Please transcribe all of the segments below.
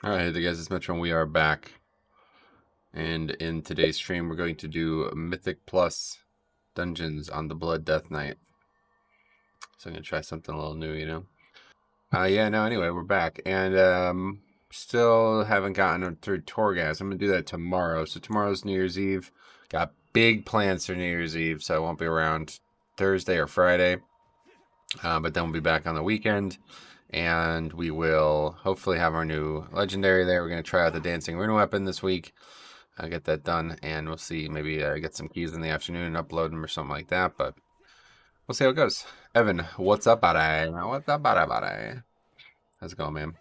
Alright, hey guys, it's Metro and we are back. And in today's stream, we're going to do Mythic Plus dungeons on the Blood Death Knight. So I'm going to try something a little new, you know? Anyway, we're back. And still haven't gotten through Torghast. I'm going to do that tomorrow. So tomorrow's New Year's Eve. Got big plans for New Year's Eve, so I won't be around Thursday or Friday. But then we'll be back on the weekend. And we will hopefully have our new legendary there. We're going to try out the dancing rune weapon this week. I'll get that done, and we'll see. Maybe get some keys in the afternoon and upload them or something like that. But we'll see how it goes. Evan, what's up, buddy? What's up, buddy? How's it going, man?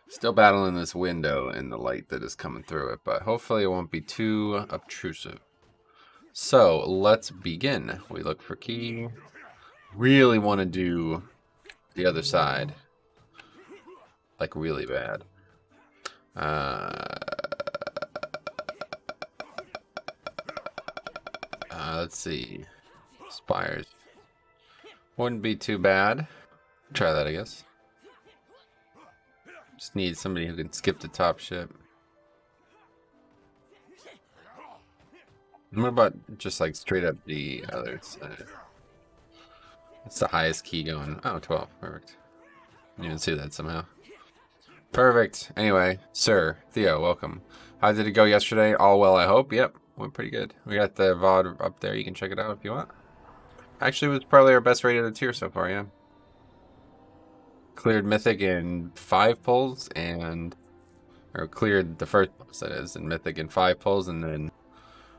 Still battling this window and the light that is coming through it, but hopefully it won't be too obtrusive. So let's begin. We look for key. Really want to do the other side, like really bad. Let's see. Spires. Wouldn't be too bad. Try that, I guess. Just need somebody who can skip the top ship. What about just like straight up the other side? That's the highest key going. Oh, 12. Perfect. Didn't even see that somehow. Perfect. Anyway, Sir Theo, welcome. How did it go yesterday? All well, I hope. Yep, went pretty good. We got the VOD up there. You can check it out if you want. Actually, it was probably our best rated of the tier so far, yeah. Cleared Mythic in 5 pulls or cleared the first pulls, that is, in Mythic in 5 pulls, and then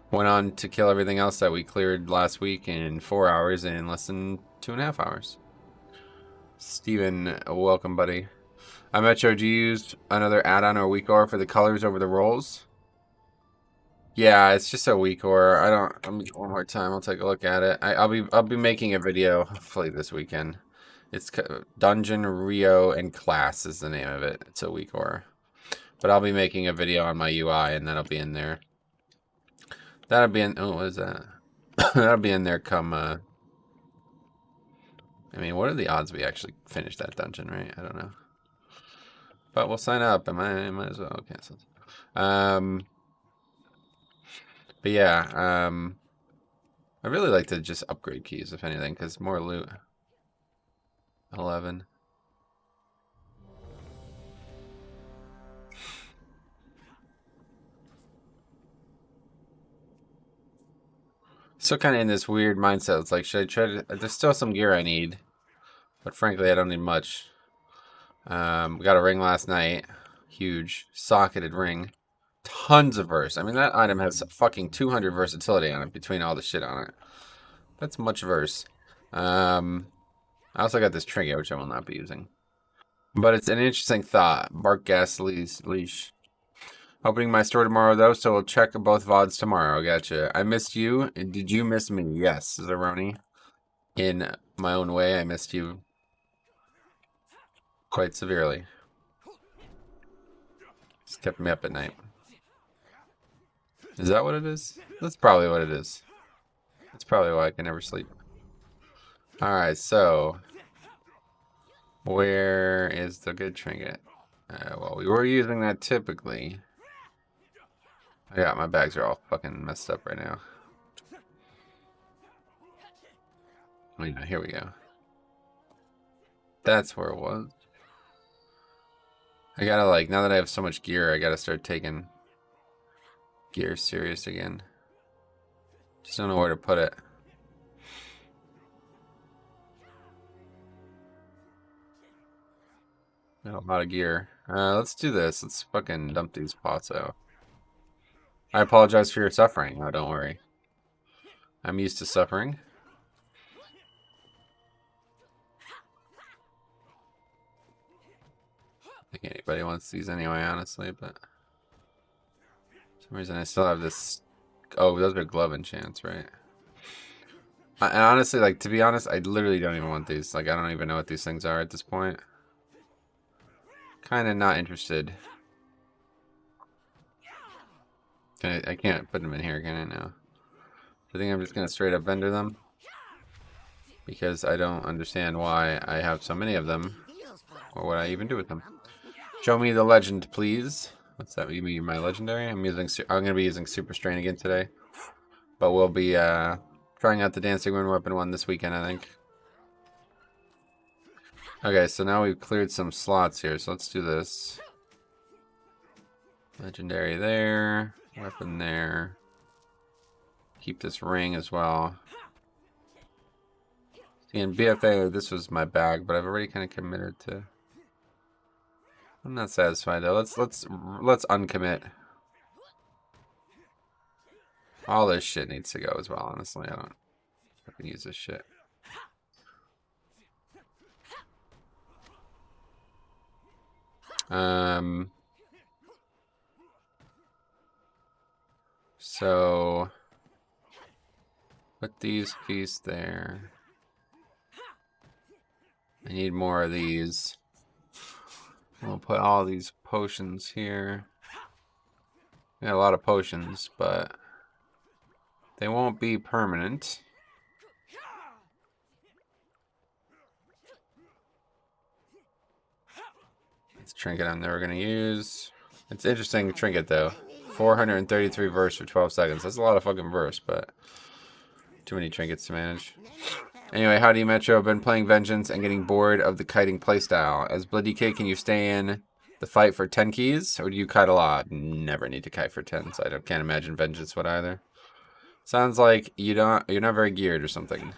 went on to kill everything else that we cleared last week in 4 hours in less than 2.5 hours. Steven, welcome, buddy. I'm Metro. Do you use another add-on or weak aura for the colors over the rolls? Yeah, it's just a weak aura. Let me one more time. I'll take a look at it. I'll be making a video hopefully this weekend. It's Dungeon, Rio, and Class is the name of it. It's a weak aura. But I'll be making a video on my UI, and that'll be in there. That'll be in. Oh, what is that? That'll be in there come. I mean, what are the odds we actually finish that dungeon, right? I don't know. But we'll sign up. I might as well cancel. But yeah, I really like to just upgrade keys, if anything, because more loot. 11. Still kind of in this weird mindset. It's like, should I try to... There's still some gear I need. But frankly, I don't need much. We got a ring last night. Huge. Socketed ring. Tons of verse. I mean, that item has fucking 200 versatility on it between all the shit on it. That's much verse. I also got this trinket, which I will not be using. But it's an interesting thought. Bark gas leash. Opening my store tomorrow, though, so we'll check both VODs tomorrow. Gotcha. I missed you. Did you miss me? Yes, Zeroni. In my own way, I missed you quite severely. Just kept me up at night. Is that what it is? That's probably what it is. That's probably why I can never sleep. Alright, so where is the good trinket? Well, we were using that typically. Yeah, my bags are all fucking messed up right now. Oh, yeah, here we go. That's where it was. I gotta, like, now that I have so much gear, I gotta start taking gear serious again. Just don't know where to put it. Got a lot of gear. Let's do this. Let's fucking dump these pots out. I apologize for your suffering. Oh, don't worry. I'm used to suffering. I think anybody wants these anyway, honestly, but for some reason I still have this. Oh, those are glove enchants, right? And honestly, like, to be honest, I literally don't even want these. Like, I don't even know what these things are at this point. Kind of not interested. I can't put them in here, can I now? I think I'm just going to straight up vendor them. Because I don't understand why I have so many of them. Or what I even do with them. Show me the legend, please. What's that? You mean my legendary? I'm gonna be using Super Strain again today, but we'll be trying out the Dancing Wind Weapon one this weekend, I think. Okay, so now we've cleared some slots here, so let's do this. Legendary there, weapon there. Keep this ring as well. See, in BFA, this was my bag, but I've already kind of committed to. I'm not satisfied though. Let's uncommit. All this shit needs to go as well. Honestly, I don't fucking use this shit. So put these keys there. I need more of these. We'll put all these potions here. We got a lot of potions, but they won't be permanent. It's trinket I'm never gonna use. It's interesting trinket though. 433 verse for 12 seconds. That's a lot of fucking verse, but too many trinkets to manage. Anyway, howdy Metro. Been playing Vengeance and getting bored of the kiting playstyle. As Bloody K, can you stay in the fight for 10 keys, or do you kite a lot? Never need to kite for 10, so I can't imagine Vengeance would either. Sounds like you're not very geared or something.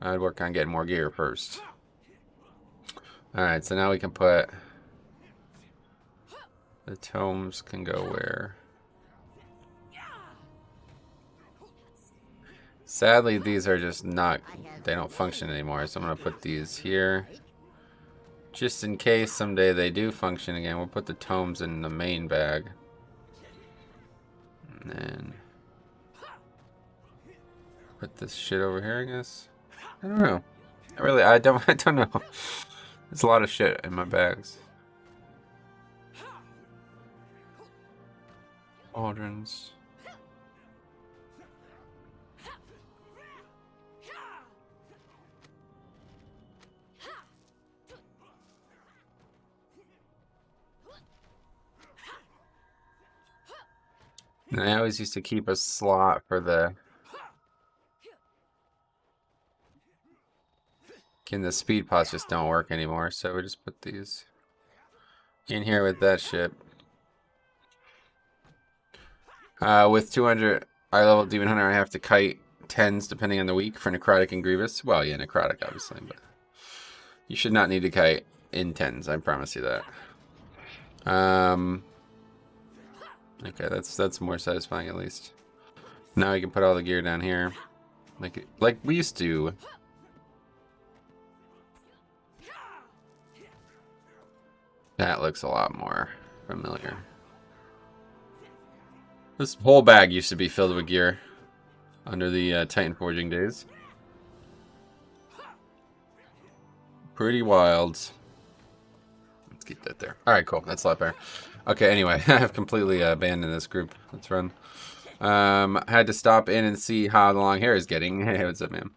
I'd work on getting more gear first. Alright, so now we can put the tomes can go where? Sadly, these are just not, they don't function anymore, so I'm going to put these here. Just in case someday they do function again, we'll put the tomes in the main bag. And then put this shit over here, I guess. I don't know. I don't know. There's a lot of shit in my bags. Cauldrons. And I always used to keep a slot for the... the speed pots just don't work anymore, so we just put these in here with that shit. With 200 eye level demon hunter, I have to kite 10s depending on the week for necrotic and grievous. Well, yeah, necrotic obviously, but you should not need to kite in 10s. I promise you that. Okay, that's more satisfying at least. Now we can put all the gear down here, like we used to. That looks a lot more familiar. This whole bag used to be filled with gear under the Titan Forging days. Pretty wild. Let's keep that there. Alright, cool. That's a lot better. Okay, anyway, I have completely abandoned this group. Let's run. Had to stop in and see how the long hair is getting. Hey, what's up, man?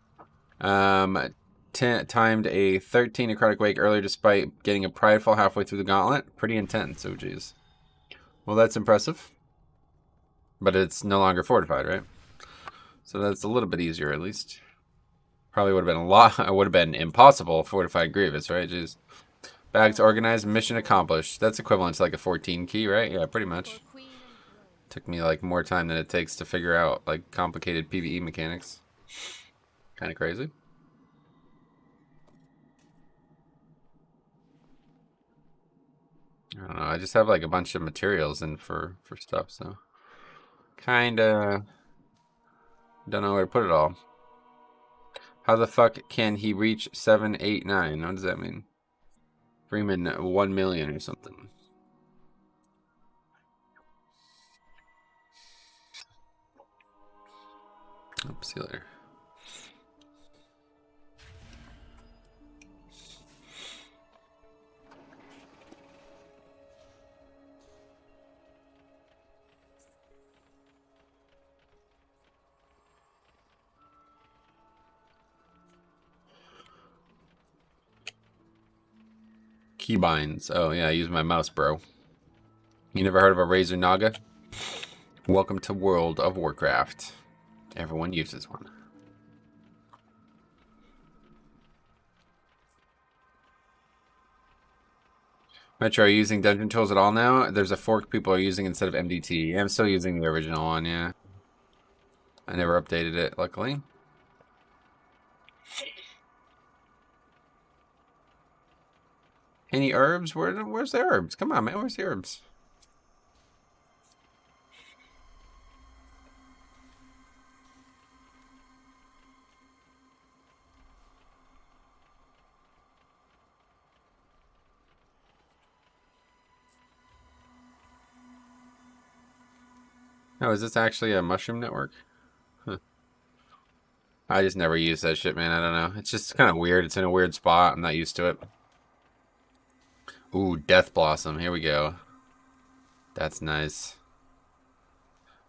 Timed a 13 necrotic wake earlier despite getting a prideful halfway through the gauntlet. Pretty intense, oh geez. Well, that's impressive. But it's no longer fortified, right? So that's a little bit easier at least. Probably would have been it would have been impossible fortified grievous, right? Jeez. Bags organized, mission accomplished. That's equivalent to like a 14 key, right? Yeah, pretty much. Took me like more time than it takes to figure out like complicated PvE mechanics. Kind of crazy. I don't know. I just have like a bunch of materials in for stuff, so kinda don't know where to put it all. How the fuck can he reach 789? What does that mean? Freeman 1 million or something. Oh, see you later. Keybinds. Oh, yeah, I use my mouse, bro. You never heard of a Razor Naga? Welcome to World of Warcraft. Everyone uses one. Metro, are you using Dungeon Tools at all now? There's a fork people are using instead of MDT. Yeah, I'm still using the original one, yeah. I never updated it, luckily. Any herbs? Where's the herbs? Come on, man. Where's the herbs? Oh, is this actually a mushroom network? Huh. I just never use that shit, man. I don't know. It's just kind of weird. It's in a weird spot. I'm not used to it. Ooh, Death Blossom. Here we go. That's nice.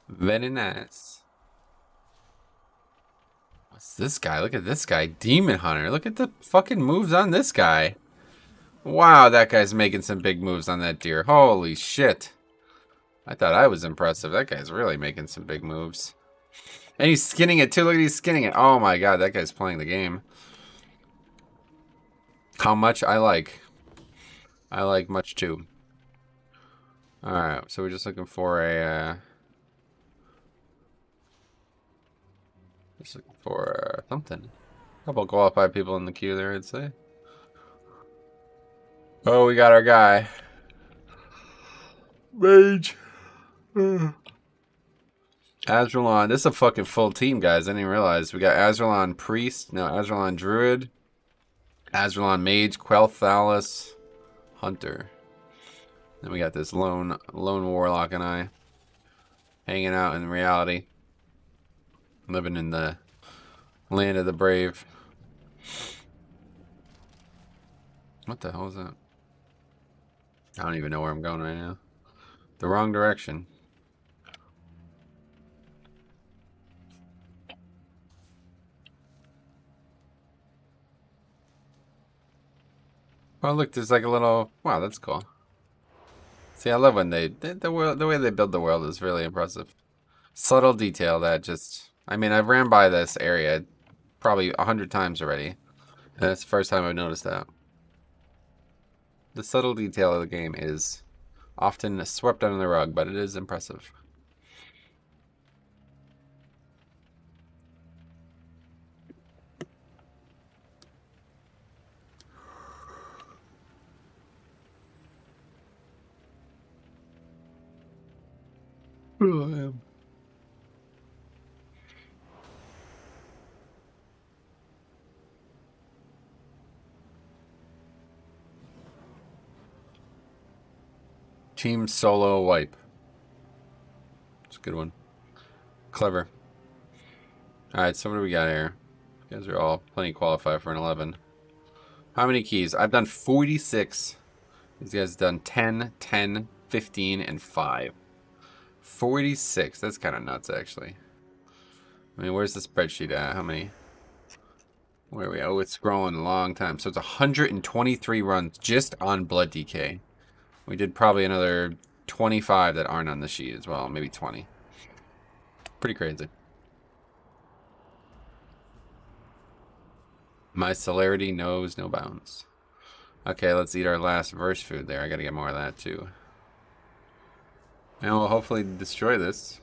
Very nice. What's this guy? Look at this guy. Demon Hunter. Look at the fucking moves on this guy. Wow, that guy's making some big moves on that deer. Holy shit. I thought I was impressive. That guy's really making some big moves. And he's skinning it too. Look at he's skinning it. Oh my god, that guy's playing the game. How much I like. I like much too. Alright, so we're just looking for a... just looking for something. A couple qualified people in the queue there, I'd say. Oh, we got our guy. Mage. Azralon. This is a fucking full team, guys. I didn't even realize. We got Azralon Priest. No, Azralon Druid. Azralon Mage. Quel'Thalas. Hunter. Then we got this lone Warlock and I. Hanging out in reality. Living in the land of the brave. What the hell is that? I don't even know where I'm going right now. The wrong direction. Oh, look, there's like a little... Wow, that's cool. See, I love when the way they build the world is really impressive. Subtle detail that just... I mean, I've ran by this area probably 100 times already. And that's the first time I've noticed that. The subtle detail of the game is often swept under the rug, but it is impressive. Oh, I am. Team solo wipe. It's a good one. Clever. Alright, so what do we got here? You guys are all plenty qualified for an 11. How many keys? I've done 46. These guys have done 10, 10, 15, and 5. 46. That's kind of nuts, actually. I mean, where's the spreadsheet at? How many? Where are we? Oh, it's scrolling a long time. So it's 123 runs just on Blood DK. We did probably another 25 that aren't on the sheet as well. Maybe 20. Pretty crazy. My celerity knows no bounds. Okay, let's eat our last verse food there. I gotta get more of that too. And we'll hopefully destroy this.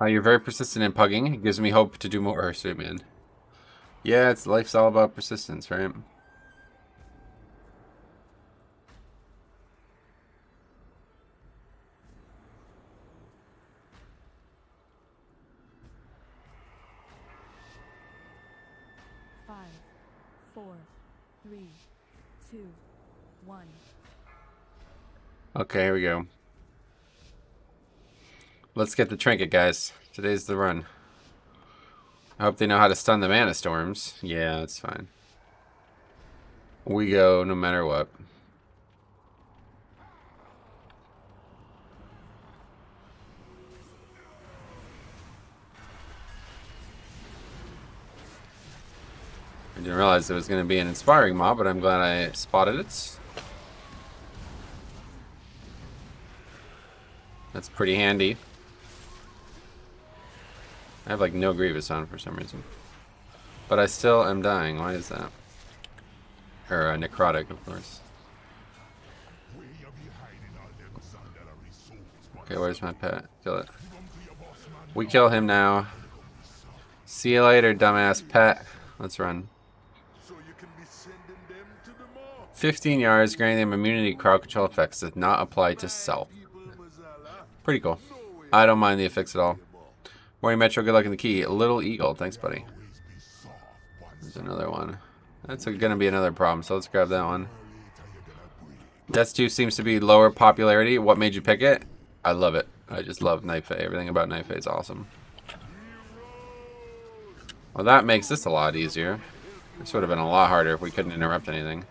You're very persistent in pugging. It gives me hope to do more, sweet man. Yeah, life's all about persistence, right? Five, 4, 3, 2, 1. Okay, here we go. Let's get the trinket, guys. Today's the run. I hope they know how to stun the mana storms. Yeah, that's fine. We go no matter what. I didn't realize it was going to be an inspiring mob, but I'm glad I spotted it. That's pretty handy. I have like no Grievous on for some reason. But I still am dying. Why is that? Or necrotic, of course. Okay, where's my pet? Kill it. We kill him now. See you later, dumbass pet. Let's run. 15 yards, granting them immunity to crowd control effects does not apply to self. Pretty cool. I don't mind the effects at all. Morning Metro, good luck in the key. Little Eagle, thanks buddy. There's another one. That's going to be another problem, so let's grab that one. Death 2 seems to be lower popularity. What made you pick it? I love it. I just love Night Fae. Everything about Night Fae is awesome. Well, that makes this a lot easier. This would have been a lot harder if we couldn't interrupt anything.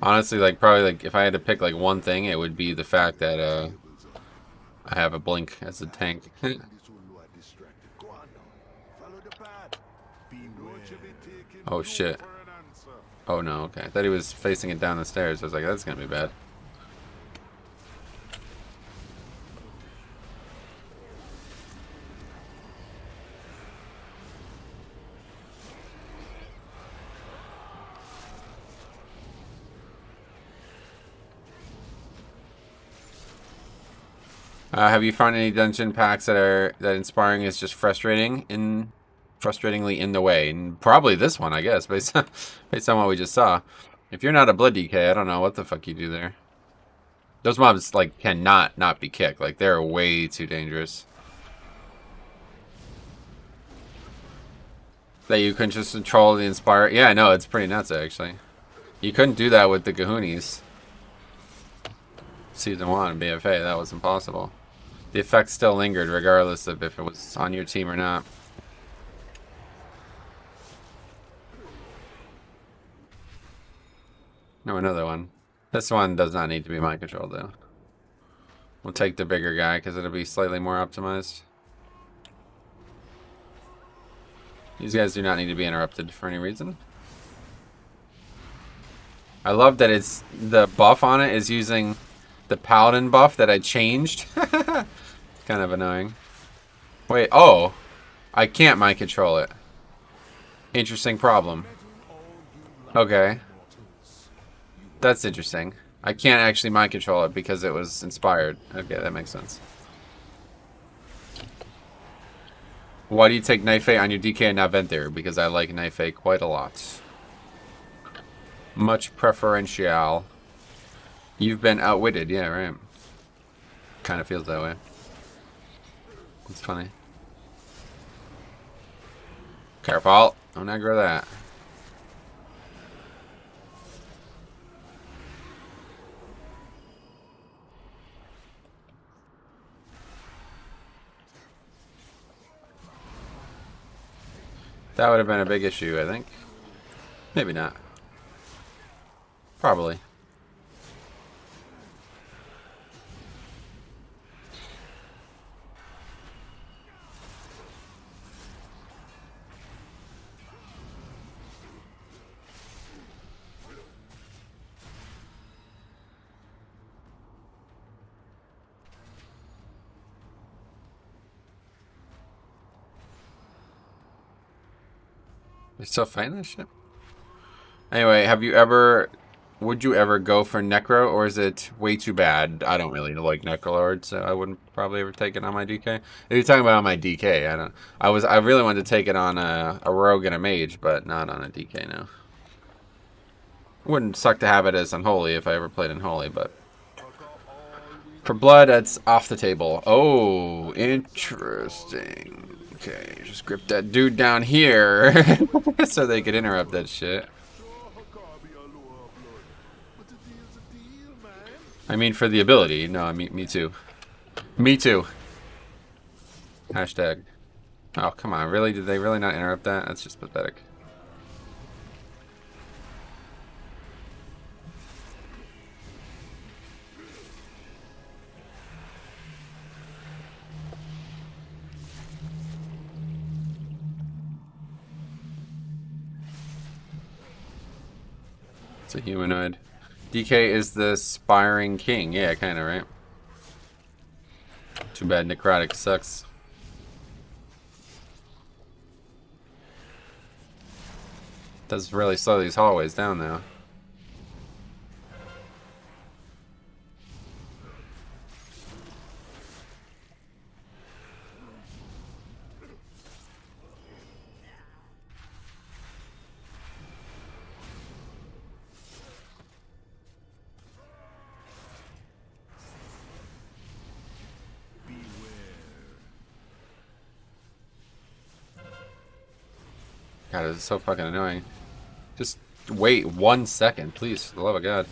Honestly, like probably like if I had to pick like one thing, it would be the fact that I have a blink as a tank. Oh shit. Oh no, okay. I thought he was facing it down the stairs. I was like, that's gonna be bad. Have you found any dungeon packs that inspiring is just frustratingly in the way? And probably this one, I guess, based on what we just saw. If you're not a blood DK, I don't know what the fuck you do there. Those mobs like cannot not be kicked. Like they're way too dangerous. That you couldn't just control the inspire. Yeah, I know, it's pretty nuts actually. You couldn't do that with the Kahunis. Season 1 BFA, that was impossible. The effect still lingered regardless of if it was on your team or not. No, another one. This one does not need to be mind controlled though. We'll take the bigger guy because it'll be slightly more optimized. These guys do not need to be interrupted for any reason. I love that it's the buff on it is using the paladin buff that I changed. It's kind of annoying. Wait, oh! I can't mind control it. Interesting problem. Okay. That's interesting. I can't actually mind control it because it was inspired. Okay, that makes sense. Why do you take Night Fae on your DK and not Venthyr? Because I like Night Fae quite a lot. Much preferential. You've been outwitted, yeah, right. Kind of feels that way. It's funny. Careful, don't aggro that. That would have been a big issue, I think. Maybe not. Probably. They're still fighting this shit? Anyway, would you ever go for Necro, or is it way too bad? I don't really like Necrolord, so I wouldn't probably ever take it on my DK. If you're talking about on my DK, I really wanted to take it on a Rogue and a Mage, but not on a DK now. Wouldn't suck to have it as Unholy if I ever played Unholy, but for Blood, that's off the table. Oh, interesting. Okay, just grip that dude down here so they could interrupt that shit. I mean for the ability. No, I mean me too. Me too. Hashtag. Oh, come on. Really? Did they really not interrupt that? That's just pathetic. It's a humanoid. DK is the Spiring King. Yeah, kind of, right? Too bad Necrotic sucks. Does really slow these hallways down, though. God, this is so fucking annoying. Just wait 1 second, please, for the love of God.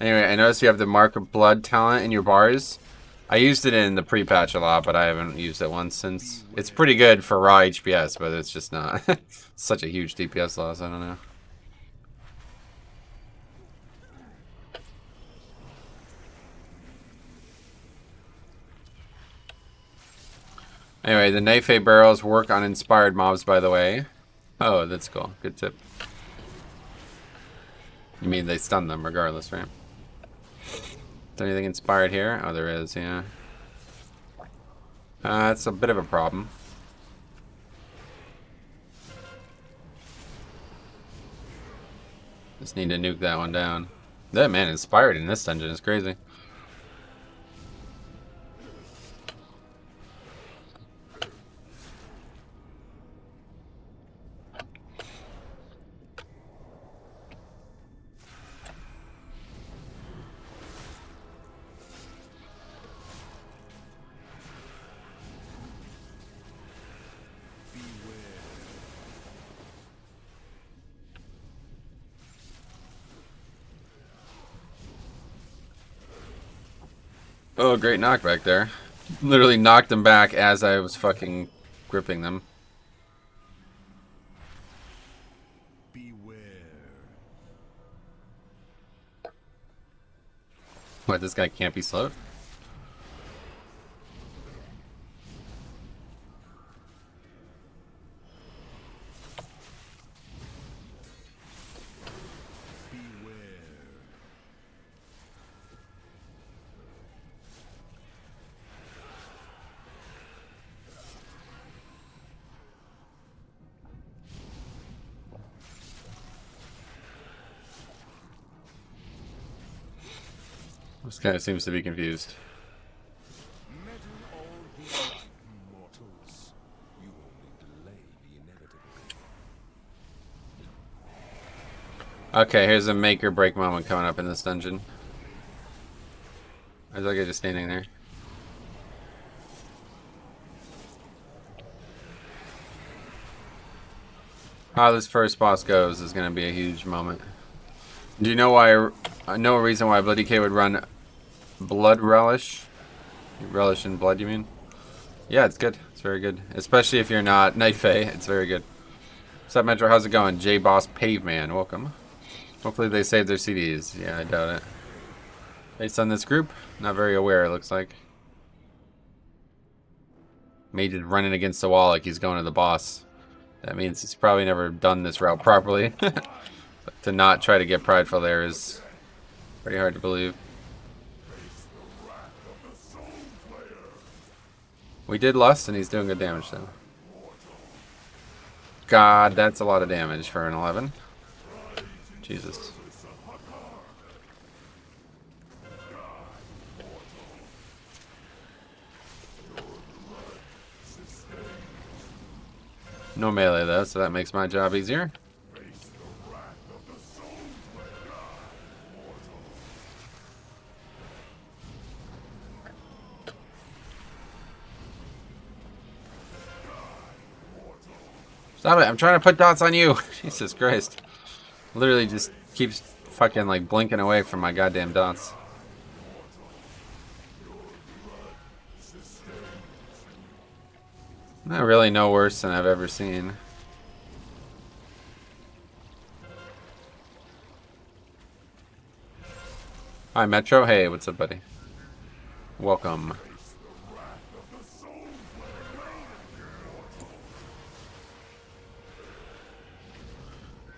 Anyway, I noticed you have the Mark of Blood talent in your bars. I used it in the pre-patch a lot, but I haven't used it once since. It's pretty good for raw HPS, but it's just not. Such a huge DPS loss, I don't know. Anyway, the Nayfe barrels work on inspired mobs, by the way. Oh, that's cool. Good tip. You mean they stun them regardless, right? Is there anything inspired here? Oh, there is, yeah. That's a bit of a problem. Just need to nuke that one down. That man, inspired in this dungeon is crazy. Oh, great knockback there. Literally knocked them back as I was fucking gripping them. Beware. What, this guy can't be slowed? This guy seems to be confused. Mortals, you only delay the inevitable. Okay, here's a make or break moment coming up in this dungeon. There's that guy just standing there. How this first boss goes is going to be a huge moment. Do you know why? I know a reason why Bloody K would run Blood Relish. Relish in blood, you mean? Yeah, it's good. It's very good. Especially if you're not Nayfe, it's very good. What's up, Metro? How's it going? J-Boss Paveman, welcome. Hopefully they saved their CDs. Yeah, I doubt it. Based on this group, not very aware, it looks like. Mage is running against the wall like he's going to the boss. That means he's probably never done this route properly. But to not try to get prideful there is pretty hard to believe. We did Lust, and he's doing good damage, though. God, that's a lot of damage for an 11. Jesus. No melee, though, so that makes my job easier. Stop it, I'm trying to put dots on you. Jesus Christ. Literally just keeps fucking like blinking away from my goddamn dots. Not really no worse than I've ever seen. Hi, Metro. Hey, what's up, buddy? Welcome.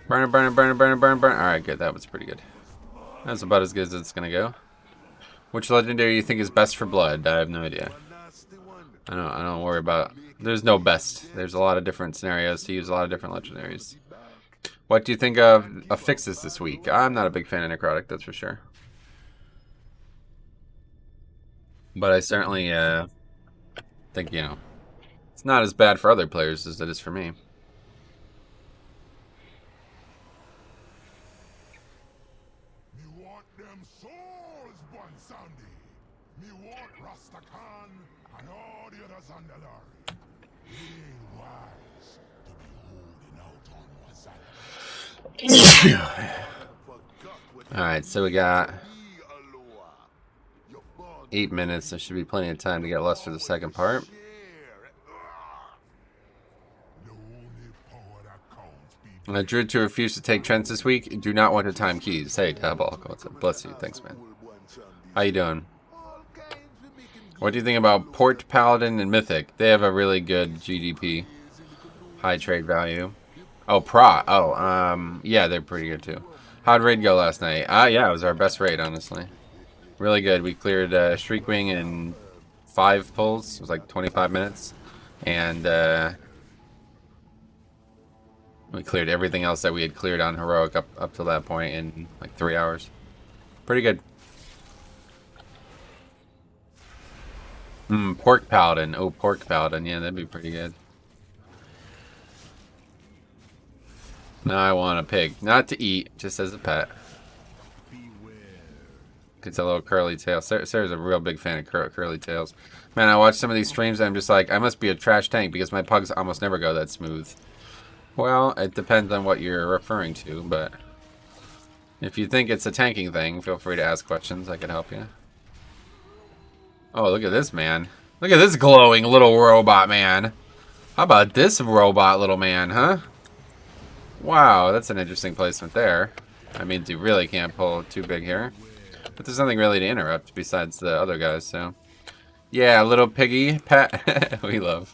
Burn it, burn it, burn it, burn it, burn it, burn it. Alright, good. That was pretty good. That's about as good as it's gonna go. Which legendary you think is best for blood? I have no idea. I don't worry about it. There's no best. There's a lot of different scenarios to use a lot of different legendaries. What do you think of fixes this week? I'm not a big fan of Necrotic, that's for sure. But I certainly think, you know, it's not as bad for other players as it is for me. Me want them souls, Sandy. Me want Rastakan and all the others on the lorry. It ain't wise to be holding out on one Alright, so we got 8 minutes. There should be plenty of time to get lost for the second part. Druid to refuse to take Trents this week. Do not want to time keys. Hey, Diabolical, what's up? Bless you. Thanks, man. How you doing? What do you think about Port, Paladin, and Mythic? They have a really good GDP. High trade value. Oh, yeah, they're pretty good too. How'd raid go last night? Yeah, it was our best raid, honestly. Really good. We cleared Shriekwing in 5 pulls. It was like 25 minutes. And we cleared everything else that we had cleared on Heroic up to that point in like 3 hours. Pretty good. Pork Paladin. Oh, Pork Paladin. Yeah, that'd be pretty good. Now I want a pig. Not to eat, just as a pet. It's a little curly tail. Sarah's a real big fan of curly tails. Man, I watch some of these streams and I'm just like, I must be a trash tank because my pugs almost never go that smooth. Well, it depends on what you're referring to, but if you think it's a tanking thing, feel free to ask questions. I can help you. Oh, look at this, man. Look at this glowing little robot, man. How about this robot little man, huh? Wow, that's an interesting placement there. I mean, you really can't pull too big here. But there's nothing really to interrupt besides the other guys, so. Yeah, little piggy pet. We love.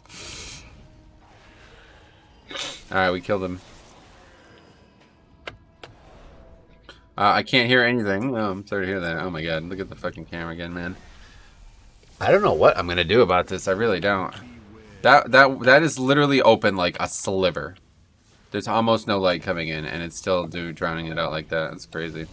Alright, we killed him. I can't hear anything. Oh, I'm sorry to hear that. Oh my god, look at the fucking camera again, man. I don't know what I'm gonna do about this. I really don't. That is literally open like a sliver. There's almost no light coming in, and it's still drowning it out like that. It's crazy.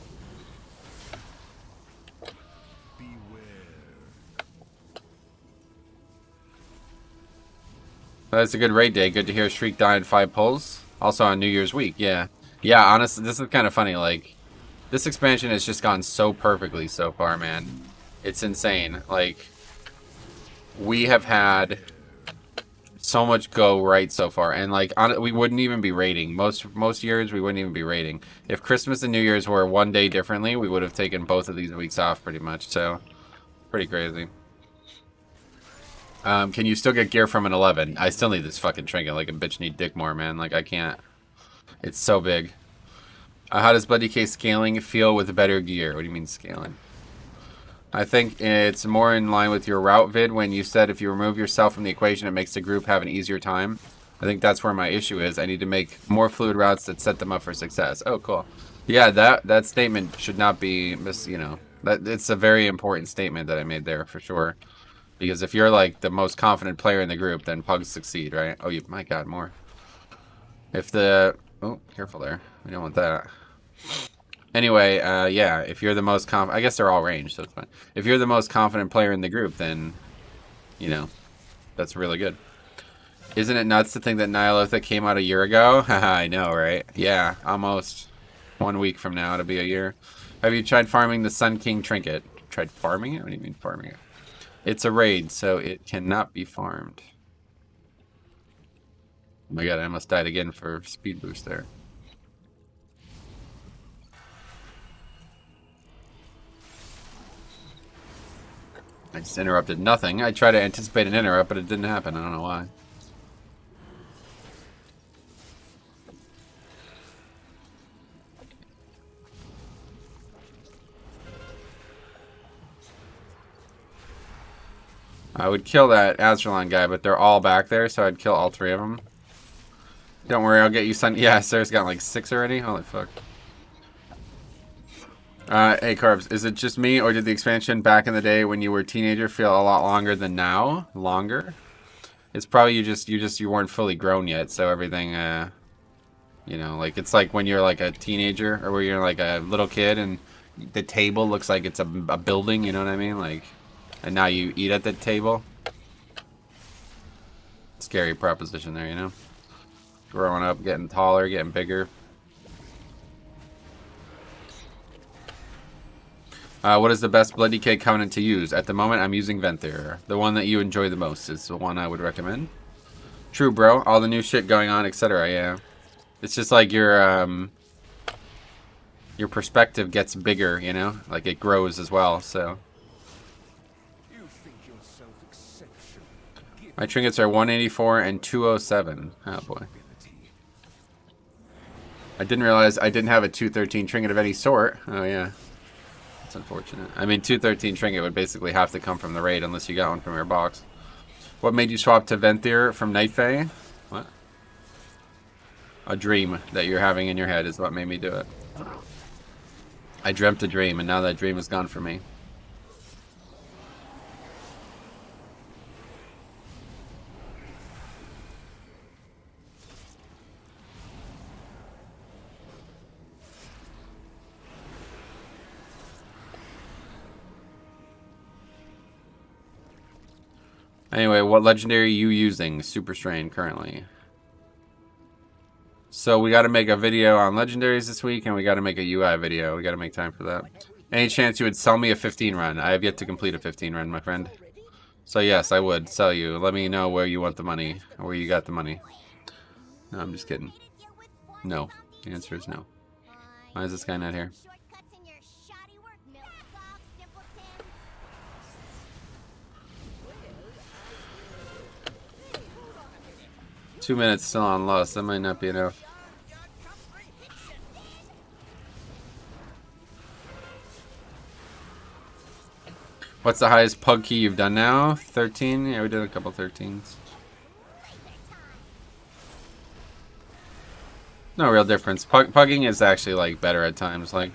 That's a good raid day. Good to hear Shriek died 5 pulls. Also on New Year's week. Yeah. Yeah, honestly, this is kind of funny. Like, this expansion has just gone so perfectly so far, man. It's insane. Like, we have had so much go right so far. And, like, we wouldn't even be raiding. Most years, we wouldn't even be raiding. If Christmas and New Year's were one day differently, we would have taken both of these weeks off pretty much. So, pretty crazy. Can you still get gear from an 11? I still need this fucking trinket. Like a bitch need dick more, man. Like I can't. It's so big. How does Bloody Case scaling feel with better gear? What do you mean scaling? I think it's more in line with your route vid when you said if you remove yourself from the equation, it makes the group have an easier time. I think that's where my issue is. I need to make more fluid routes that set them up for success. Oh, cool. Yeah, that statement should not be it's a very important statement that I made there for sure. Because if you're like the most confident player in the group, then pugs succeed, right? Oh, my god, more. If the... Oh, careful there. We don't want that. Anyway, yeah, if you're the most confident... I guess they're all ranged, so it's fine. If you're the most confident player in the group, then, you know, that's really good. Isn't it nuts to think that Nihilothic came out a year ago? Haha, I know, right? Yeah, almost 1 week from now, it'll be a year. Have you tried farming the Sun King trinket? Tried farming it? What do you mean farming it? It's a raid, so it cannot be farmed. Oh my god, I almost died again for speed boost there. I just interrupted nothing. I tried to anticipate an interrupt, but it didn't happen. I don't know why. I would kill that Azralan guy, but they're all back there, so I'd kill all 3 of them. Don't worry, I'll get you some. Yeah, Sarah's got like 6 already. Holy fuck. Hey Carbs, is it just me, or did the expansion back in the day when you were a teenager feel a lot longer than now? Longer? It's probably you weren't fully grown yet, so everything, you know, like it's like when you're like a teenager or where you're like a little kid and the table looks like it's a building, you know what I mean? Like, and now you eat at the table. Scary proposition there, you know? Growing up, getting taller, getting bigger. What is the best Blood DK covenant to use? At the moment, I'm using Venthyr. The one that you enjoy the most is the one I would recommend. True, bro. All the new shit going on, etc. Yeah. It's just like your perspective gets bigger, you know? Like it grows as well, so. My trinkets are 184 and 207. Oh boy. I didn't realize I didn't have a 213 trinket of any sort. Oh yeah. That's unfortunate. I mean, 213 trinket would basically have to come from the raid unless you got one from your box. What made you swap to Venthyr from Night Fae? What? A dream that you're having in your head is what made me do it. I dreamt a dream, and now that dream is gone for me. Anyway, what legendary are you using? Super Strain currently. So we got to make a video on legendaries this week, and we got to make a UI video. We got to make time for that. Any chance you would sell me a 15 run? I have yet to complete a 15 run, my friend. So yes, I would sell you. Let me know where you want the money, or where you got the money. No, I'm just kidding. No. The answer is no. Why is this guy not here? 2 minutes still on loss. That might not be enough. What's the highest pug key you've done now? 13? Yeah, we did a couple 13s. No real difference. Pugging is actually like better at times. Like,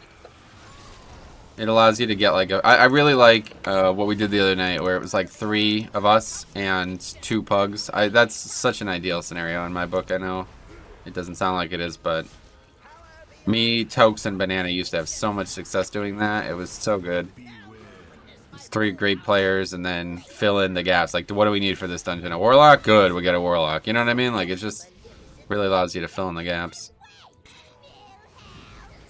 it allows you to get like a. I really like what we did the other night, where it was like 3 of us and 2 pugs. That's such an ideal scenario in my book. I know it doesn't sound like it is, but me, Tokes, and Banana used to have so much success doing that. It was so good. It's 3 great players, and then fill in the gaps. Like, what do we need for this dungeon? A warlock? Good, we get a warlock. You know what I mean? Like, it just really allows you to fill in the gaps.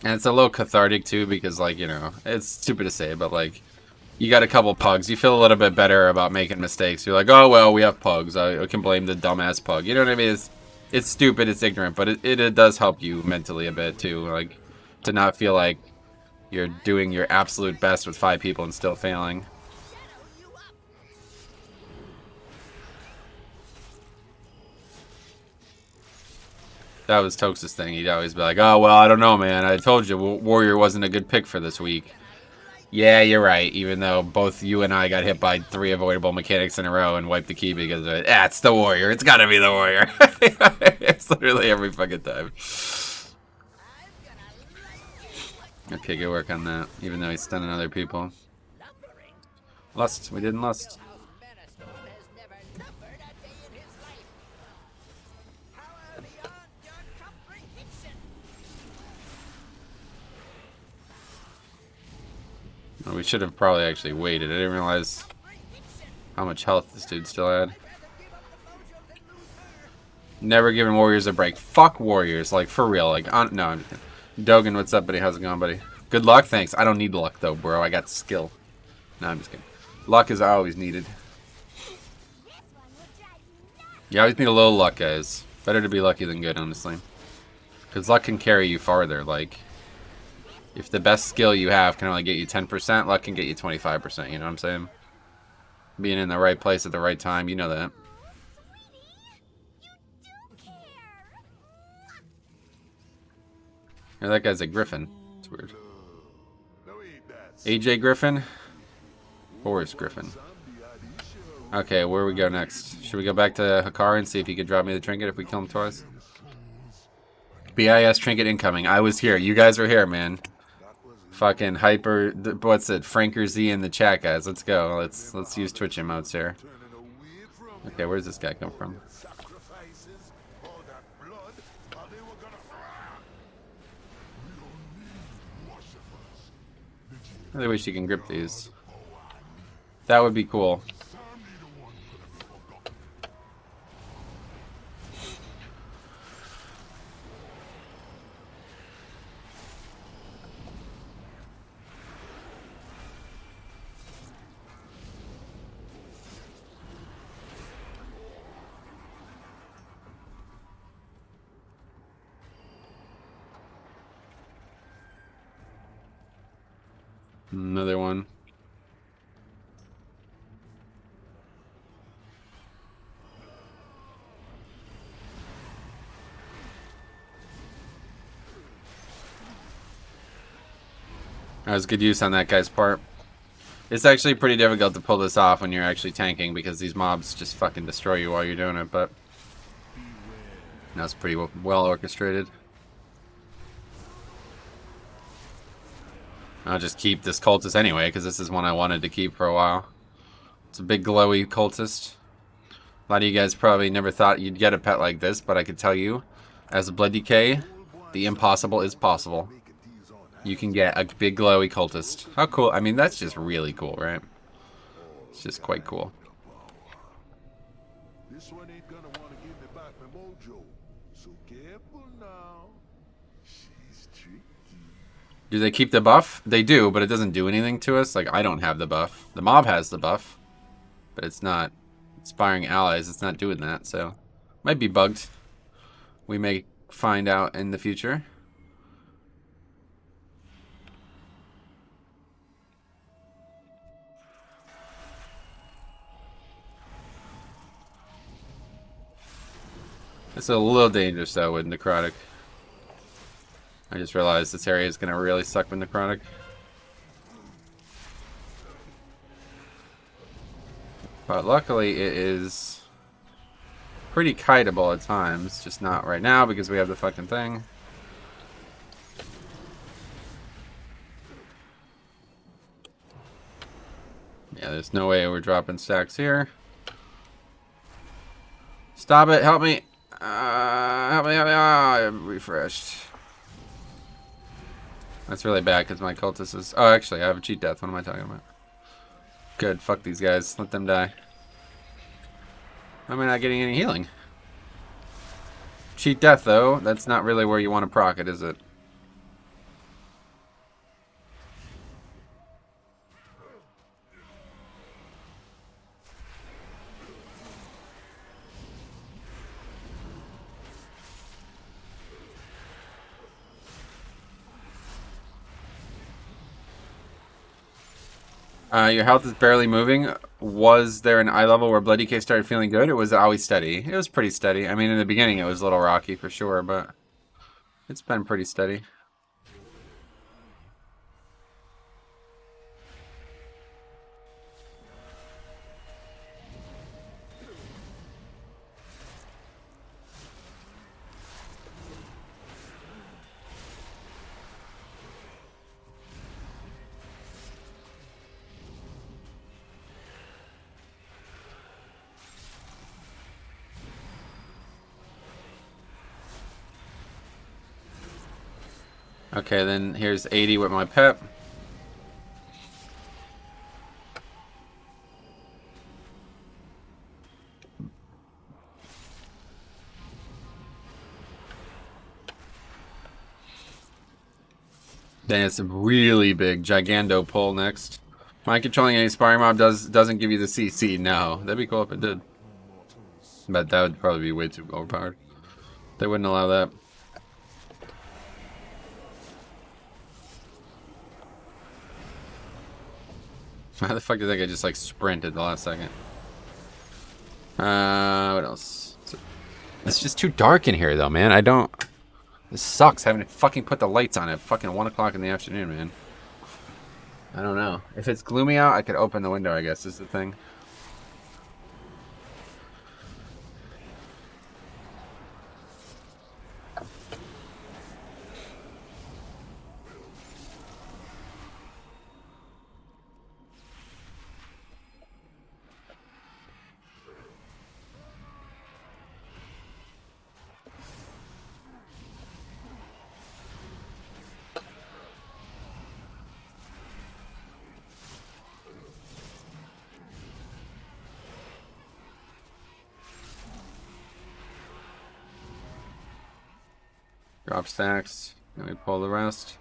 And it's a little cathartic too, because like, you know, it's stupid to say, but like, you got a couple pugs, you feel a little bit better about making mistakes. You're like, oh well, we have pugs, I can blame the dumbass pug. You know what I mean? It's stupid, it's ignorant, but it does help you mentally a bit too, like, to not feel like you're doing your absolute best with 5 people and still failing. That was Tokes' thing. He'd always be like, oh, well, I don't know, man. I told you Warrior wasn't a good pick for this week. Yeah, you're right. Even though both you and I got hit by 3 avoidable mechanics in a row and wiped the key because of it. Ah, it's the Warrior. It's got to be the Warrior. It's literally every fucking time. Okay, good work on that. Even though he's stunning other people. Lust. We didn't lust. Well, we should have probably actually waited. I didn't realize how much health this dude still had. Never given Warriors a break. Fuck Warriors, like, for real. Like, no, I'm just kidding. Dogan, what's up, buddy? How's it going, buddy? Good luck? Thanks. I don't need luck, though, bro. I got skill. No, I'm just kidding. Luck is always needed. You always need a little luck, guys. Better to be lucky than good, honestly. Because luck can carry you farther, like... If the best skill you have can only get you 10%, luck can get you 25%, you know what I'm saying? Being in the right place at the right time, you know that. Yeah, that guy's a Griffin. It's weird. AJ Griffin? Boris Griffin. Okay, where we go next? Should we go back to Hakar and see if he could drop me the trinket if we kill him twice? BIS trinket incoming. I was here. You guys were here, man. Fucking hyper. What's it? Franker Z in the chat, guys. Let's go. Let's use Twitch emotes here. Okay, where's this guy come from? I really wish you can grip these. That would be cool. Another one. That was good use on that guy's part. It's actually pretty difficult to pull this off when you're actually tanking because these mobs just fucking destroy you while you're doing it, but that's pretty well orchestrated. I'll just keep this cultist anyway, because this is one I wanted to keep for a while. It's a big glowy cultist. A lot of you guys probably never thought you'd get a pet like this, but I could tell you, as a Blood Decay, the impossible is possible. You can get a big glowy cultist. How cool. I mean, that's just really cool, right? It's just quite cool. This one ain't gonna want to give me back my mojo. So careful now. She's tricky. Do they keep the buff? They do, but it doesn't do anything to us. Like, I don't have the buff. The mob has the buff, but it's not inspiring allies. It's not doing that, so might be bugged. We may find out in the future. It's a little dangerous though with necrotic. I just realized this area is gonna really suck with necrotic. But luckily it is pretty kiteable at times, just not right now because we have the fucking thing. Yeah, there's no way we're dropping stacks here. Stop it, help me. Help me, I'm refreshed. That's really bad because my cultist is... Oh, actually, I have a cheat death. What am I talking about? Good, fuck these guys. Let them die. Why am I not getting any healing? Cheat death, though. That's not really where you want to proc it, is it? Your health is barely moving. Was there an eye level where Blood Decay started feeling good, or was it always steady? It was pretty steady. I mean, in the beginning it was a little rocky for sure, but it's been pretty steady. Okay, then here's 80 with my pet. Then it's a really big Gigando pull next. Mind controlling any sparring mob doesn't give you the CC. No, that'd be cool if it did. But that would probably be way too overpowered. They wouldn't allow that. How the fuck did that guy just like sprint at the last second? What else? It's just too dark in here though, man. I don't... This sucks having to fucking put the lights on at fucking 1 o'clock in the afternoon, man. I don't know. If it's gloomy out, I could open the window, I guess, is the thing. Drop stacks. Then we pull the rest.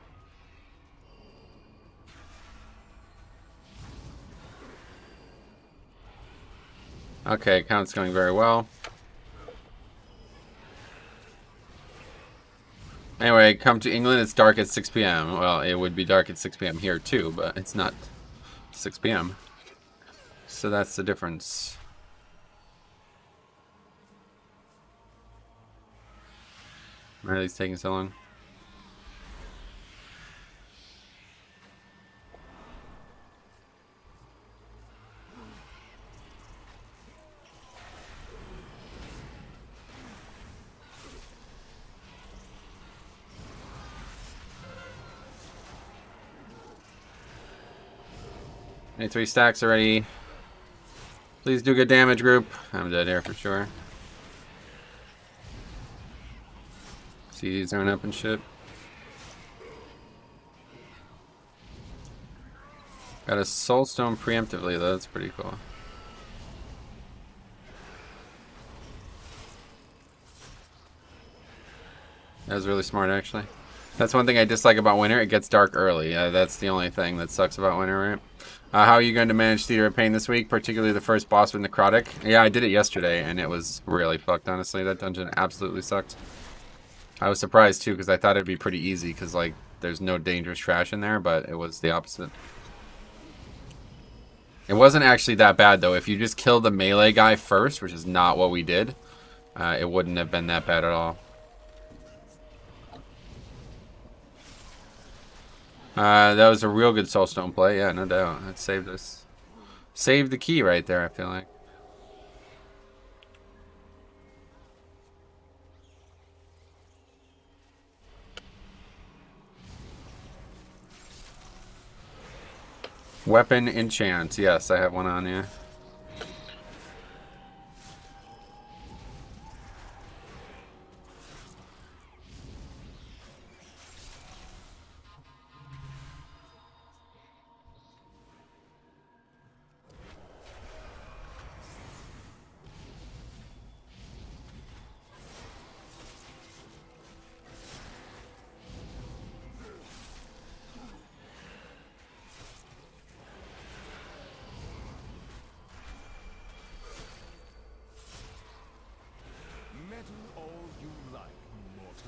Okay, count's going very well. Anyway, come to England, it's dark at 6 p.m. Well, it would be dark at 6 p.m. here too, but it's not 6 p.m. So that's the difference. Why are these taking so long? Any 3 stacks already. Please do good damage, group. I'm dead here for sure. CDs aren't up and shit. Got a soulstone preemptively though, that's pretty cool. That was really smart actually. That's one thing I dislike about winter, it gets dark early. That's the only thing that sucks about winter, right? How are you going to manage Theater of Pain this week, particularly the first boss with Necrotic? Yeah, I did it yesterday and it was really fucked, honestly. That dungeon absolutely sucked. I was surprised too because I thought it'd be pretty easy because like there's no dangerous trash in there, but it was the opposite. It wasn't actually that bad though. If you just kill the melee guy first, which is not what we did, it wouldn't have been that bad at all. That was a real good soulstone play, yeah, no doubt. That saved us. Saved the key right there, I feel like. Weapon enchant. Yes, I have one on here.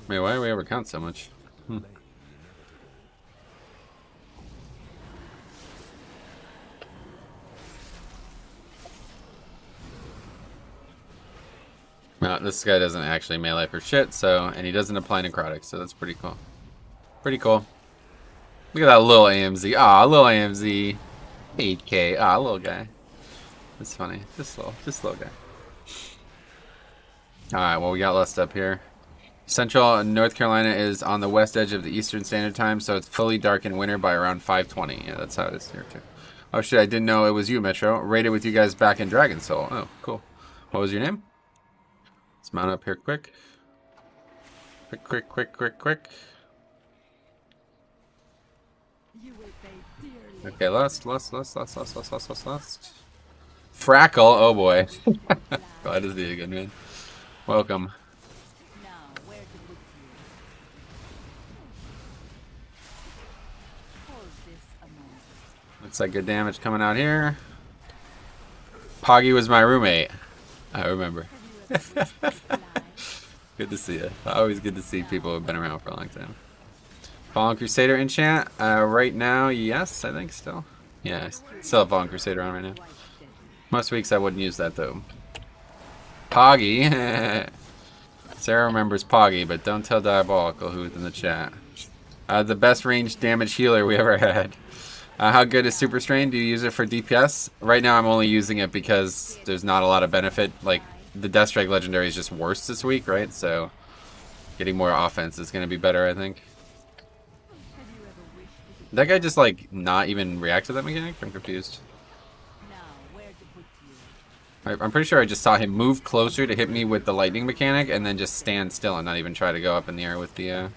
Wait, why do we ever count so much? No, this guy doesn't actually melee for shit, so, and he doesn't apply necrotic, so that's pretty cool. Pretty cool. Look at that little AMZ. Ah, little AMZ. 8K. Ah, little guy. That's funny. Just little guy. Alright, well, we got less up here. Central North Carolina is on the west edge of the Eastern Standard Time, so it's fully dark in winter by around 5:20. Yeah, that's how it is here, too. Oh, shit, I didn't know it was you, Metro. Raided with you guys back in Dragon Soul. Oh, cool. What was your name? Let's mount up here quick. Quick. Okay, last. Frackle, oh boy. Glad to see you again, man. Welcome. Looks like good damage coming out here. Poggy was my roommate. I remember. Good to see you. Always good to see people who have been around for a long time. Fallen Crusader enchant? Right now, yes, I think still. Yeah, I still have Fallen Crusader on right now. Most weeks I wouldn't use that though. Poggy. Sarah remembers Poggy, but don't tell Diabolical who's in the chat. The best ranged damage healer we ever had. How good is Super Strain? Do you use it for DPS? Right now I'm only using it because there's not a lot of benefit. Like, the Deathstrike Legendary is just worse this week, right? So, Getting more offense is going to be better, I think. Did that guy just, like, not even react to that mechanic? I'm confused. I'm pretty sure I just saw him move closer to hit me with the lightning mechanic and then just stand still and not even try to go up in the air with the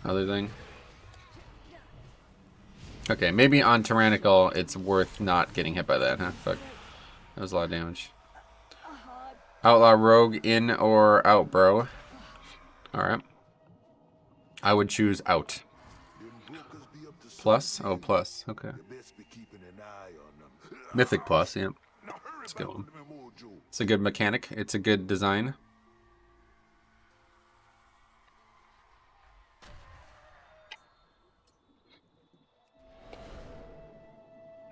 other thing. Okay, maybe on Tyrannical it's worth not getting hit by that, huh? Fuck. That was a lot of damage. Outlaw Rogue in or out, bro? Alright. I would choose out. Plus? Oh, plus. Okay. Mythic plus, yep. It's a good one. It's a good mechanic. It's a good design.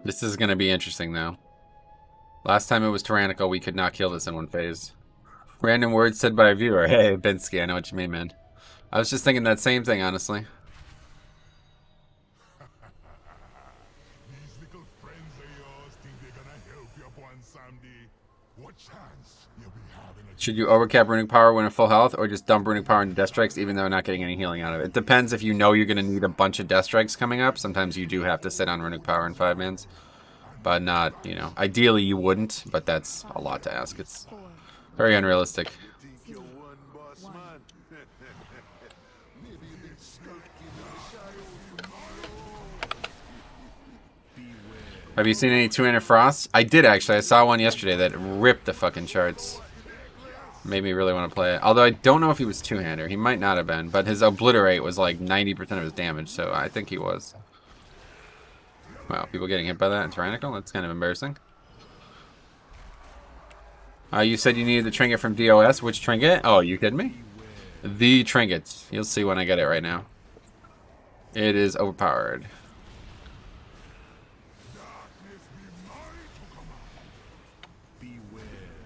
This is going to be interesting, though. Last time it was Tyrannical, we could not kill this in one phase. Random words said by a viewer. Hey, Binsky, I know what you mean, man. I was just thinking that same thing, honestly. These little friends of yours think they're gonna help you up one someday. What chance you'll be having a Should you overcap Runic Power when at full health, or just dump Runic Power into Death Strikes even though not getting any healing out of it? It depends if you know you're going to need a bunch of Death Strikes coming up. Sometimes you do have to sit on Runic Power in 5-mans. But not, you know, ideally you wouldn't, but that's a lot to ask. It's very unrealistic. Have you seen any two-handed frosts? I did actually. I saw one yesterday that ripped the fucking charts. Made me really want to play it. Although I don't know if he was two-hander. He might not have been, but his obliterate was like 90% of his damage, so I think he was. Wow, people getting hit by that in Tyrannical? That's kind of embarrassing. You said you needed the trinket from DOS. Which trinket? Oh, you kidding me? The trinket. You'll see when I get it right now. It is overpowered.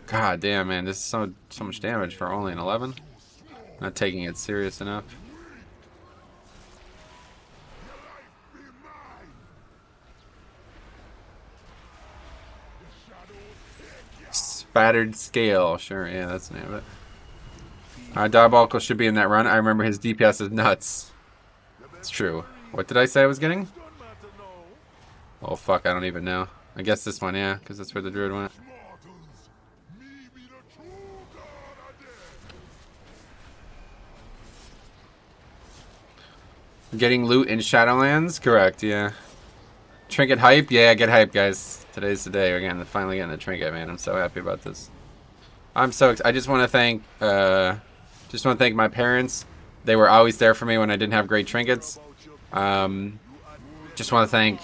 God damn, man. This is so much damage for only an 11. Not taking it serious enough. Spattered Scale. Sure, yeah, that's the name of it. Diabolical should be in that run. I remember his DPS is nuts. It's true. What did I say I was getting? Oh, fuck, I don't even know. I guess this one, yeah, because that's where the druid went. Getting loot in Shadowlands? Correct, yeah. Trinket hype? Yeah, get hype, guys. Today's the day. We're finally getting the trinket, man. I'm so happy about this. I'm so I just want to thank my parents. They were always there for me when I didn't have great trinkets. Just want to thank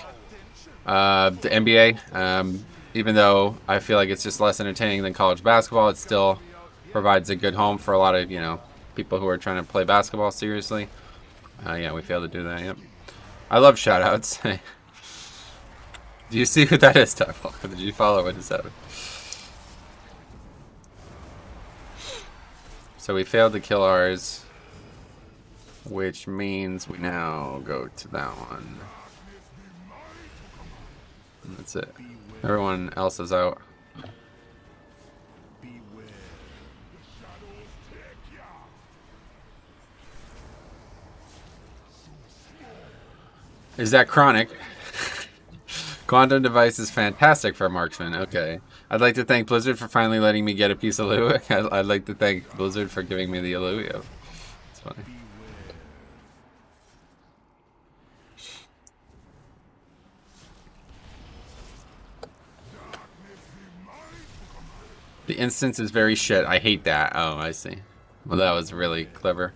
the NBA. Even though I feel like it's just less entertaining than college basketball, it still provides a good home for a lot of, you know, people who are trying to play basketball seriously. Yeah, we failed to do that, yep. I love shoutouts. Do you see who that is, Typal? Did you follow what just happened? So we failed to kill ours, which means we now go to that one. And that's it. Everyone else is out. Is that chronic? Quantum device is fantastic for marksman. Okay. I'd like to thank Blizzard for finally letting me get a piece of loot. I'd like to thank Blizzard for giving me the loot. Yeah. It's funny. The instance is very shit. I hate that. Oh, I see. Well, that was really clever.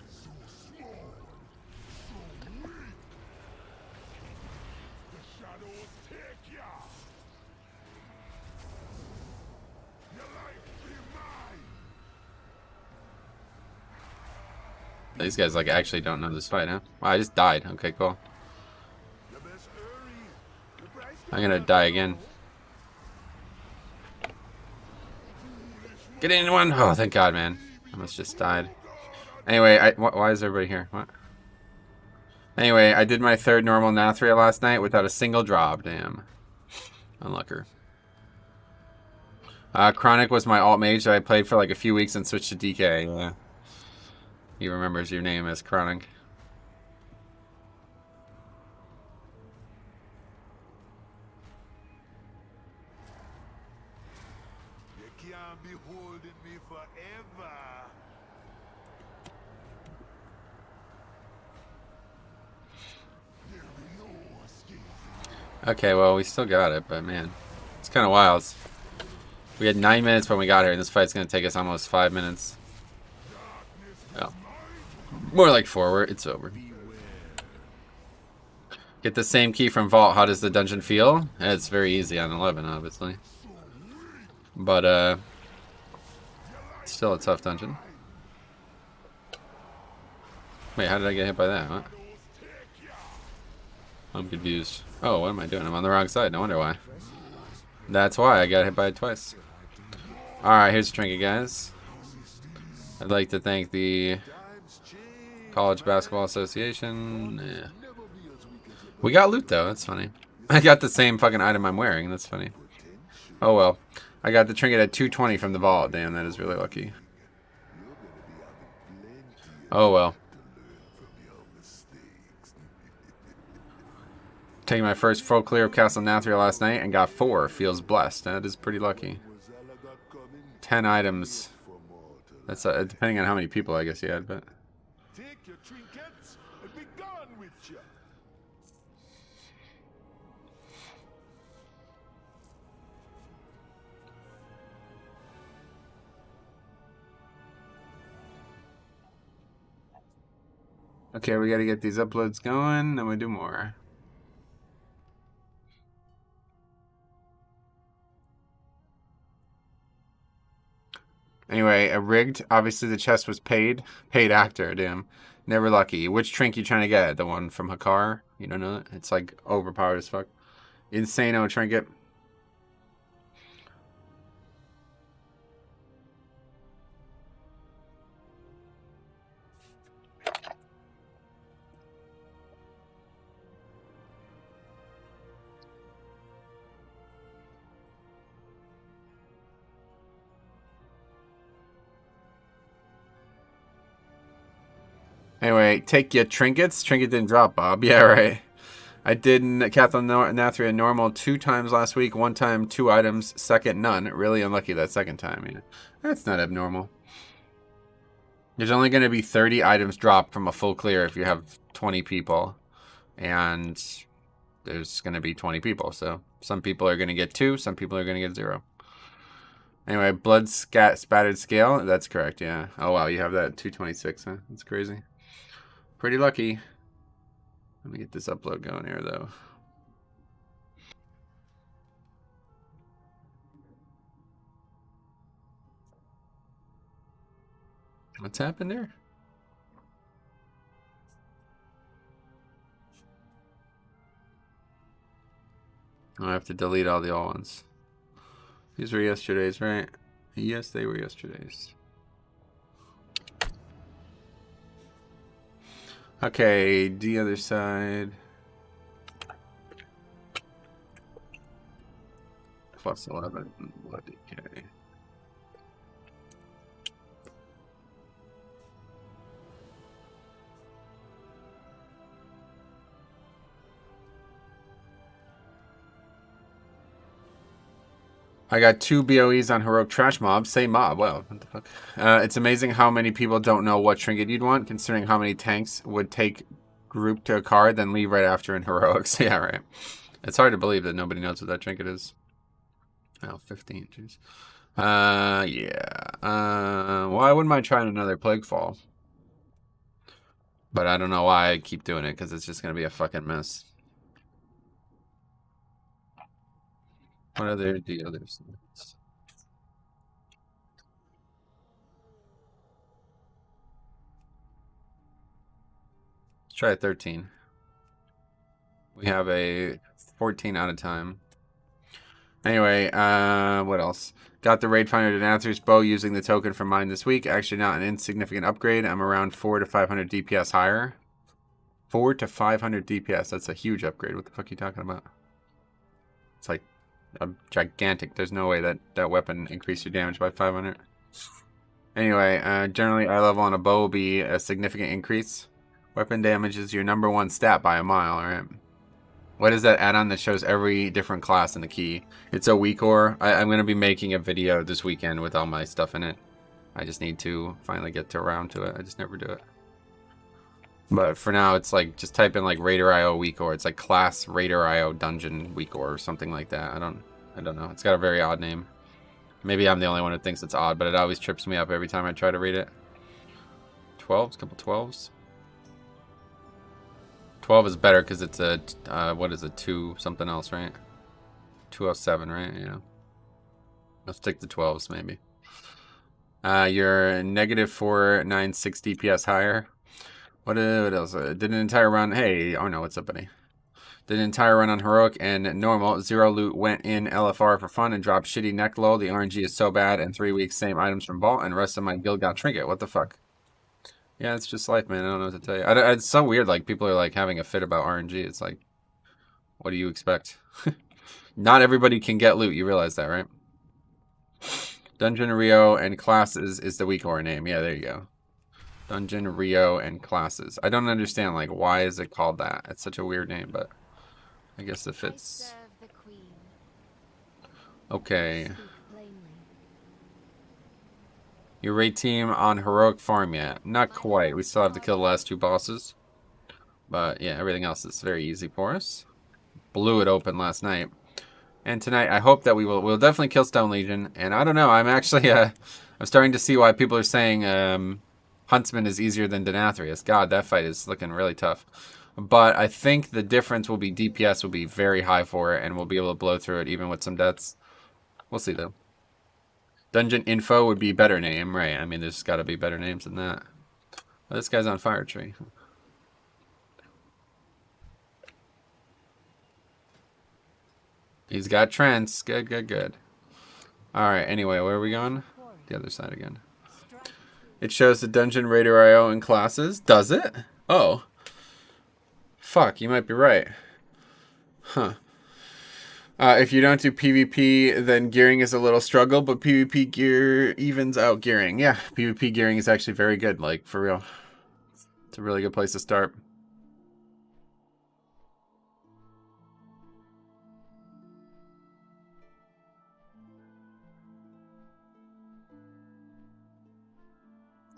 These guys like actually don't know this fight, huh? Wow, I just died. Okay, cool. I'm gonna die again. Get in one! Oh, thank God, man. I almost just died. Anyway, why is everybody here? What? Anyway, I did my 3rd normal Nathria last night without a single drop. Damn. Unlucker. Chronic was my alt mage that I played for like a few weeks and switched to DK. Yeah. He remembers your name as Chronic. You can't be holding me forever. There be no escape. Okay, well, we still got it, but man, it's kind of wild. We had 9 minutes when we got here, and this fight's going to take us almost 5 minutes. Oh. More like 4. It's over. Get the same key from Vault. How does the dungeon feel? It's very easy on 11, obviously. But, still a tough dungeon. Wait, how did I get hit by that? What? I'm confused. Oh, what am I doing? I'm on the wrong side. No wonder why. That's why I got hit by it twice. Alright, here's a trinket, guys. I'd like to thank the College Basketball Association. Yeah. We got loot, though. That's funny. I got the same fucking item I'm wearing. That's funny. Oh, well. I got the trinket at 220 from the vault. Damn, that is really lucky. Oh, well. Taking my first full clear of Castle Nathria last night and got 4. Feels blessed. That is pretty lucky. 10 items. That's depending on how many people I guess you had, but. Take your trinkets and be gone with you. Okay, we gotta get these uploads going, then we do more. Anyway, rigged. Obviously, the chest was paid. Paid actor, damn. Never lucky. Which trink you trying to get? The one from Hakar? You don't know that? It's like overpowered as fuck. Insano trinket. Anyway, take your trinkets. Trinket didn't drop, Bob. Yeah, right. I did Castle Nathria normal 2 times last week. 1 time, 2 items. Second, none. Really unlucky that second time. Yeah. That's not abnormal. There's only going to be 30 items dropped from a full clear if you have 20 people. And there's going to be 20 people. So some people are going to get 2. Some people are going to get 0. Anyway, blood spattered scale. That's correct, yeah. Oh, wow. You have that at 226, huh? That's crazy. Pretty lucky. Let me get this upload going here, though. What's happened there? I have to delete all the old ones. These were yesterday's, right? Yes, they were yesterday's. Okay, the other side. Plus 11. Blood decay. I got 2 BOEs on Heroic Trash Mob. Same mob. Wow, what the fuck? It's amazing how many people don't know what trinket you'd want, considering how many tanks would take group to a card, then leave right after in Heroics. Yeah, right. It's hard to believe that nobody knows what that trinket is. Oh, 15. Jeez. Yeah. Well, I wouldn't mind trying another Plague Fall. But I don't know why I keep doing it, because it's just going to be a fucking mess. What are the others? Let's try 13. We have a 14 out of time. Anyway, what else? Got the Raid Finder Denather's bow using the token from mine this week. Actually, not an insignificant upgrade. I'm around 400 to 500 DPS higher. 400 to 500 DPS. That's a huge upgrade. What the fuck are you talking about? It's like a gigantic. There's no way that that weapon increased your damage by 500. Anyway, generally eye level on a bow will be a significant increase. Weapon damage is your #1 stat by a mile, alright? What is that add-on that shows every different class in the key? It's a weak ore. I'm going to be making a video this weekend with all my stuff in it. I just need to finally get around to it. I just never do it. But for now, it's like, just type in like Raider IO weak ore. It's like class Raider IO dungeon weak ore or something like that. I don't know. It's got a very odd name. Maybe I'm the only one who thinks it's odd, but it always trips me up every time I try to read it. 12s, couple 12s. 12 is better because it's a, what is it, 2 something else, right? 207, right? Yeah. Let's take the 12s, maybe. You're -496 DPS higher. What else? Did an entire run. Hey, oh no, what's up, buddy? Did an entire run on Heroic and Normal. 0 loot went in LFR for fun and dropped shitty neck low. The RNG is so bad. And 3 weeks, same items from Vault, and rest of my guild got Trinket. What the fuck? Yeah, it's just life, man. I don't know what to tell you. It's so weird. Like, people are like having a fit about RNG. It's like, what do you expect? Not everybody can get loot. You realize that, right? Dungeon Rio and classes is the weak ore name. Yeah, there you go. Dungeon Rio and classes. I don't understand, like, why is it called that? It's such a weird name, but I guess it fits. Okay. Your raid team on Heroic Farm yet? Not quite. We still have to kill the last 2 bosses. But yeah, everything else is very easy for us. Blew it open last night. And tonight, I hope that we'll definitely kill Stone Legion. And I don't know, I'm actually, I'm starting to see why people are saying Huntsman is easier than Denathrius. God, that fight is looking really tough. But I think the difference will be DPS will be very high for it, and we'll be able to blow through it even with some deaths. We'll see, though. Dungeon Info would be better name, right? I mean, there's got to be better names than that. Well, this guy's on Fire Tree. He's got Trents. Good, good, good. Alright, anyway, where are we going? The other side again. It shows the Dungeon Raider IO in classes. Does it? Oh. Fuck, you might be right. Huh. If you don't do PvP, then gearing is a little struggle, but PvP gear evens out gearing. Yeah, PvP gearing is actually very good, like, for real. It's a really good place to start.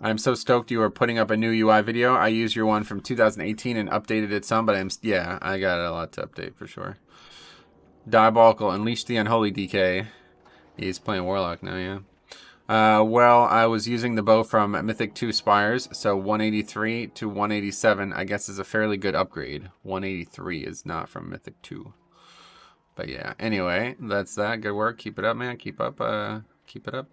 I'm so stoked you are putting up a new UI video. I used your one from 2018 and updated it some, but yeah, I got a lot to update for sure. Diabolical, unleash the unholy DK. He's playing Warlock now, yeah. Well, I was using the bow from Mythic 2 Spires, so 183 to 187, I guess, is a fairly good upgrade. 183 is not from Mythic 2. But yeah, anyway, that's that. Good work. Keep it up, man. Keep up. Keep it up.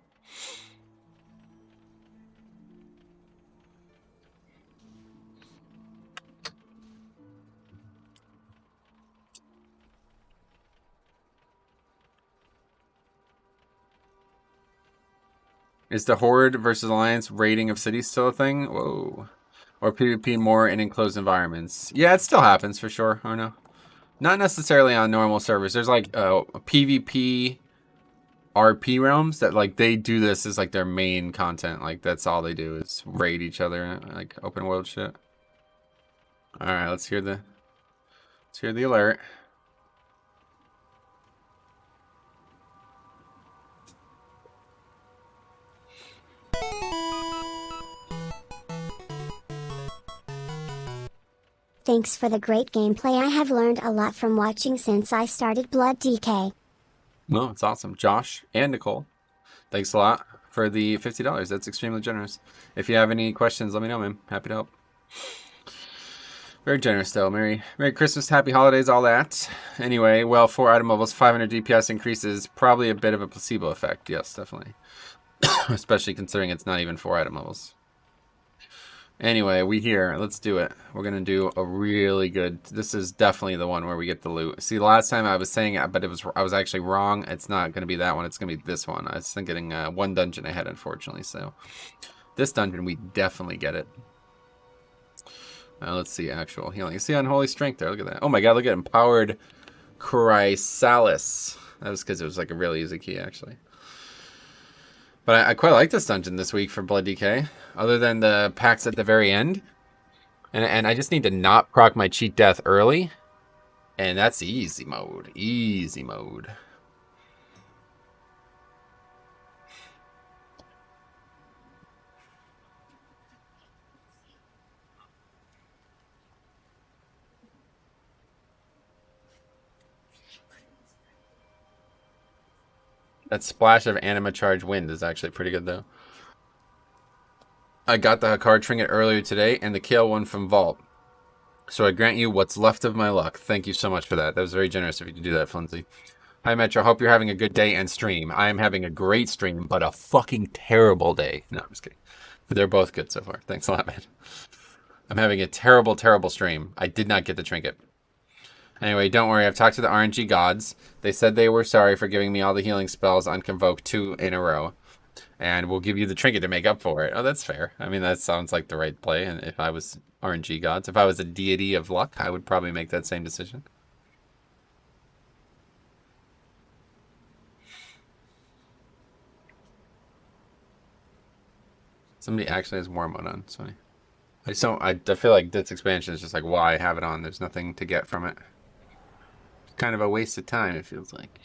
Is the Horde versus Alliance raiding of cities still a thing? Whoa. Or PvP more in enclosed environments? Yeah, it still happens for sure. Or no? Not necessarily on normal servers. There's like PvP RP realms that like they do this as like their main content. Like that's all they do is raid each other, like open world shit. All right, let's hear the alert. Thanks for the great gameplay. I have learned a lot from watching since I started Blood DK. No, it's awesome. Josh and Nicole, thanks a lot for the $50. That's extremely generous. If you have any questions, let me know, man. Happy to help. Very generous, though. Merry Christmas, Happy Holidays, all that. Anyway, well, 4 item levels, 500 DPS increases, probably a bit of a placebo effect. Yes, definitely. Especially considering it's not even 4 item levels. Anyway, we here. Let's do it. We're going to do a really good... This is definitely the one where we get the loot. See, last time I was saying it, but I was actually wrong. It's not going to be that one. It's going to be this one. I was getting one dungeon ahead, unfortunately. So, this dungeon, we definitely get it. Let's see, actual healing. You see Unholy Strength there. Look at that. Oh my god, look at Empowered Chrysalis. That was because it was like a really easy key, actually. But I quite like this dungeon this week for Blood DK, other than the packs at the very end. And I just need to not proc my cheat death early. And that's easy mode. Easy mode. That splash of anima charge wind is actually pretty good though. I got the Hakar trinket earlier today and the Kale one from Vault. So I grant you what's left of my luck. Thank you so much for that. That was very generous of you to do that, Flinzy. Hi, Metro. Hope you're having a good day and stream. I am having a great stream, but a fucking terrible day. No, I'm just kidding. They're both good so far. Thanks a lot, man. I'm having a terrible, terrible stream. I did not get the trinket. Anyway, don't worry. I've talked to the RNG gods. They said they were sorry for giving me all the healing spells on Convoke 2 in a row. And we'll give you the trinket to make up for it. Oh, that's fair. I mean, that sounds like the right play. And if I was RNG gods, if I was a deity of luck, I would probably make that same decision. Somebody actually has war mode on. It's funny. I just don't. I feel like this expansion is just like, why have it on? There's nothing to get from it. It's kind of a waste of time, it feels like.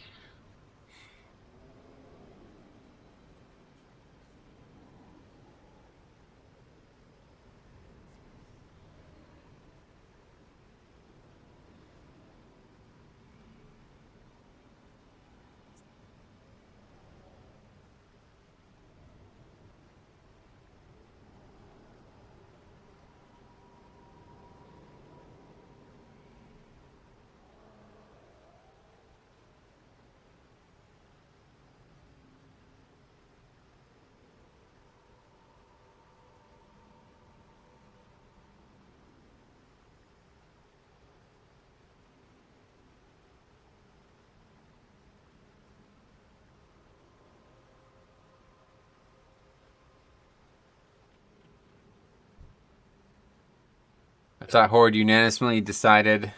I thought Horde unanimously decided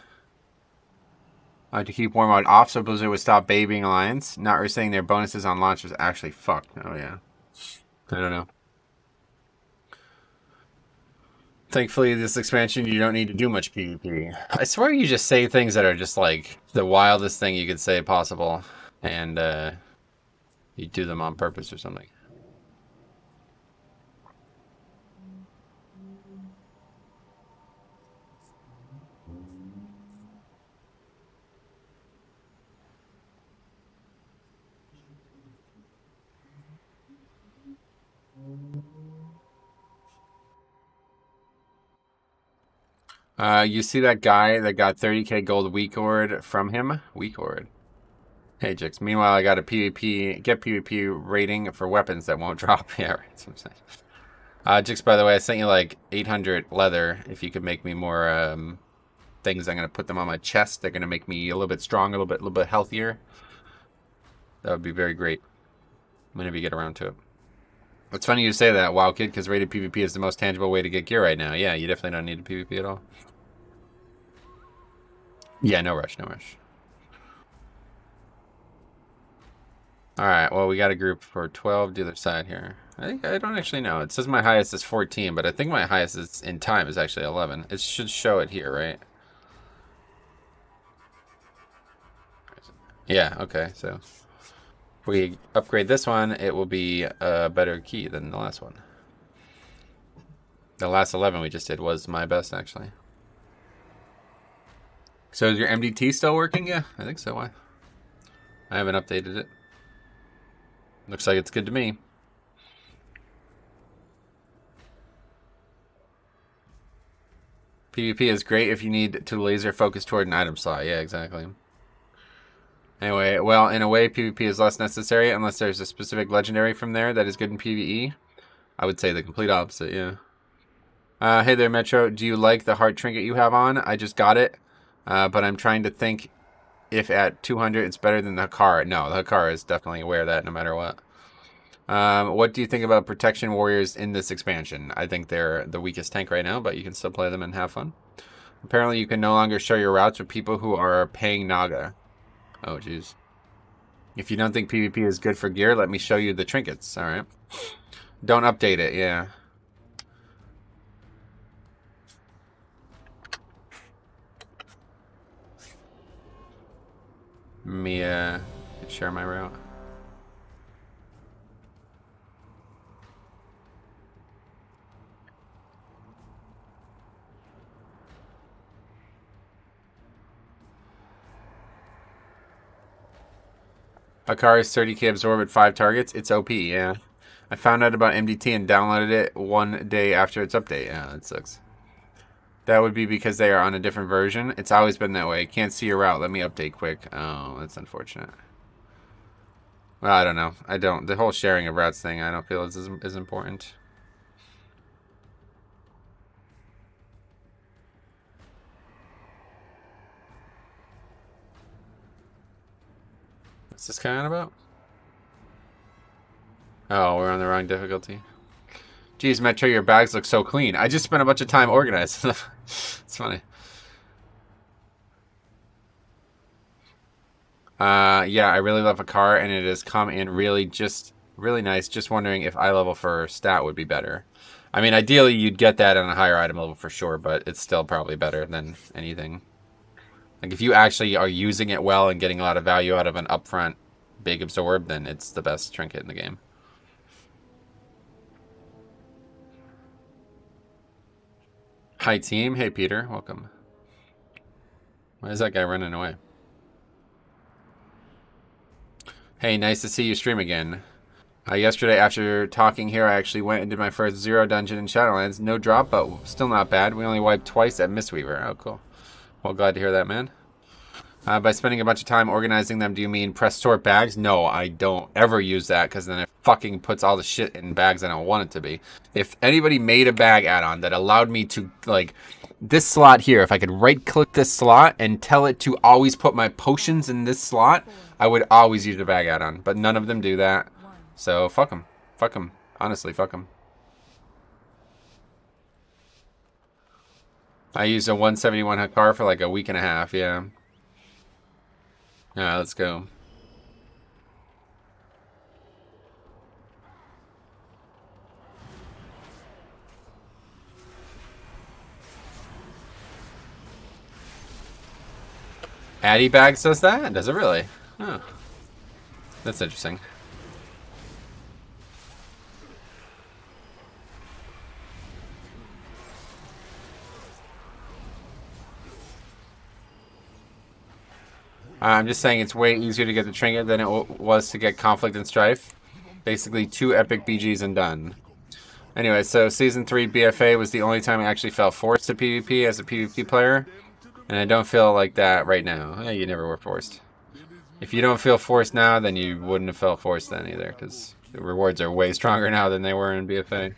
to keep war mode off so Blizzard would stop babying Alliance. Not resetting their bonuses on launch was actually fucked. Oh, yeah. I don't know. Thankfully, this expansion, you don't need to do much PvP. I swear you just say things that are just like the wildest thing you could say possible. And you do them on purpose or something. You see that guy that got 30k gold weak ord from him? Weak ord. Hey, Jix. Meanwhile, I got a get PvP rating for weapons that won't drop. Yeah, right. That's what I'm saying. Jix, by the way, I sent you like 800 leather. If you could make me more things, I'm going to put them on my chest. They're going to make me a little bit stronger, a little bit healthier. That would be very great whenever you get around to it. It's funny you say that, WoW Kid, because rated PvP is the most tangible way to get gear right now. Yeah, you definitely don't need a PvP at all. Yeah, no rush, no rush. Alright, well, we got a group for 12 the other side here. I don't actually know. It says my highest is 14, but I think my highest is in time is actually 11. It should show it here, right? Yeah, okay, so if we upgrade this one, it will be a better key than the last one. The last 11 we just did was my best, actually. So is your MDT still working? Yeah, I think so. Why? I haven't updated it. Looks like it's good to me. PvP is great if you need to laser focus toward an item slot. Yeah, exactly. Anyway, well, in a way, PvP is less necessary unless there's a specific legendary from there that is good in PvE. I would say the complete opposite, yeah. Hey there, Metro. Do you like the heart trinket you have on? I just got it. But I'm trying to think if at 200 it's better than the Hakar. No, the Hakar is definitely aware of that no matter what. What do you think about protection warriors in this expansion? I think they're the weakest tank right now, but you can still play them and have fun. Apparently you can no longer share your routes with people who are paying Naga. Oh, jeez. If you don't think PvP is good for gear, let me show you the trinkets. All right. Don't update it. Yeah. Let me share my route. Akari's 30k absorb at 5 targets. It's OP, yeah. I found out about MDT and downloaded it one day after its update. Yeah, that sucks. That would be because they are on a different version. It's always been that way. Can't see your route. Let me update quick. Oh, that's unfortunate. Well, I don't know. I don't. The whole sharing of routes thing, I don't feel is important. What's this kind about? Oh, we're on the wrong difficulty. Geez, Metro, your bags look so clean. I just spent a bunch of time organizing them. It's funny. Yeah, I really love a car, and it has come in really nice. Just wondering if eye level for stat would be better. I mean, ideally, you'd get that on a higher item level for sure, but it's still probably better than anything. Like, if you actually are using it well and getting a lot of value out of an upfront big absorb, then it's the best trinket in the game. Hi, team. Hey, Peter. Welcome. Why is that guy running away? Hey, nice to see you stream again. Yesterday, after talking here, I actually went and did my first 0 dungeon in Shadowlands. No drop, but still not bad. We only wiped twice at Mistweaver. Oh, cool. Well, glad to hear that, man. By spending a bunch of time organizing them, do you mean press sort bags? No, I don't ever use that, because then it fucking puts all the shit in bags I don't want it to be. If anybody made a bag add-on that allowed me to, like, this slot here, if I could right-click this slot and tell it to always put my potions in this slot, I would always use a bag add-on. But none of them do that. So, fuck them. Fuck them. Honestly, fuck them. I used a 171 Hakar for like a week and a half, yeah. Alright, let's go. Addy Bags does that? Does it really? Oh. That's interesting. I'm just saying it's way easier to get the trinket than it was to get Conflict and Strife. Basically 2 epic BGs and done. Anyway, so Season 3 BFA was the only time I actually felt forced to PvP as a PvP player. And I don't feel like that right now. You never were forced. If you don't feel forced now, then you wouldn't have felt forced then either. Because the rewards are way stronger now than they were in BFA.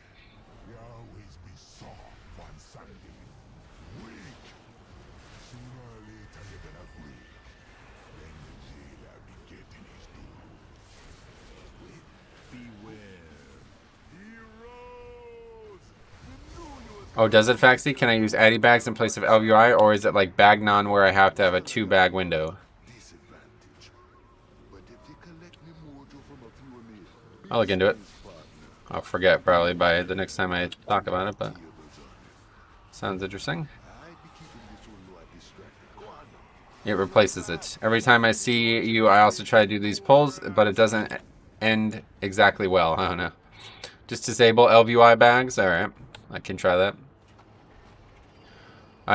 Oh, does it, Faxi? Can I use Addy Bags in place of LVI, or is it like Bagnon where I have to have a 2-bag window? I'll look into it. I'll forget probably by the next time I talk about it, but sounds interesting. It replaces it. Every time I see you, I also try to do these pulls, but it doesn't end exactly well. I don't know. Just disable LVI bags? Alright. I can try that.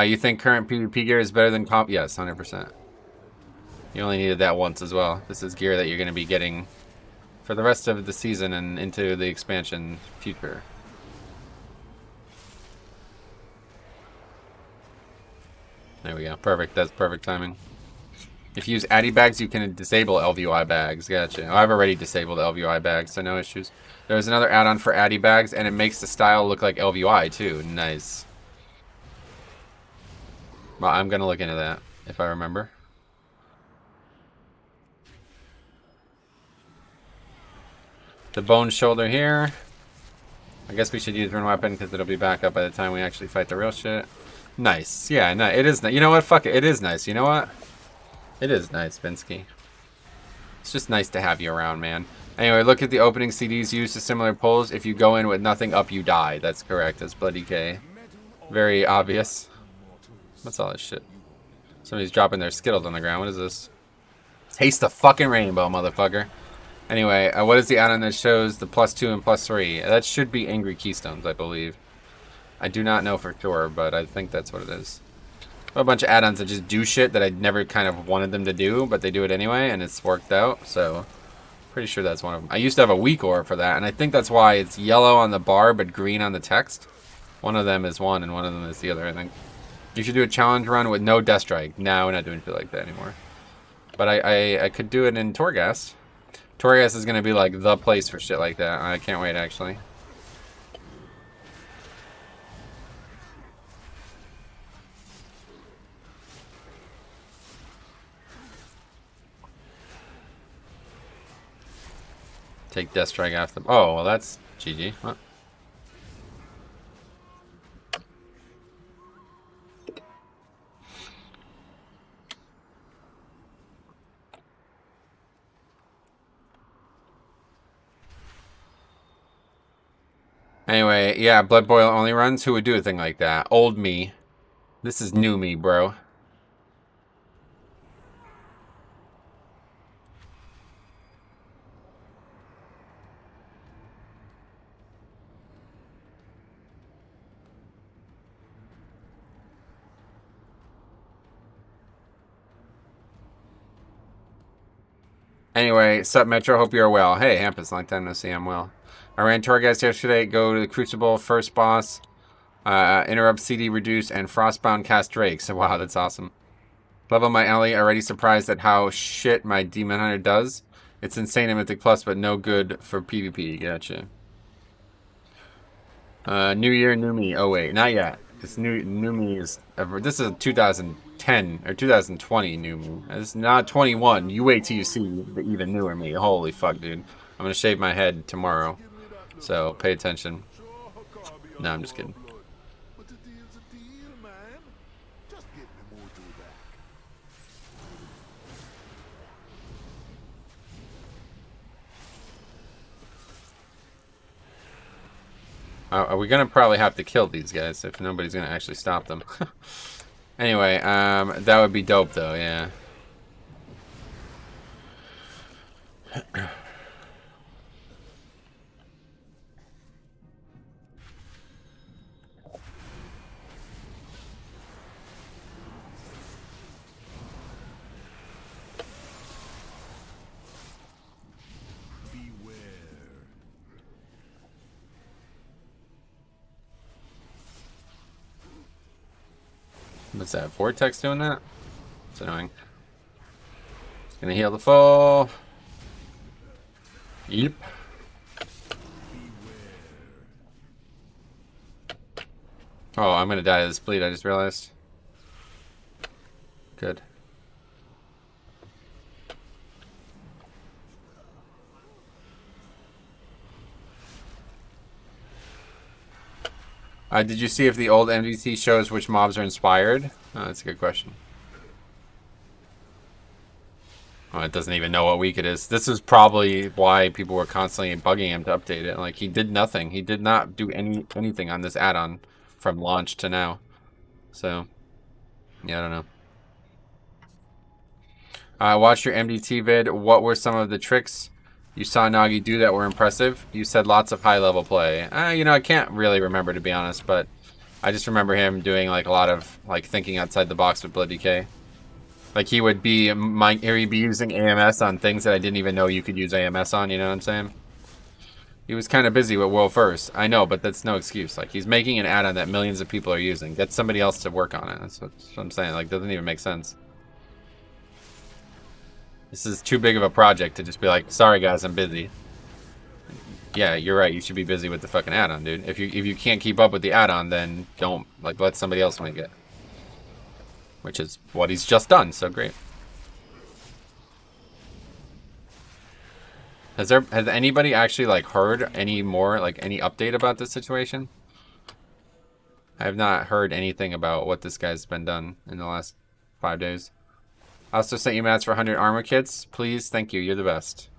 You think current PvP gear is better than comp? Yes, 100%. You only needed that once as well. This is gear that you're going to be getting for the rest of the season and into the expansion future. There we go. Perfect. That's perfect timing. If you use Addy bags, you can disable LVI bags. Gotcha. I've already disabled LVI bags, so no issues. There's another add-on for Addy bags, and it makes the style look like LVI too. Nice. Well, I'm gonna look into that if I remember. The bone shoulder here. I guess we should use rune weapon because it'll be back up by the time we actually fight the real shit. Nice. Yeah, no, it is. You know what? Fuck it. It is nice. You know what? It is nice, Binsky. It's just nice to have you around, man. Anyway, look at the opening CDs used to similar pulls. If you go in with nothing up, you die. That's correct. That's Bloody K. Very obvious. What's all this shit? Somebody's dropping their Skittles on the ground. What is this? Taste the fucking rainbow, motherfucker. Anyway, what is the add-on that shows the +2 and +3? That should be Angry Keystones, I believe. I do not know for sure, but I think that's what it is. A bunch of add-ons that just do shit that I never kind of wanted them to do, but they do it anyway, and it's worked out, so pretty sure that's one of them. I used to have a weak aura for that, and I think that's why it's yellow on the bar but green on the text. One of them is one, and one of them is the other, I think. You should do a challenge run with no Death Strike. No, we're not doing shit like that anymore. But I could do it in Torghast. Torghast is going to be like the place for shit like that. I can't wait, actually. Take Death Strike off the... Oh, well, that's GG. Huh? Anyway, yeah, Blood Boil only runs. Who would do a thing like that? Old me. This is new me, bro. Anyway, sup Metro, hope you're well. Hey, Hampus, long time no see, I'm well. I ran Torghast yesterday, go to the Crucible, first boss, interrupt CD reduce, and Frostbound cast Drake. So wow, that's awesome. Level my alley, already surprised at how shit my Demon Hunter does. It's insane in Mythic Plus, but no good for PvP, gotcha. New year, new me. Oh wait, not yet. It's new me is this is 2010 or 2020 new me. It's not 21. You wait till you see the even newer me. Holy fuck, dude. I'm gonna shave my head tomorrow, so pay attention. No, I'm just kidding. Are we gonna probably have to kill these guys if nobody's gonna actually stop them? Anyway, that would be dope though, yeah. What's that? Vortex doing that? It's annoying. It's gonna heal the foe. Yep. Oh, I'm gonna die of this bleed, I just realized. Good. Did you see if the old MDT shows which mobs are inspired? Oh, that's a good question. Oh, it doesn't even know what week it is. This is probably why people were constantly bugging him to update it. Like, he did nothing. He did not do anything on this add-on from launch to now. So, yeah, I don't know. Watch your MDT vid. What were some of the tricks you saw Nagi do that were impressive? You said lots of high-level play. You know, I can't really remember, to be honest, but I just remember him doing, like, a lot of, like, thinking outside the box with Blood DK. Like, he'd be using AMS on things that I didn't even know you could use AMS on, you know what I'm saying? He was kind of busy with World First. I know, but that's no excuse. Like, he's making an add-on that millions of people are using. Get somebody else to work on it. That's what I'm saying. Like, doesn't even make sense. This is too big of a project to just be like, sorry guys, I'm busy. Yeah, you're right. You should be busy with the fucking add-on, dude. If you can't keep up with the add-on, then don't, like, let somebody else make it. Which is what he's just done, so great. Has anybody actually, like, heard any more, like, any update about this situation? I have not heard anything about what this guy's been done in the last 5 days. I also sent you mats for 100 armor kits. Please, thank you. You're the best.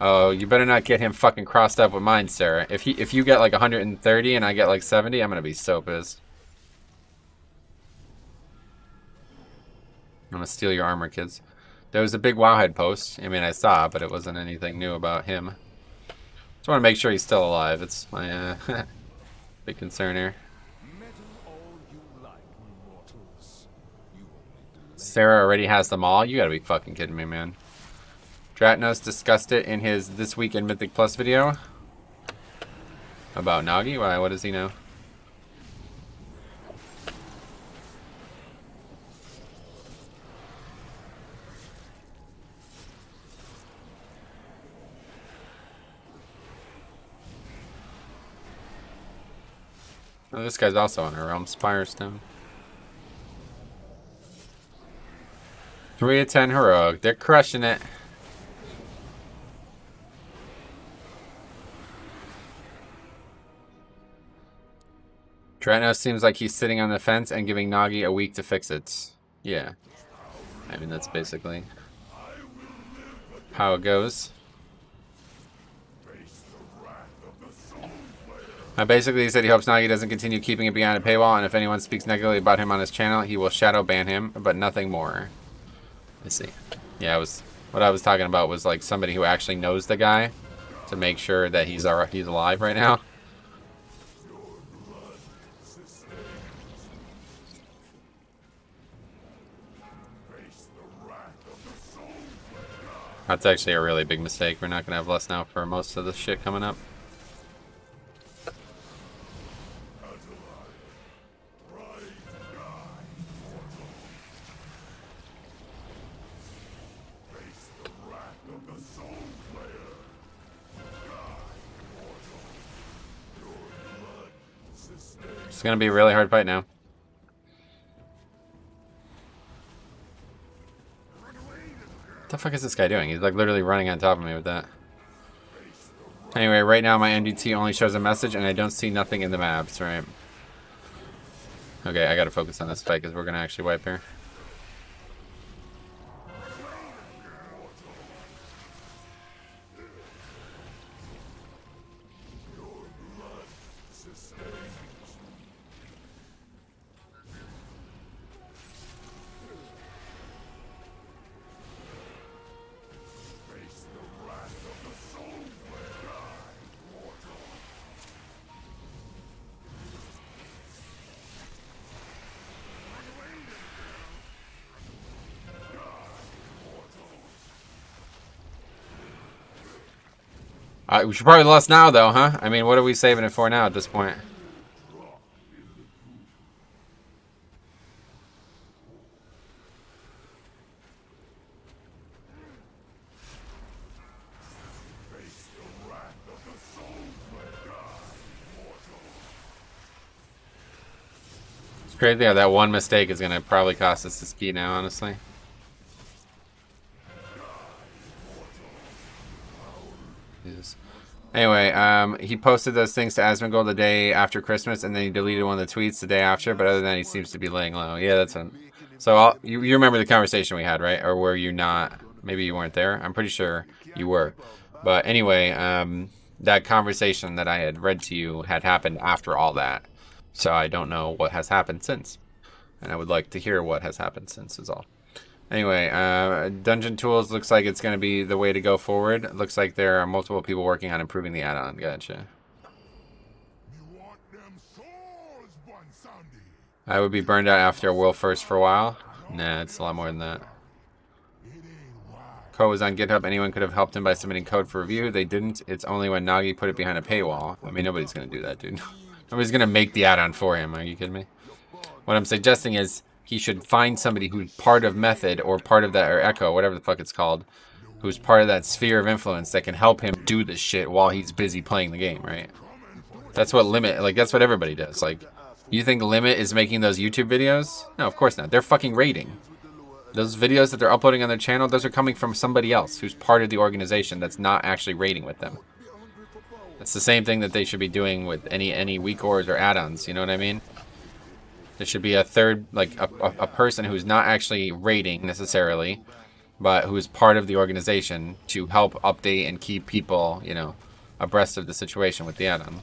Oh, you better not get him fucking crossed up with mine, Sarah. If you get like 130 and I get like 70, I'm gonna be so pissed. I'm gonna steal your armor kits. There was a big Wowhead post. I mean, I saw, but it wasn't anything new about him. Just want to make sure he's still alive. It's my big concern here. Sarah already has them all? You gotta be fucking kidding me, man. Dratnos discussed it in his This Week in Mythic Plus video. About Nagi? Why? What does he know? Oh, this guy's also on a Realm Spire Stone. 3 of 10 heroic. They're crushing it. Dratnos seems like he's sitting on the fence and giving Nagi a week to fix it. Yeah. I mean, that's basically how it goes. Basically, he said he hopes Nagi doesn't continue keeping it behind a paywall, and if anyone speaks negatively about him on his channel, he will shadow ban him, but nothing more. I see. Yeah, what I was talking about was like somebody who actually knows the guy to make sure that he's alive right now. That's actually a really big mistake. We're not gonna have less now for most of the shit coming up. It's gonna be a really hard fight now. What the fuck is this guy doing? He's like literally running on top of me with that. Anyway, right now my NDT only shows a message and I don't see nothing in the maps, right? Okay, I gotta focus on this fight because we're gonna actually wipe here. We should probably lost now, though, huh? I mean, what are we saving it for now at this point? It's crazy how that one mistake is going to probably cost us the ski now, honestly. Jesus. Anyway, he posted those things to Asmongold the day after Christmas, and then he deleted one of the tweets the day after, but other than that, he seems to be laying low. Yeah, that's him. So you remember the conversation we had, right? Or were you not? Maybe you weren't there. I'm pretty sure you were. But anyway, that conversation that I had read to you had happened after all that. So I don't know what has happened since. And I would like to hear what has happened since is all. Anyway, Dungeon Tools looks like it's going to be the way to go forward. It looks like there are multiple people working on improving the add-on. Gotcha. I would be burned out after a world first for a while. Nah, it's a lot more than that. Code was on GitHub. Anyone could have helped him by submitting code for review. They didn't. It's only when Nagi put it behind a paywall. I mean, nobody's going to do that, dude. Nobody's going to make the add-on for him. Are you kidding me? What I'm suggesting is he should find somebody who's part of Method or part of that, or Echo, whatever the fuck it's called, who's part of that sphere of influence that can help him do this shit while he's busy playing the game, right? That's what Limit, like, that's what everybody does. Like, you think Limit is making those YouTube videos? No, of course not. They're fucking raiding. Those videos that they're uploading on their channel, those are coming from somebody else who's part of the organization that's not actually raiding with them. It's the same thing that they should be doing with any weak ores or add-ons, you know what I mean? There should be a third, like a person who's not actually raiding necessarily, but who is part of the organization to help update and keep people, you know, abreast of the situation with the add-on.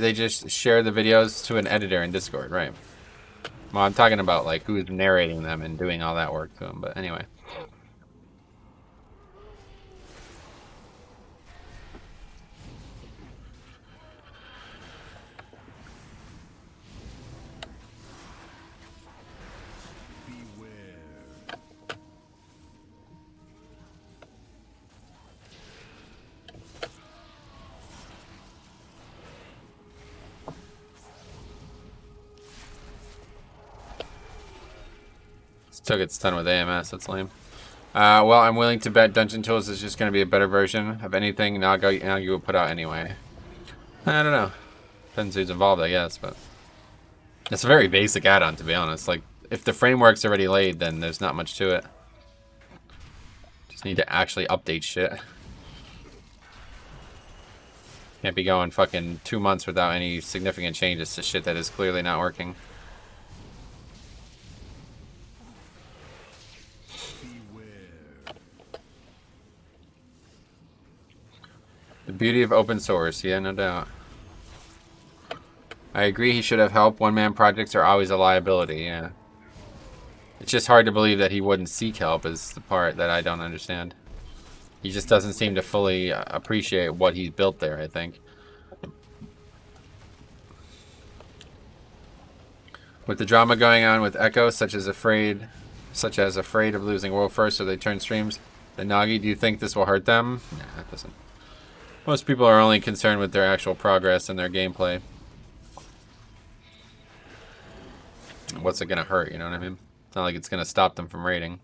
They just share the videos to an editor in Discord, right? Well, I'm talking about like who's narrating them and doing all that work to them, but anyway. Took its ton with AMS, that's lame. Well, I'm willing to bet Dungeon Tools is just going to be a better version of anything Nagi will put out anyway. I don't know. Depends who's involved, I guess, but... It's a very basic add-on, to be honest. Like, if the framework's already laid, then there's not much to it. Just need to actually update shit. Can't be going fucking 2 months without any significant changes to shit that is clearly not working. The beauty of open source, yeah, no doubt. I agree he should have help. One-man projects are always a liability, yeah. It's just hard to believe that he wouldn't seek help is the part that I don't understand. He just doesn't seem to fully appreciate what he's built there, I think. With the drama going on with Echo, such as afraid of losing World First, so they turn streams. The Nagi, do you think this will hurt them? Nah, it doesn't. Most people are only concerned with their actual progress and their gameplay. What's it gonna hurt, you know what I mean? It's not like it's gonna stop them from raiding.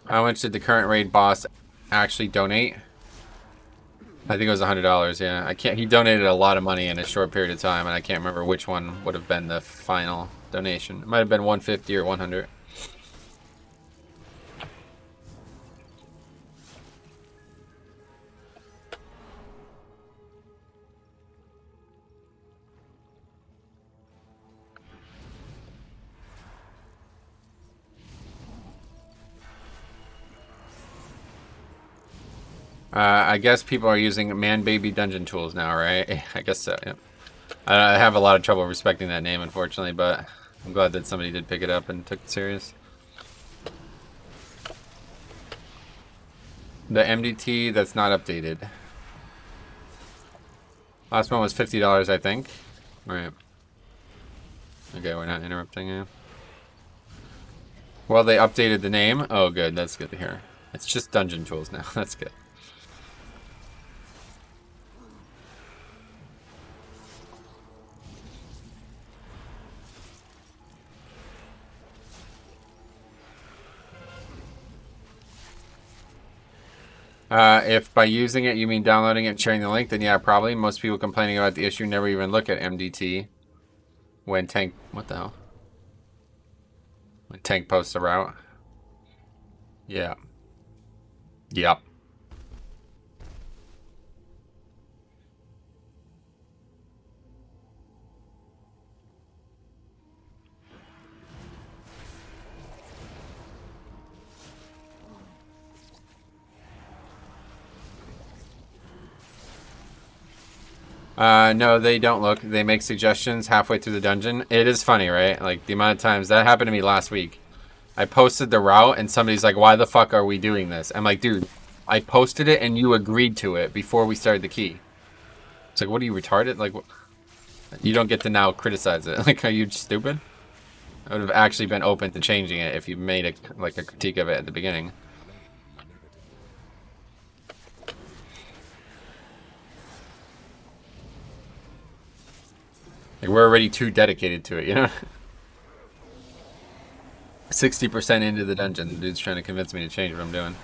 How much did the current raid boss actually donate? I think it was $100, yeah. He donated a lot of money in a short period of time, and I can't remember which one would have been the final donation. It might have been 150 or 100. I guess people are using man-baby dungeon tools now, right? I guess so, yeah. I have a lot of trouble respecting that name, unfortunately, but I'm glad that somebody did pick it up and took it serious. The MDT that's not updated. Last one was $50, I think. Right. Okay, we're not interrupting you. Well, they updated the name. Oh, good. That's good to hear. It's just Dungeon Tools now. That's good. If by using it you mean downloading it and sharing the link, then yeah, probably. Most people complaining about the issue never even look at MDT when Tank... What the hell? When Tank posts a route. Yeah. Yep. No, they don't look. They make suggestions halfway through the dungeon. It is funny, right? Like, the amount of times... That happened to me last week. I posted the route, and somebody's like, why the fuck are we doing this? I'm like, dude, I posted it, and you agreed to it before we started the key. It's like, what are you, retarded? Like, what? You don't get to now criticize it. Like, are you stupid? I would have actually been open to changing it if you made a critique of it at the beginning. Like, we're already too dedicated to it, you know? 60% into the dungeon. The dude's trying to convince me to change what I'm doing.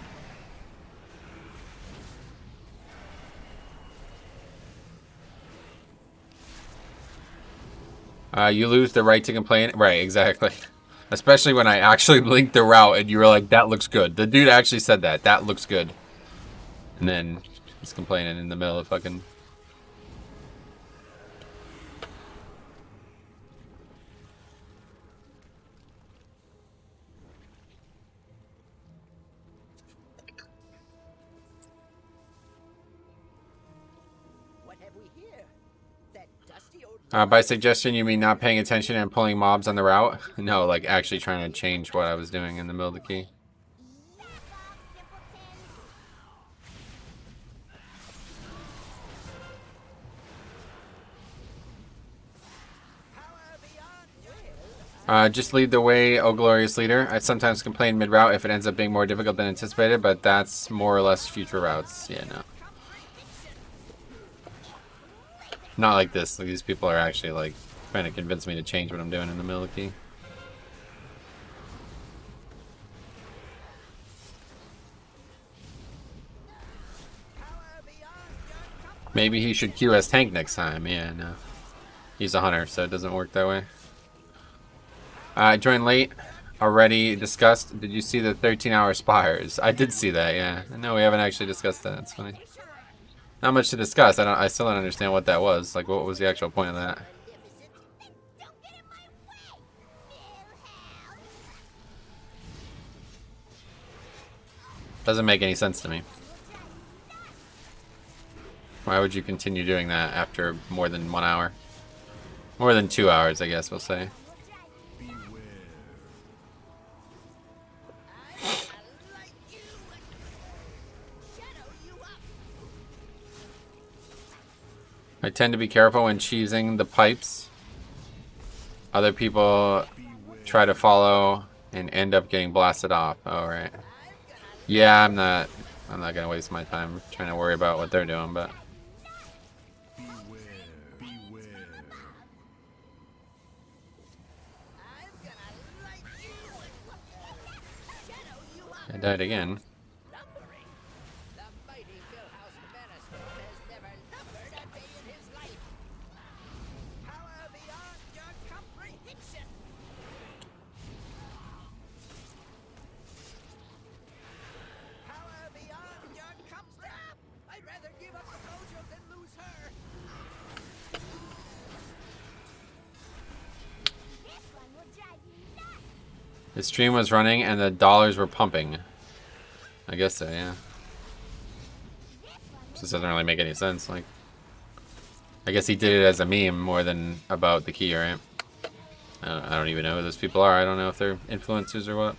You lose the right to complain. Right, exactly. Especially when I actually linked the route and you were like, that looks good. The dude actually said that. That looks good. And then he's complaining in the middle of fucking... What have we here? That dusty old By suggestion, you mean not paying attention and pulling mobs on the route? No, like actually trying to change what I was doing in the middle of the key. Just lead the way, oh glorious leader. I sometimes complain mid-route if it ends up being more difficult than anticipated, but that's more or less future routes. Yeah, no. Not like this. Like, these people are actually like trying to convince me to change what I'm doing in the middle of the key. Maybe he should queue as tank next time. Yeah, no. He's a hunter, so it doesn't work that way. I joined late. Already discussed. Did you see the 13-hour spires? I did see that, yeah. No, we haven't actually discussed that. That's funny. Not much to discuss. I still don't understand what that was. Like, what was the actual point of that? Doesn't make any sense to me. Why would you continue doing that after more than 1 hour? More than 2 hours, I guess we'll say. I tend to be careful when cheesing the pipes. Other people try to follow and end up getting blasted off. Oh, right. Yeah, I'm not gonna waste my time trying to worry about what they're doing, but I died again. The stream was running and the dollars were pumping. I guess so, yeah. This doesn't really make any sense. Like, I guess he did it as a meme more than about the key, right? I don't even know who those people are. I don't know if they're influencers or what.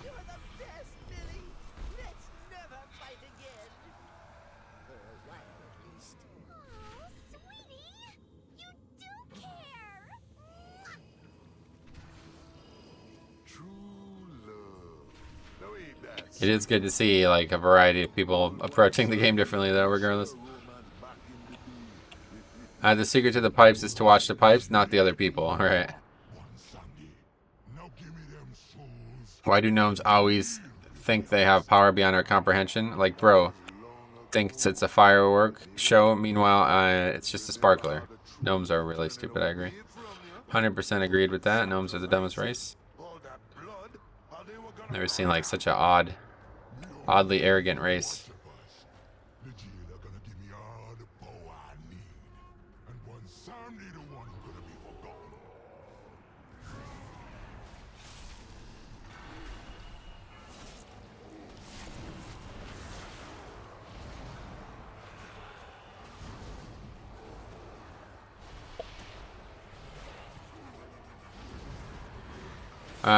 It is good to see like a variety of people approaching the game differently though, regardless. The secret to the pipes is to watch the pipes, not the other people, alright. Why do gnomes always think they have power beyond our comprehension? Like, bro, thinks it's a firework show, meanwhile, it's just a sparkler. Gnomes are really stupid, I agree. 100% agreed with that. Gnomes are the dumbest race. Never seen like such a oddly arrogant race.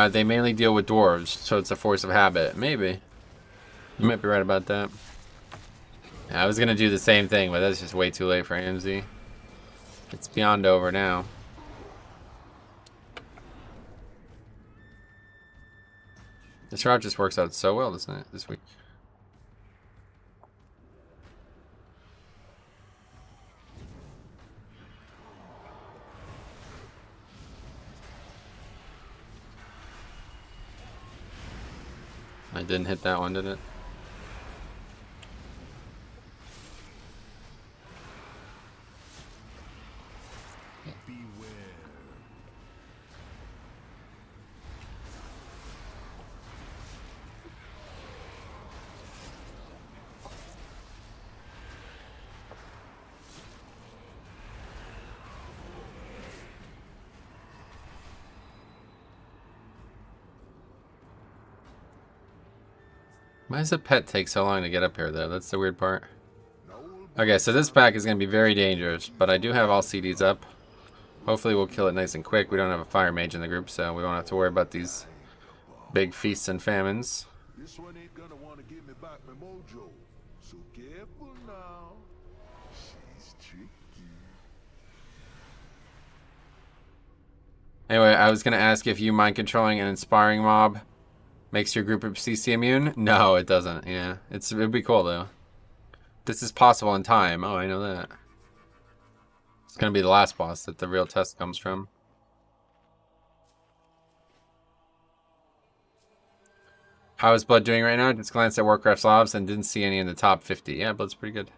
They mainly deal with dwarves, so it's a force of habit. Maybe. You might be right about that. I was gonna do the same thing, but that's just way too late for AMZ. It's beyond over now. This route just works out so well, doesn't it, this week? I didn't hit that one, did it? Why does a pet take so long to get up here, though? That's the weird part. Okay, so this pack is going to be very dangerous, but I do have all CDs up. Hopefully we'll kill it nice and quick. We don't have a fire mage in the group, so we won't have to worry about these big feasts and famines. This one ain't gonna want to give me back my mojo. So careful now. She's tricky. Anyway, I was going to ask if you mind controlling an inspiring mob makes your group of CC immune. No, it doesn't. Yeah, it'd be cool, though. This is possible in time. Oh, I know that. It's going to be the last boss that the real test comes from. How is Blood doing right now? Just glanced at Warcraft's logs and didn't see any in the top 50. Yeah, Blood's pretty good.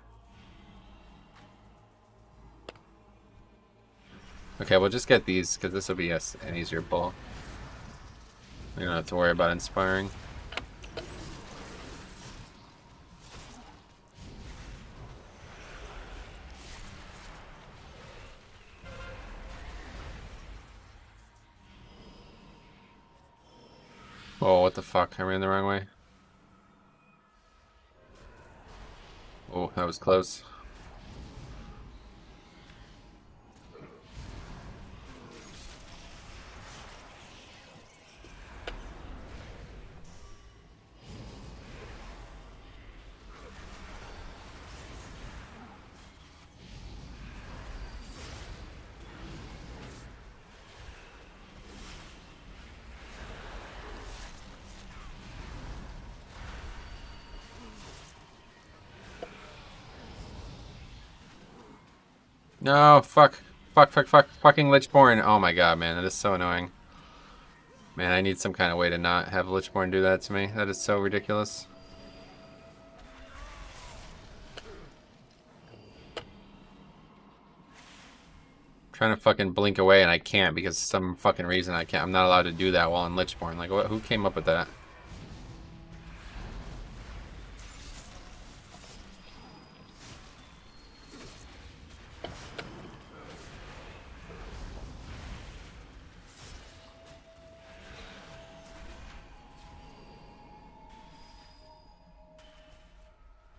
Okay, we'll just get these because this will be an easier pull. We don't have to worry about inspiring. Oh, what the fuck? I ran the wrong way. Oh, that was close. No, fuck. Fucking Lichborn. Oh my god, man, that is so annoying. Man, I need some kind of way to not have Lichborn do that to me. That is so ridiculous. Trying to fucking blink away and I can't because some fucking reason I can't. I'm not allowed to do that while in Lichborn. Like, what? Who came up with that?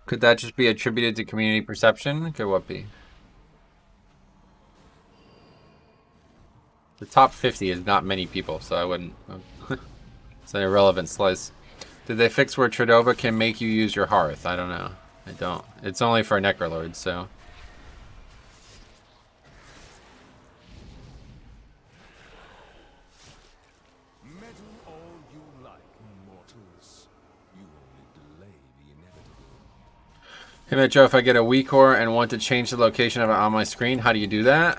Could that just be attributed to community perception? Could what be? The top 50 is not many people, so I wouldn't. It's an irrelevant slice. Did they fix where Tredova can make you use your hearth? I don't know. I don't. It's only for Necrolords, so. Hey Metro, if I get a weak core and want to change the location of it on my screen, how do you do that?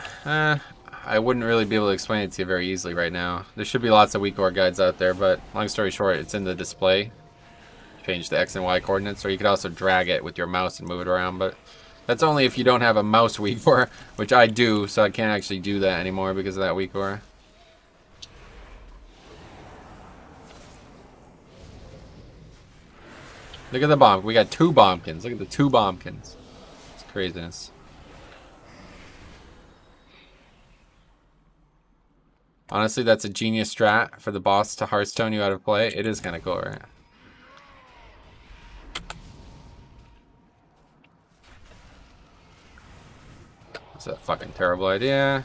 I wouldn't really be able to explain it to you very easily right now. There should be lots of weak core guides out there, but long story short, it's in the display. Change the X and Y coordinates, or you could also drag it with your mouse and move it around, but that's only if you don't have a mouse weak core, which I do, so I can't actually do that anymore because of that weak core. Look at the bomb. We got 2 bombkins. Look at the 2 bombkins. It's craziness. Honestly, that's a genius strat for the boss to Hearthstone you out of play. It is kind of cool, right? That's a fucking terrible idea.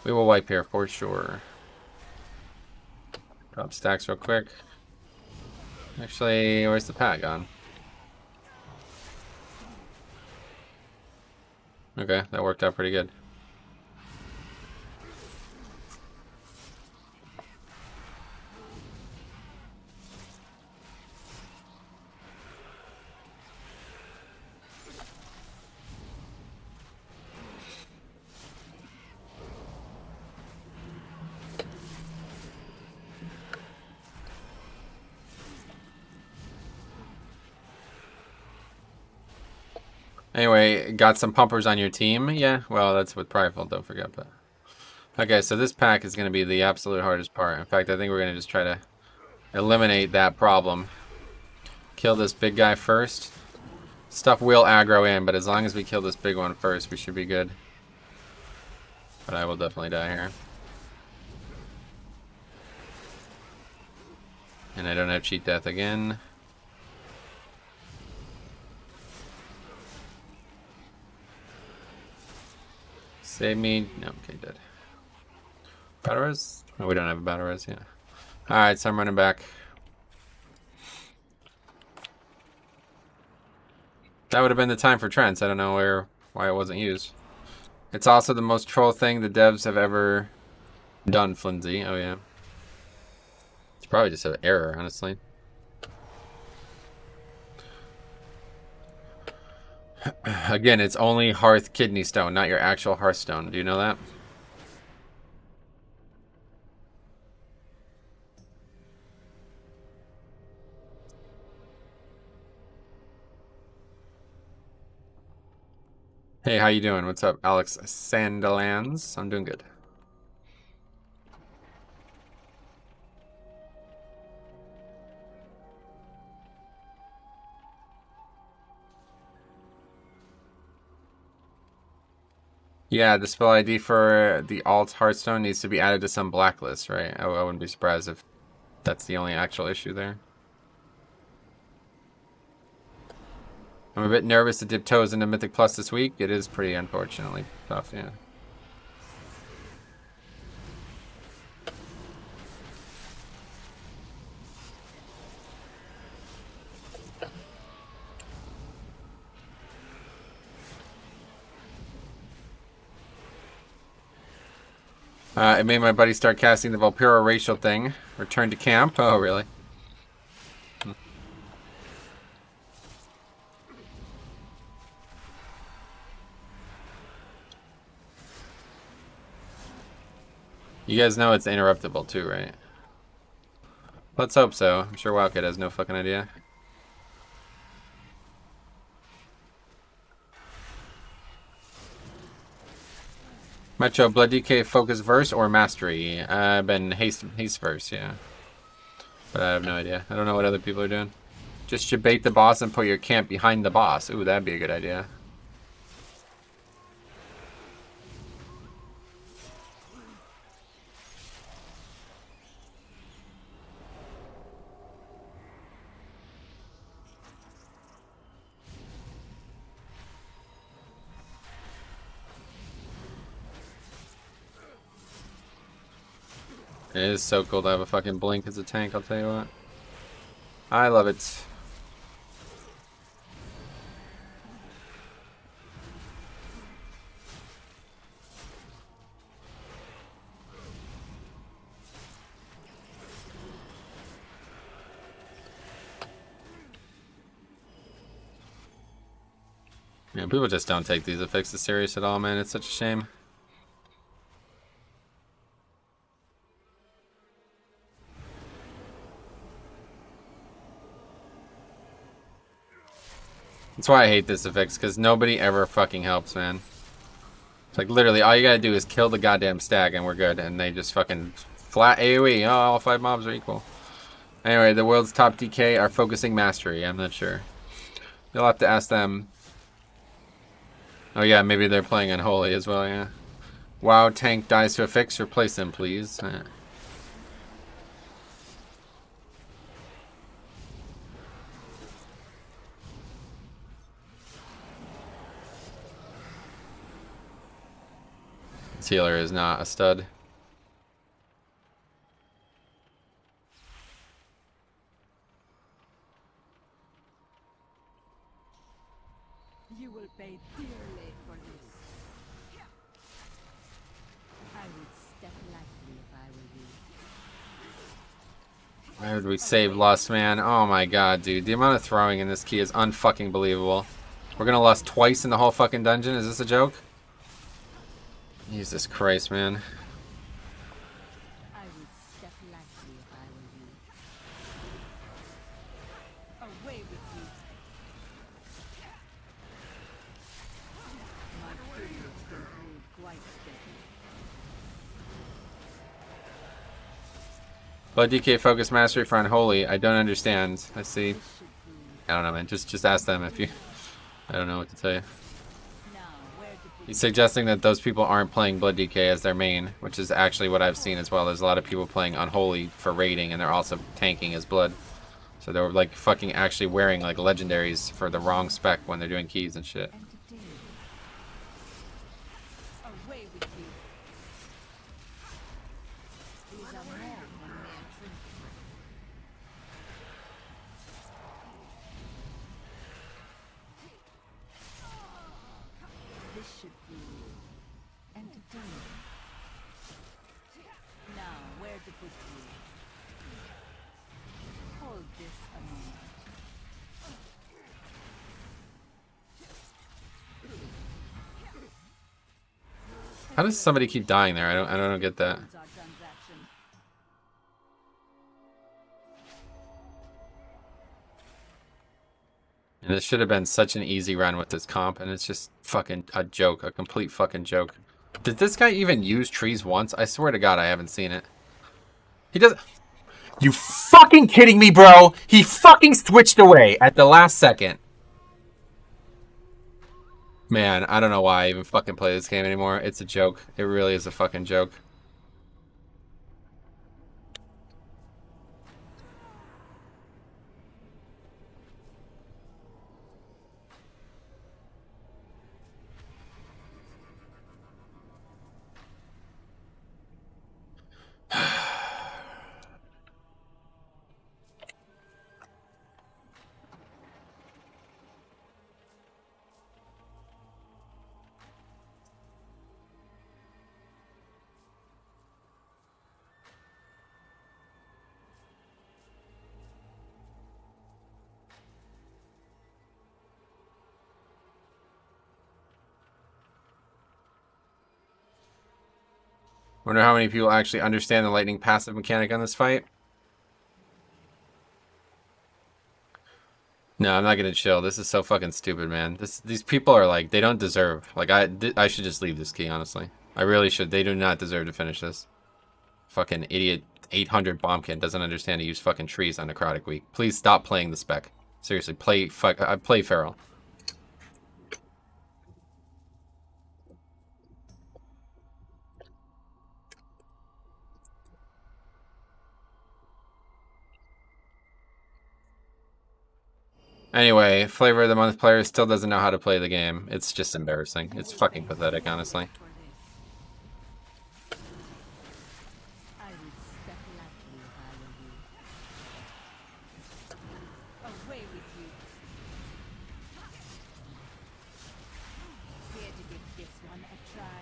We will wipe here for sure. Drop stacks real quick. Actually, where's the pat gone? Okay, that worked out pretty good. Anyway, got some pumpers on your team? Yeah, well, that's with Prideful, don't forget. But okay, so this pack is going to be the absolute hardest part. In fact, I think we're going to just try to eliminate that problem. Kill this big guy first. Stuff will aggro in, but as long as we kill this big one first, we should be good. But I will definitely die here. And I don't have cheat death again. Save me. No, okay, dead. Battle res? Oh, we don't have a battle res, yeah. Alright, so I'm running back. That would have been the time for Trents. I don't know why it wasn't used. It's also the most troll thing the devs have ever done, Flimsy. Oh, yeah. It's probably just an error, honestly. Again, it's only Hearth Kidney Stone, not your actual Hearthstone. Do you know that? Hey, how you doing? What's up, Alex Sandalands? I'm doing good. Yeah, the spell ID for the alt Hearthstone needs to be added to some blacklist, right? I wouldn't be surprised if that's the only actual issue there. I'm a bit nervous to dip toes into Mythic Plus this week. It is pretty unfortunately tough, yeah. It made my buddy start casting the Valpyro racial thing. Return to camp. Oh, really? You guys know it's interruptible too, right? Let's hope so. I'm sure Wildcat has no fucking idea. Metro, Blood DK, Focus Verse, or Mastery? I've been Haste Verse, yeah. But I have no idea. I don't know what other people are doing. Just should bait the boss and put your camp behind the boss. Ooh, that'd be a good idea. It is so cool to have a fucking blink as a tank, I'll tell you what. I love it. Yeah, people just don't take these effects as serious at all, man. It's such a shame. That's why I hate this effects, because nobody ever fucking helps, man. It's like, literally, all you gotta do is kill the goddamn stag and we're good, and they just fucking flat AoE. Oh, all 5 mobs are equal. Anyway, the world's top DK are focusing mastery. I'm not sure. You'll have to ask them. Oh yeah, maybe they're playing Unholy as well, yeah. WoW tank dies to a fix, replace them, please. This healer is not a stud. You will pay dearly for this. I would step lightly if I were you. Why would we save Lust, man? Oh my god, dude. The amount of throwing in this key is unfucking believable. We're gonna Lust twice in the whole fucking dungeon? Is this a joke? Jesus Christ, man. I would step lightly if I were you. Away with you. My fingers can hold quite steady. Blood DK focus mastery for Unholy. I don't understand. I see. I don't know, man. Just ask them if you. I don't know what to tell you. Now, where to He's suggesting that those people aren't playing Blood DK as their main, which is actually what I've seen as well. There's a lot of people playing Unholy for raiding, and they're also tanking as Blood. So they're like fucking actually wearing like legendaries for the wrong spec when they're doing keys and shit. Away with you. These are more than mere trinkets. This should be entertaining. Now, where to put you? Hold this a moment. How does somebody keep dying there? I don't get that. Our transaction. And this should have been such an easy run with this comp, and it's just fucking a joke, a complete fucking joke. Did this guy even use trees once? I swear to God, I haven't seen it. He doesn't. You fucking kidding me, bro? He fucking switched away at the last second. Man, I don't know why I even fucking play this game anymore. It's a joke. It really is a fucking joke. Wonder how many people actually understand the lightning passive mechanic on this fight. No, I'm not gonna chill. This is so fucking stupid, man. These people are like, they don't deserve. Like, I should just leave this key, honestly. I really should. They do not deserve to finish this. Fucking idiot 800 bombkin doesn't understand to use fucking trees on Necrotic Week. Please stop playing the spec. Seriously, play Feral. Anyway, Flavor of the Month player still doesn't know how to play the game. It's just embarrassing. It's fucking pathetic, honestly. I would step lightly if I were you. Away with you. Care to give this one a try?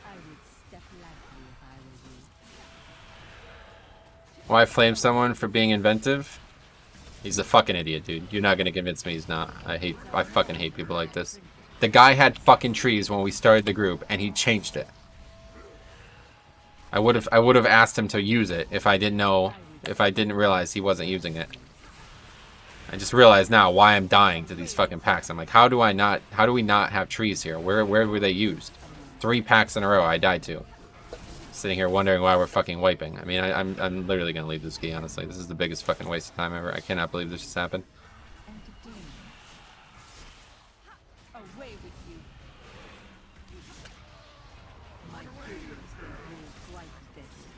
I would step lightly if I were you. Why flame someone for being inventive? He's a fucking idiot, dude. You're not gonna convince me he's not. I fucking hate people like this. The guy had fucking trees when we started the group, and he changed it. I would have asked him to use it if I didn't realize he wasn't using it. I just realized now why I'm dying to these fucking packs. I'm like, how do we not have trees here? Where were they used? 3 packs in a row I died to. Sitting here wondering why we're fucking wiping. I mean, I'm literally gonna leave this key, honestly. This is the biggest fucking waste of time ever. I cannot believe this just happened. Entertaining. Away with you. My feelings can prove quite deadly.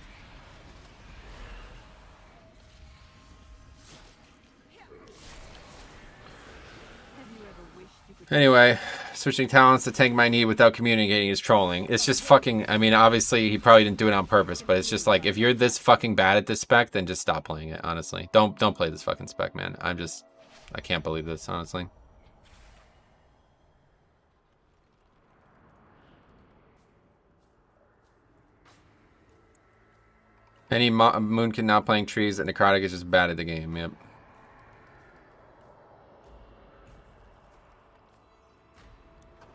Have you ever wished you could Anyway, switching talents to tank my need without communicating is trolling. It's just fucking, I mean, obviously he probably didn't do it on purpose, but it's just like, if you're this fucking bad at this spec, then just stop playing it, honestly. Don't play this fucking spec, man. I can't believe this, honestly. Any Moonkin not playing trees, and Necrotic is just bad at the game, yep.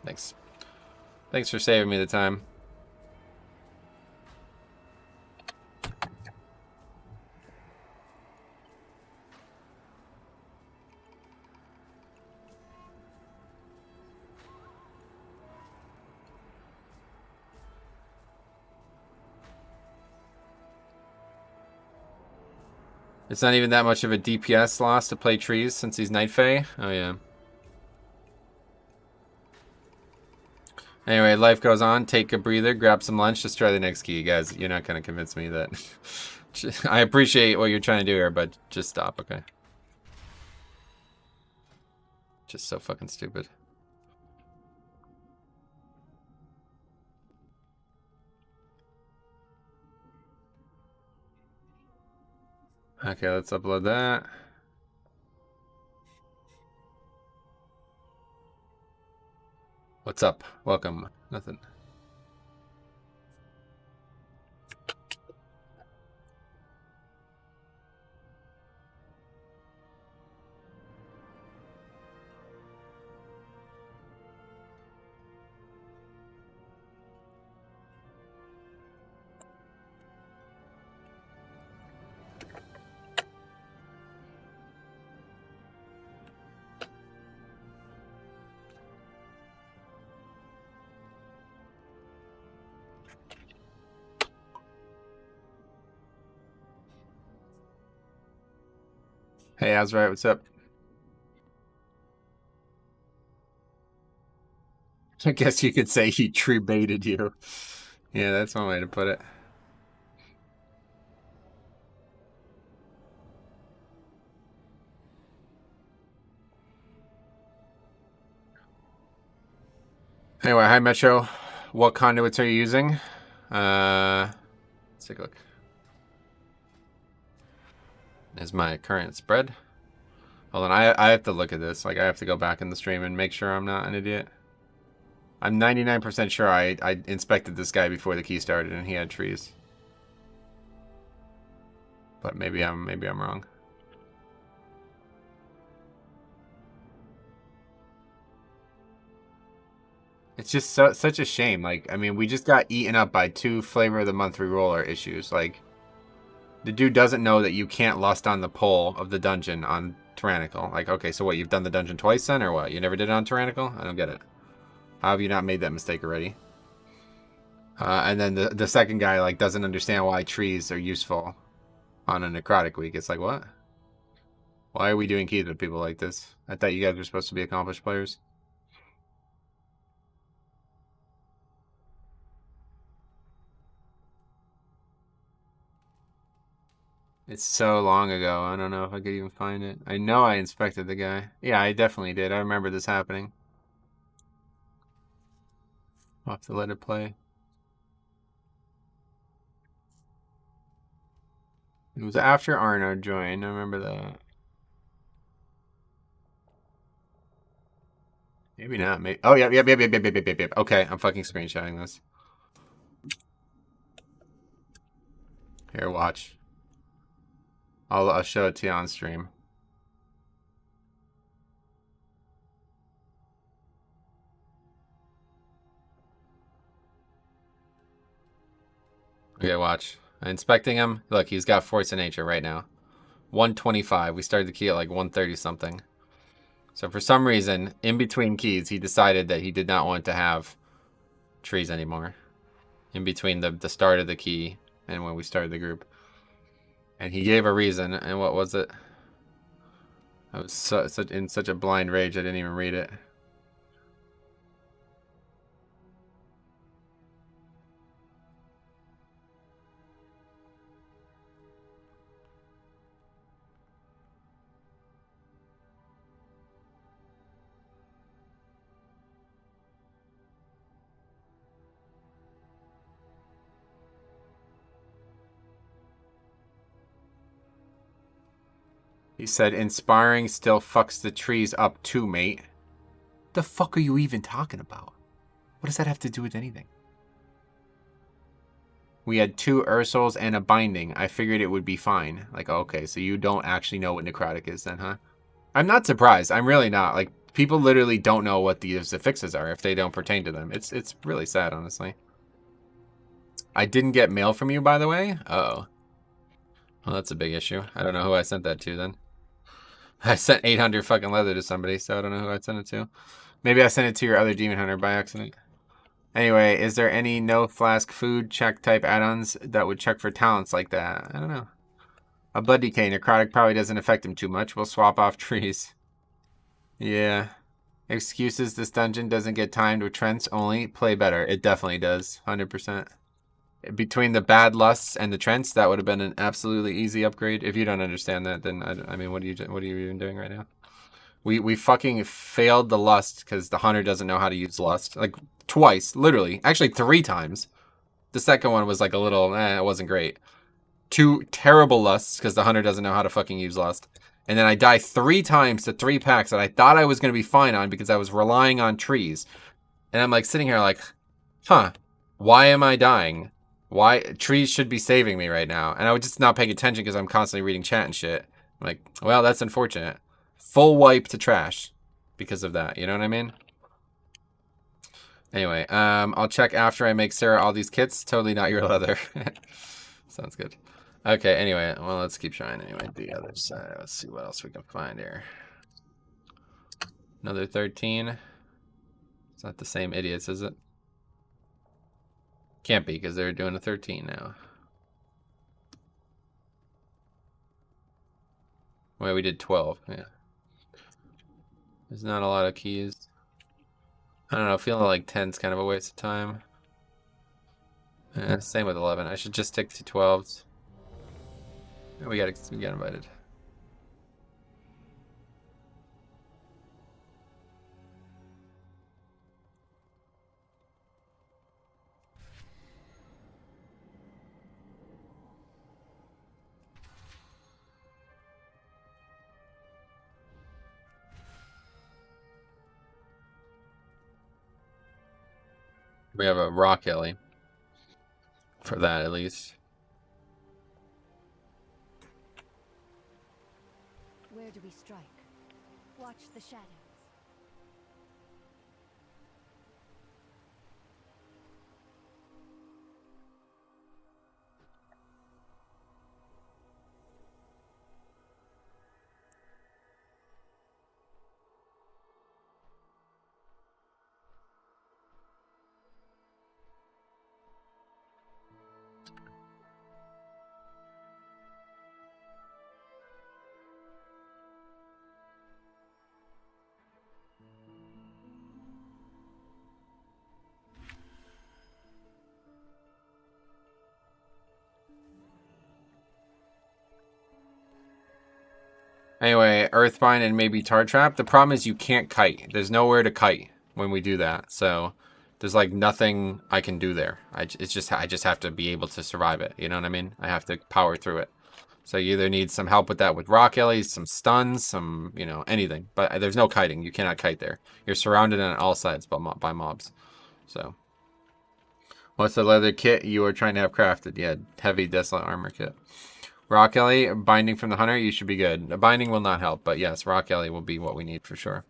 Thanks. Thanks for saving me the time. It's not even that much of a DPS loss to play trees since he's Night Fae. Oh, yeah. Anyway, life goes on. Take a breather, grab some lunch, just try the next key. Guys, you're not going to convince me that... I appreciate what you're trying to do here, but just stop, okay? Just so fucking stupid. Okay, let's upload that. What's up? Welcome. Nothing. Hey, Azright, what's up? I guess you could say he tree baited you. Yeah, that's one way to put it. Anyway, hi Metro. What conduits are you using? Let's take a look. Is my current spread? Hold on, I have to look at this. Like, I have to go back in the stream and make sure I'm not an idiot. I'm 99% sure I inspected this guy before the key started and he had trees. But maybe I'm wrong. It's just such a shame. Like, I mean, we just got eaten up by 2 Flavor of the Month reroller issues. Like, the dude doesn't know that you can't lust on the pole of the dungeon on Tyrannical. Like, okay, so what, you've done the dungeon twice then, or what? You never did it on Tyrannical? I don't get it. How have you not made that mistake already? And then the second guy, like, doesn't understand why trees are useful on a necrotic week. It's like, what? Why are we doing keys with people like this? I thought you guys were supposed to be accomplished players. It's so long ago. I don't know if I could even find it. I know I inspected the guy. Yeah, I definitely did. I remember this happening. I'll have to let it play. It was after Arno joined. I remember that. Maybe not. Maybe. Oh, yep. Okay, I'm fucking screenshotting this. Here, watch. I'll show it to you on stream. Okay, watch. Inspecting him. Look, he's got Force of Nature right now. 125. We started the key at like 130 something. So for some reason, in between keys, he decided that he did not want to have trees anymore. In between the start of the key and when we started the group. And he gave a reason, and what was it? I was in such a blind rage, I didn't even read it. He said, inspiring still fucks the trees up too, mate. The fuck are you even talking about? What does that have to do with anything? We had 2 Ursals and a binding. I figured it would be fine. Like, okay, so you don't actually know what necrotic is then, huh? I'm not surprised. I'm really not. Like, people literally don't know what the affixes are if they don't pertain to them. It's really sad, honestly. I didn't get mail from you, by the way? Uh-oh. Well, that's a big issue. I don't know who I sent that to then. I sent 800 fucking leather to somebody, so I don't know who I sent it to. Maybe I sent it to your other demon hunter by accident. Anyway, is there any no flask food check type add-ons that would check for talents like that? I don't know. A blood decay. Necrotic probably doesn't affect him too much. We'll swap off trees. Yeah. Excuses. This dungeon doesn't get timed with Trents only. Play better. It definitely does. 100%. Between the bad lusts and the Trents, that would have been an absolutely easy upgrade. If you don't understand that, then I mean, what are you even doing right now? We fucking failed the lust because the hunter doesn't know how to use lust. Like, twice, literally. Actually, 3 times. The second one was like a little, it wasn't great. 2 terrible lusts because the hunter doesn't know how to fucking use lust. And then I die 3 times to 3 packs that I thought I was going to be fine on because I was relying on trees. And I'm like sitting here like, huh, why am I dying? Why? Trees should be saving me right now. And I was just not paying attention because I'm constantly reading chat and shit. I'm like, well, that's unfortunate. Full wipe to trash because of that. You know what I mean? Anyway, I'll check after I make Sarah all these kits. Totally not your leather. Sounds good. Okay, anyway, well, let's keep trying anyway. The other side. Let's see what else we can find here. Another 13. It's not the same idiots, is it? Can't be, because they're doing a 13 now. Wait, we did 12, yeah. There's not a lot of keys. I don't know, feeling like 10's kind of a waste of time. Same with 11. I should just stick to 12s. We got invited. We have a rock alley. For that, at least. Where do we strike? Watch the shadows. Anyway, Earthbind and maybe Tar Trap. The problem is you can't kite. There's nowhere to kite when we do that. So there's like nothing I can do there. I just have to be able to survive it. You know what I mean? I have to power through it. So you either need some help with that with rock alleys, some stuns, some, you know, anything. But there's no kiting. You cannot kite there. You're surrounded on all sides by mobs. So what's the leather kit you are trying to have crafted? Yeah, heavy desolate armor kit. Rock Alley, binding from the hunter, you should be good. A binding will not help, but yes, Rock Alley will be what we need for sure.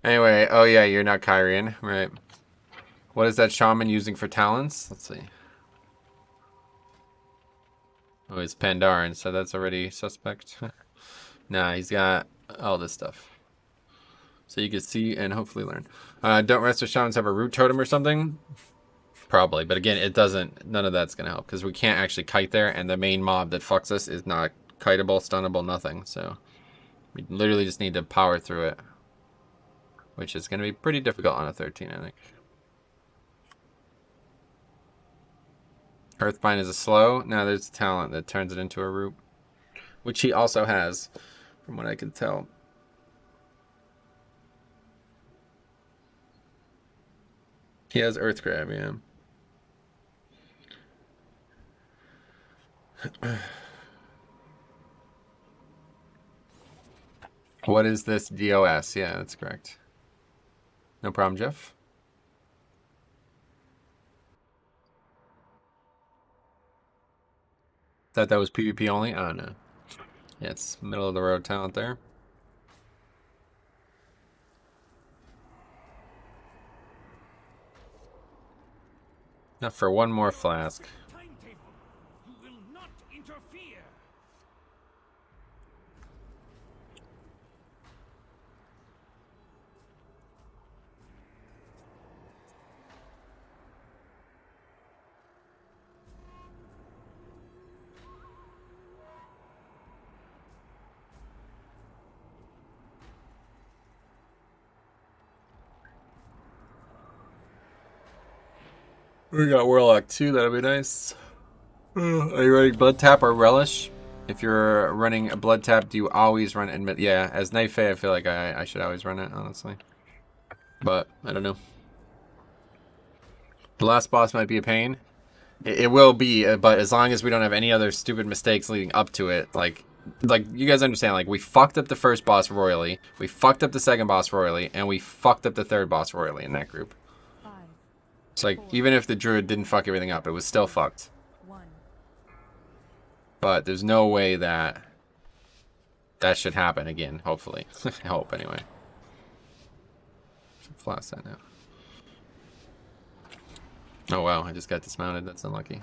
Anyway, oh yeah, you're not Kyrian, right? What is that shaman using for talents? Let's see. Oh, he's Pandaren, so that's already suspect. Nah, he's got all this stuff. So you can see and hopefully learn. Don't rest of shamans have a root totem or something? Probably, but again, it doesn't, none of that's going to help because we can't actually kite there, and the main mob that fucks us is not kiteable, stunnable, nothing. So we literally just need to power through it, which is going to be pretty difficult on a 13, I think. Earthbind is a slow. Now there's a talent that turns it into a root, which he also has, from what I can tell. He has Earth Grab, yeah. What is this DOS? Yeah, that's correct. No problem, Jeff. Thought that was PvP only? Oh, no. Yeah, it's middle of the road talent there. Now for one more flask. Timetable. You will not interfere. We got Warlock 2, that'll be nice. Are you running Blood Tap or Relish? If you're running a Blood Tap, do you always run it? Yeah, as Night Fae, I feel like I should always run it, honestly. But, I don't know. The last boss might be a pain. It will be, but as long as we don't have any other stupid mistakes leading up to it, like you guys understand, like, we fucked up the first boss royally, we fucked up the second boss royally, and we fucked up the third boss royally in that group. It's like, even if the druid didn't fuck everything up, it was still fucked. But there's no way that that should happen again, hopefully. I hope, anyway. Should flash that now. Oh wow, I just got dismounted, that's unlucky.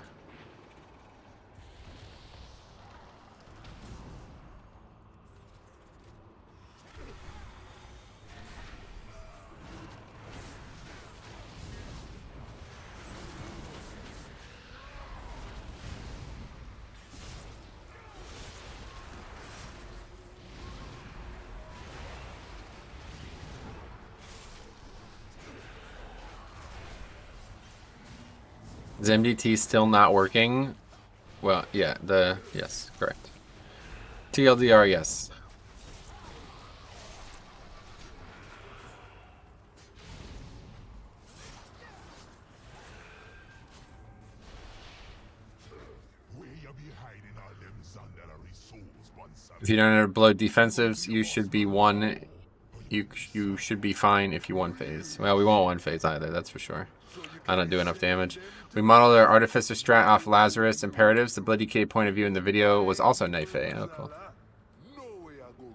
Is MDT still not working? Well, yeah, yes, correct. TLDR, yes. If you don't have blood defensives, you should be one. You should be fine if you one phase. Well, we won't one phase either, that's for sure. I don't do enough damage. We modeled our Artificer strat off Lazarus Imperatives. The Blood Decay point of view in the video was also Night Fae. Oh, cool.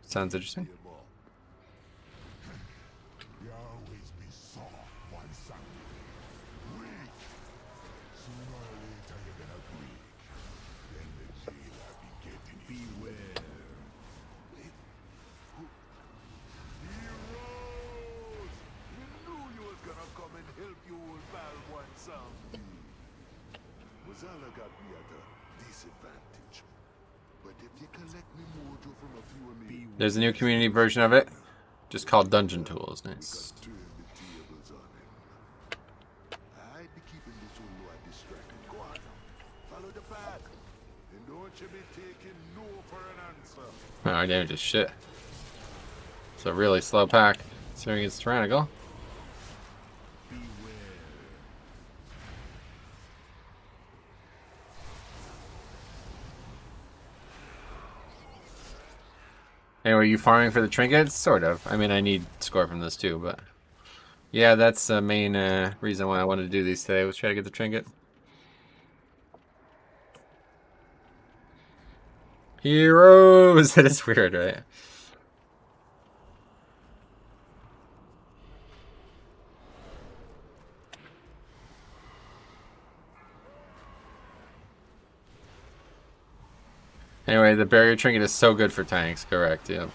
Sounds interesting. There's a new community version of it, just called Dungeon Tools. Nice. Oh, our damage is shit. It's a really slow pack, considering it's tyrannical. Anyway, are you farming for the trinkets? Sort of. I mean, I need score from this too, but... Yeah, that's the main reason why I wanted to do these today, was try to get the trinket. Heroes! That is weird, right? Anyway, the barrier trinket is so good for tanks, correct, yeah.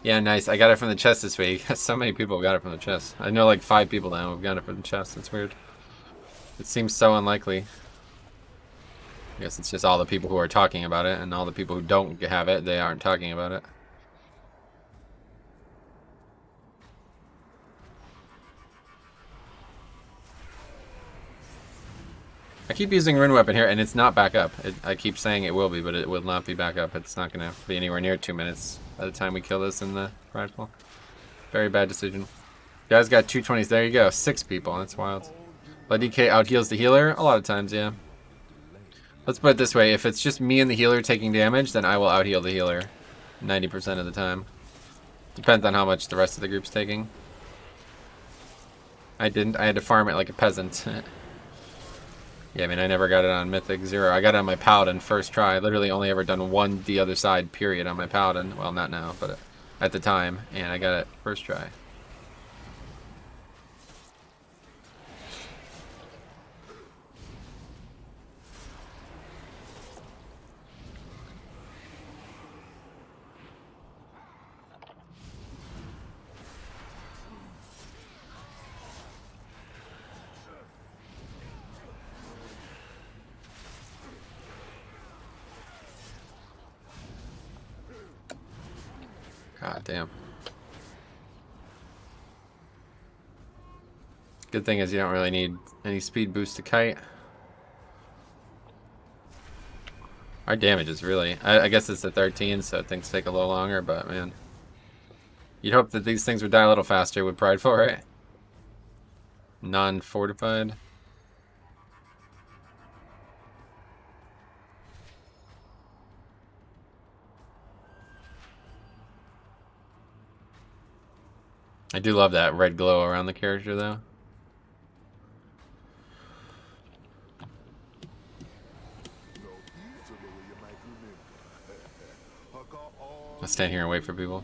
Yeah, nice. I got it from the chest this week. So many people got it from the chest. I know like 5 people now who've got it from the chest. It's weird. It seems so unlikely. I guess it's just all the people who are talking about it, and all the people who don't have it, they aren't talking about it. I keep using Rune Weapon here, and it's not back up. I keep saying it will be, but it will not be back up. It's not going to be anywhere near 2 minutes by the time we kill this in the Prideful. Very bad decision. You guys got 220s. There you go. 6 people. That's wild. Blood DK out heals the healer? A lot of times, yeah. Let's put it this way, if it's just me and the healer taking damage, then I will out-heal the healer 90% of the time. Depends on how much the rest of the group's taking. I had to farm it like a peasant. Yeah, I mean, I never got it on Mythic 0. I got it on my Paladin first try. I literally only ever done one the other side, period, on my Paladin. Well, not now, but at the time. And I got it first try. God damn. Good thing is you don't really need any speed boost to kite. Our damage is really... I guess it's a 13, so things take a little longer, but man. You'd hope that these things would die a little faster with Prideful, right? Non-fortified. I do love that red glow around the character, though. I'll stand here and wait for people.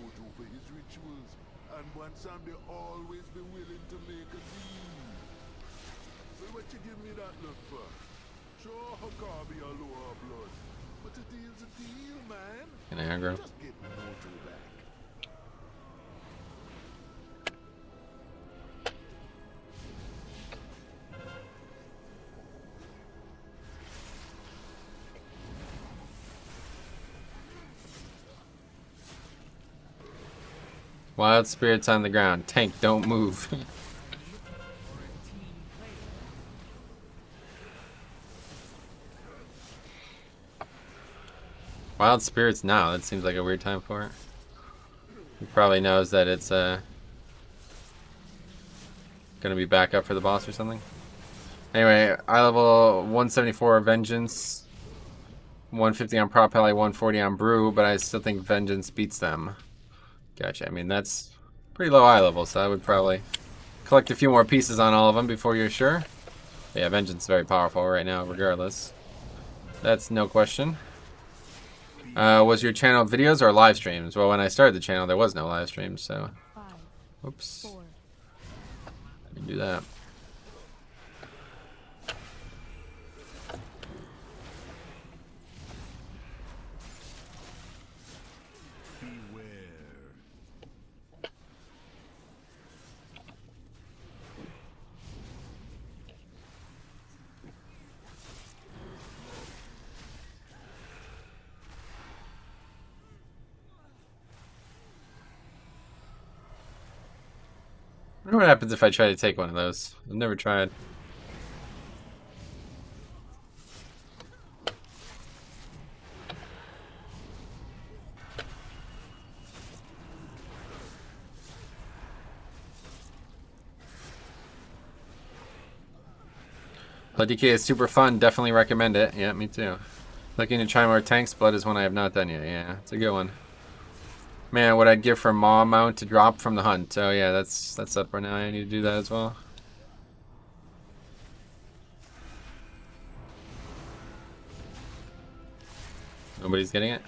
Can I aggro? Wild spirits on the ground. Tank, don't move. Wild spirits now. That seems like a weird time for it. He probably knows that it's gonna be back up for the boss or something. Anyway, eye level 174 Vengeance, 150 on Prop Heli, 140 on Brew, but I still think Vengeance beats them. Gotcha. I mean, that's pretty low eye level, so I would probably collect a few more pieces on all of them before you're sure. Yeah, Vengeance is very powerful right now, regardless. That's no question. Was your channel videos or live streams? Well, when I started the channel, there was no live streams, so... 5, Oops. 4. I can do that. I wonder what happens if I try to take one of those. I've never tried. Blood DK is super fun. Definitely recommend it. Yeah, me too. Looking to try more tanks. Blood is one I have not done yet. Yeah, it's a good one. Man, what I'd give for Maw mount to drop from the hunt. Oh yeah, that's up right now. I need to do that as well. Nobody's getting it?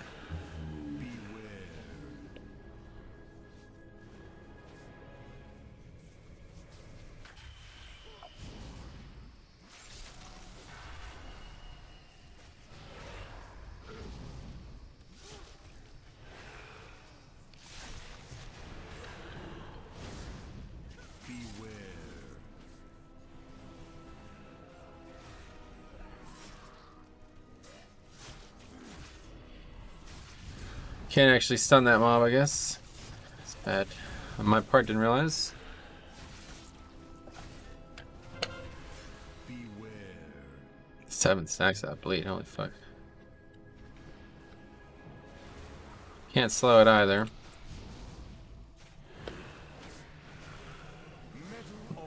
Can't actually stun that mob, I guess. It's bad. On my part, didn't realize. Beware. 7 stacks that bleed, holy fuck. Can't slow it either.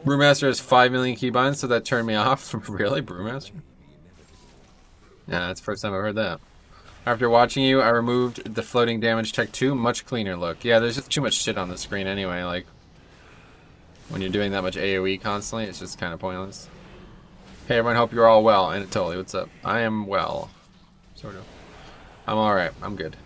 Brewmaster has 5 million keybinds, so that turned me off. Really? Brewmaster? Yeah, that's the first time I've heard that. After watching you, I removed the floating damage tech 2. Much cleaner look. Yeah, there's just too much shit on the screen anyway. Like, when you're doing that much AoE constantly, it's just kind of pointless. Hey everyone, hope you're all well. And totally, what's up? I am well. Sort of. I'm alright. I'm good.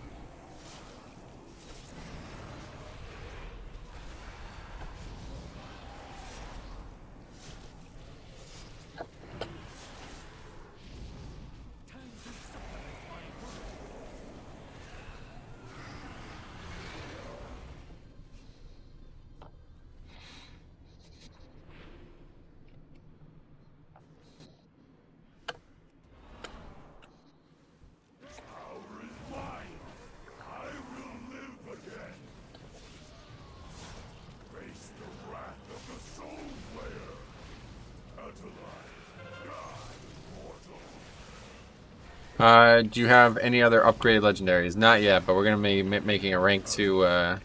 Do you have any other upgraded legendaries? Not yet, but we're gonna be making a rank 2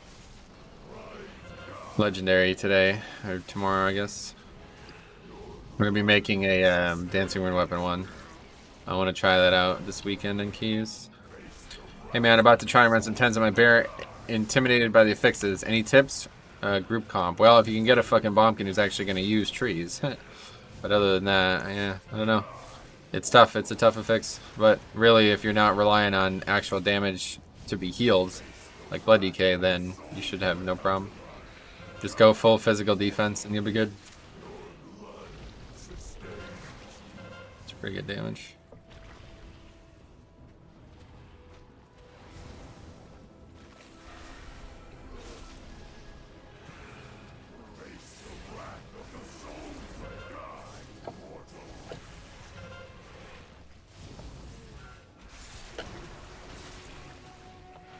legendary today or tomorrow, I guess. We're gonna be making a dancing rune weapon 1. I want to try that out this weekend in Keys. Hey man, about to try and run some 10s on my bear. Intimidated by the affixes. Any tips? Group comp. Well, if you can get a fucking bombkin who's actually gonna use trees. But other than that, yeah, I don't know. It's tough. It's a tough affix. But really, if you're not relying on actual damage to be healed, like blood DK, then you should have no problem. Just go full physical defense and you'll be good. It's pretty good damage.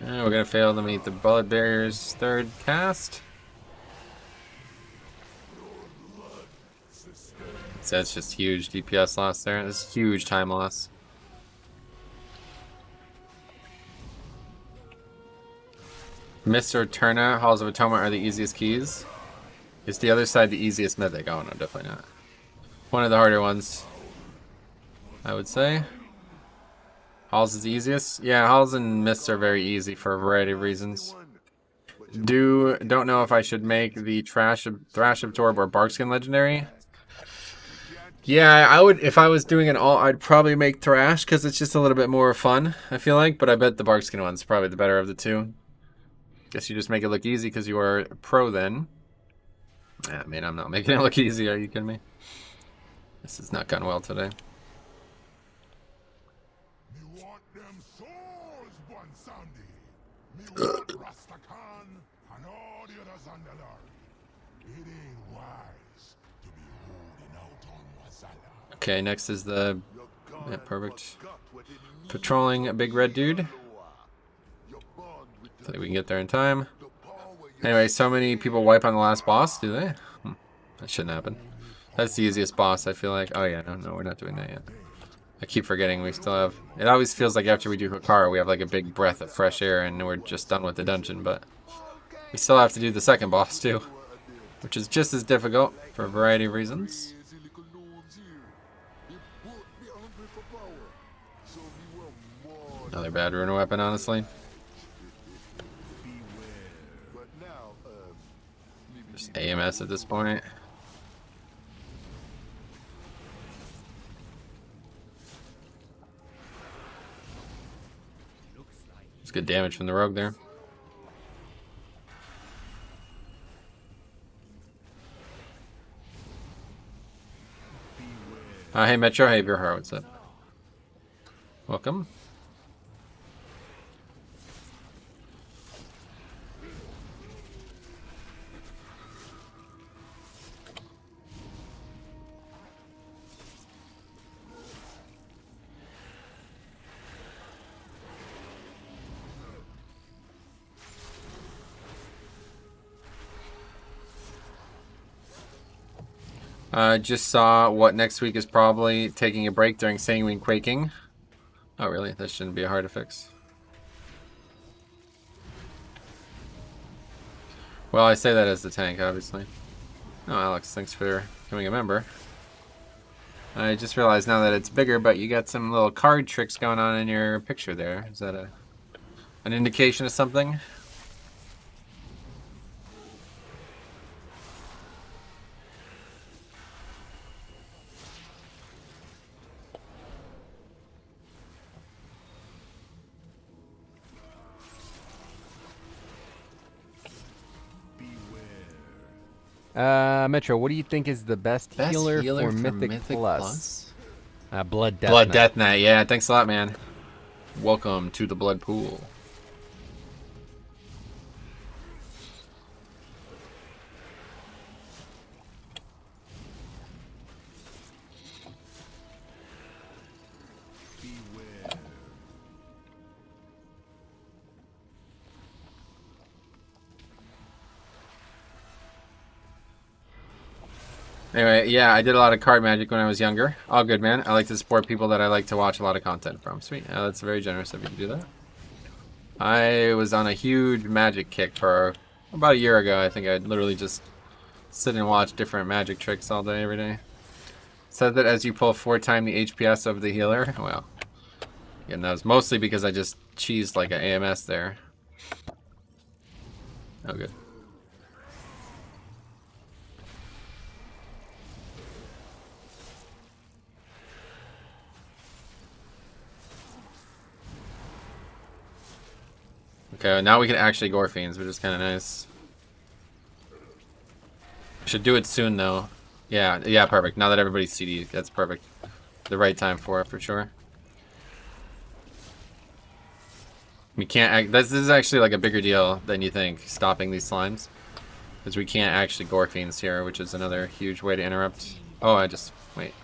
We're gonna fail to meet the Blood Barrier's 3rd cast. So that's just huge DPS loss there. This is huge time loss. Mr. Turna, Halls of Atonement are the easiest keys. Is the other side the easiest mythic? Oh no, definitely not. One of the harder ones, I would say. Halls is the easiest? Yeah, Halls and Mists are very easy for a variety of reasons. Don't know if I should make the Thrash Absorb or Barkskin legendary. Yeah, I would, if I was doing an all, I'd probably make Thrash because it's just a little bit more fun, I feel like, but I bet the Barkskin one's probably the better of the two. Guess you just make it look easy because you are a pro then. I mean, I'm not making it look easy, are you kidding me? This has not gone well today. Okay, next is the... Yeah, perfect. Patrolling a big red dude. Hopefully we can get there in time. Anyway, so many people wipe on the last boss, do they? That shouldn't happen. That's the easiest boss, I feel like. Oh yeah, no, we're not doing that yet. I keep forgetting we still have... It always feels like after we do Hikara, we have like a big breath of fresh air and we're just done with the dungeon, but... We still have to do the second boss too. Which is just as difficult, for a variety of reasons. Another bad rune weapon, honestly. Just AMS at this point. It's good damage from the rogue there. Hey Metro, hey Beerheart, what's up? Welcome. Just saw what next week is probably taking a break during Sanguine Quaking. Oh really? That shouldn't be a hard to fix. Well, I say that as the tank, obviously. Oh, Alex, thanks for becoming a member. I just realized now that it's bigger, but you got some little card tricks going on in your picture there. Is that an indication of something? Metro, what do you think is the best healer for Mythic Plus? Blood Death Blood Knight. Death Knight. Yeah, thanks a lot, man. Welcome to the Blood Pool. Anyway, yeah, I did a lot of card magic when I was younger. All good, man. I like to support people that I like to watch a lot of content from. Sweet. That's very generous of you to do that. I was on a huge magic kick for about a year ago. I think I'd literally just sit and watch different magic tricks all day, every day. Said that as you pull 4 times the HPS of the healer. Well, again, that was mostly because I just cheesed like an AMS there. Oh, good. Okay, now we can actually gore fiends, which is kind of nice. Should do it soon, though. Yeah, perfect. Now that everybody's CD, that's perfect. The right time for it, for sure. We can't. This is actually like a bigger deal than you think, stopping these slimes, because we can't actually gore fiends here, which is another huge way to interrupt. Oh, wait.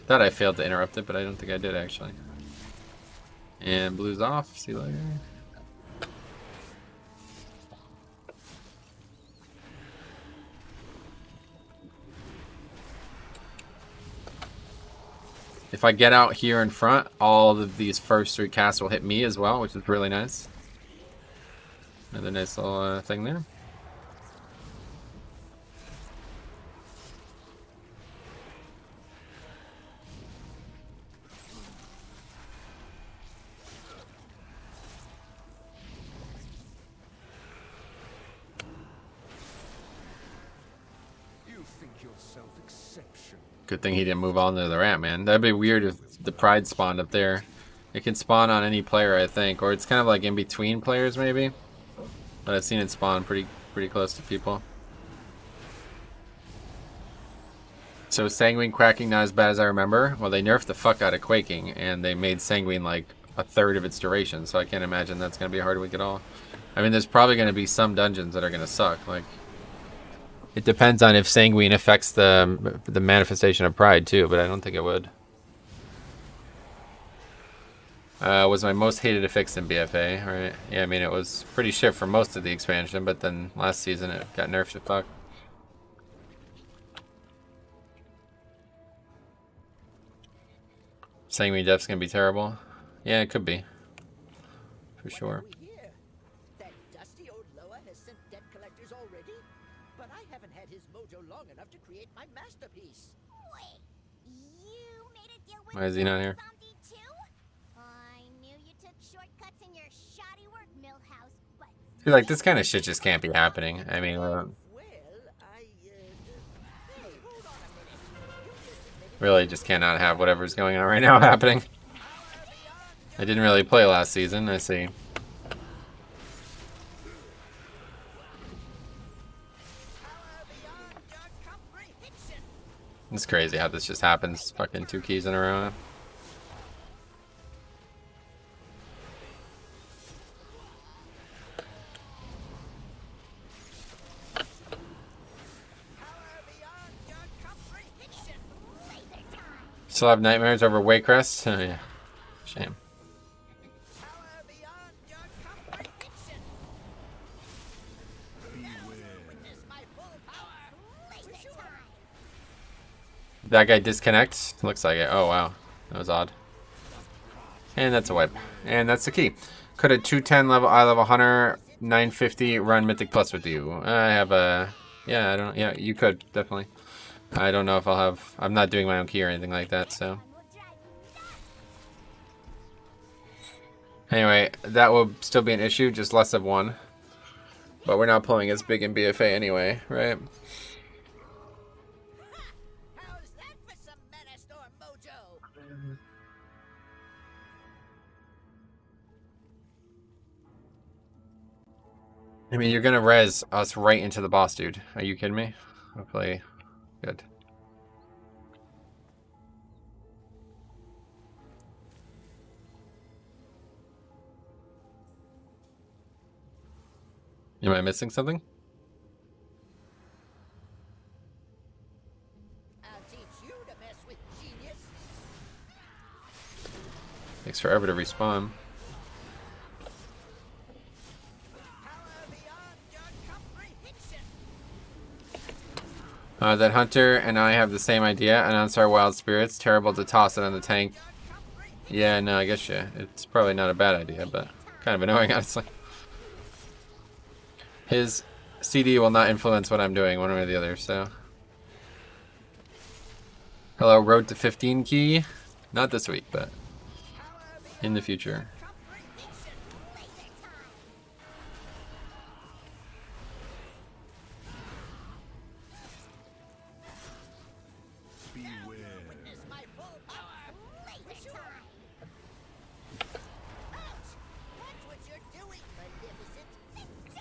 Thought I failed to interrupt it, but I don't think I did actually. And blue's off. See you later. If I get out here in front, all of these first 3 casts will hit me as well, which is really nice. Another nice little thing there. You think yourself exceptional. Good thing he didn't move on to the ramp, man. That'd be weird if the Pride spawned up there. It can spawn on any player, I think, or it's kind of like in between players, maybe. But I've seen it spawn pretty close to people. So Sanguine Quacking not as bad as I remember. Well, they nerfed the fuck out of Quaking, and they made Sanguine like 1/3 of its duration, so I can't imagine that's going to be a hard week at all. I mean, there's probably going to be some dungeons that are going to suck, like... It depends on if Sanguine affects the manifestation of Pride too, but I don't think it would. Was my most hated affix in BFA, right? Yeah, I mean it was pretty shit for most of the expansion, but then last season it got nerfed to fuck. Sanguine Depth's gonna be terrible. Yeah, it could be. For sure. We hear that dusty old Loa has sent debt collectors already, but I haven't had his mojo long enough to create my masterpiece. Wait, you made a deal with Why is he not here? Zombie too? I knew you took shortcuts in your shoddy work, Millhouse, but I feel like this kind of shit just can't be happening. I mean, Well, hey, hold on a minute. really just cannot have whatever's going on right now happening. I didn't really play last season, I see. It's crazy how this just happens. Fucking 2 keys in a row. Still have nightmares over Waycrest? Oh yeah. Shame. That guy disconnects? Looks like it. Oh wow. That was odd. And that's a wipe. And that's the key. Could a 210 level eye level hunter 950 run Mythic Plus with you? I have a... Yeah, I don't... Yeah, you could, definitely. I don't know if I'll have... I'm not doing my own key or anything like that, so... Anyway, that will still be an issue, just less of one. But we're not pulling as big in BFA anyway, right? How's that for some menace or mojo? I mean, you're gonna res us right into the boss, dude. Are you kidding me? Hopefully, good. Am I missing something? I'll teach you to mess with genius. Takes forever to respawn. Power beyond your comprehension. That Hunter and I have the same idea. Announce our wild spirits. Terrible to toss it on the tank. Yeah, no, I guess yeah. It's probably not a bad idea, but kind of annoying, honestly. His CD will not influence what I'm doing one way or the other, so. Hello, Road to 15 key. Not this week, but in the future.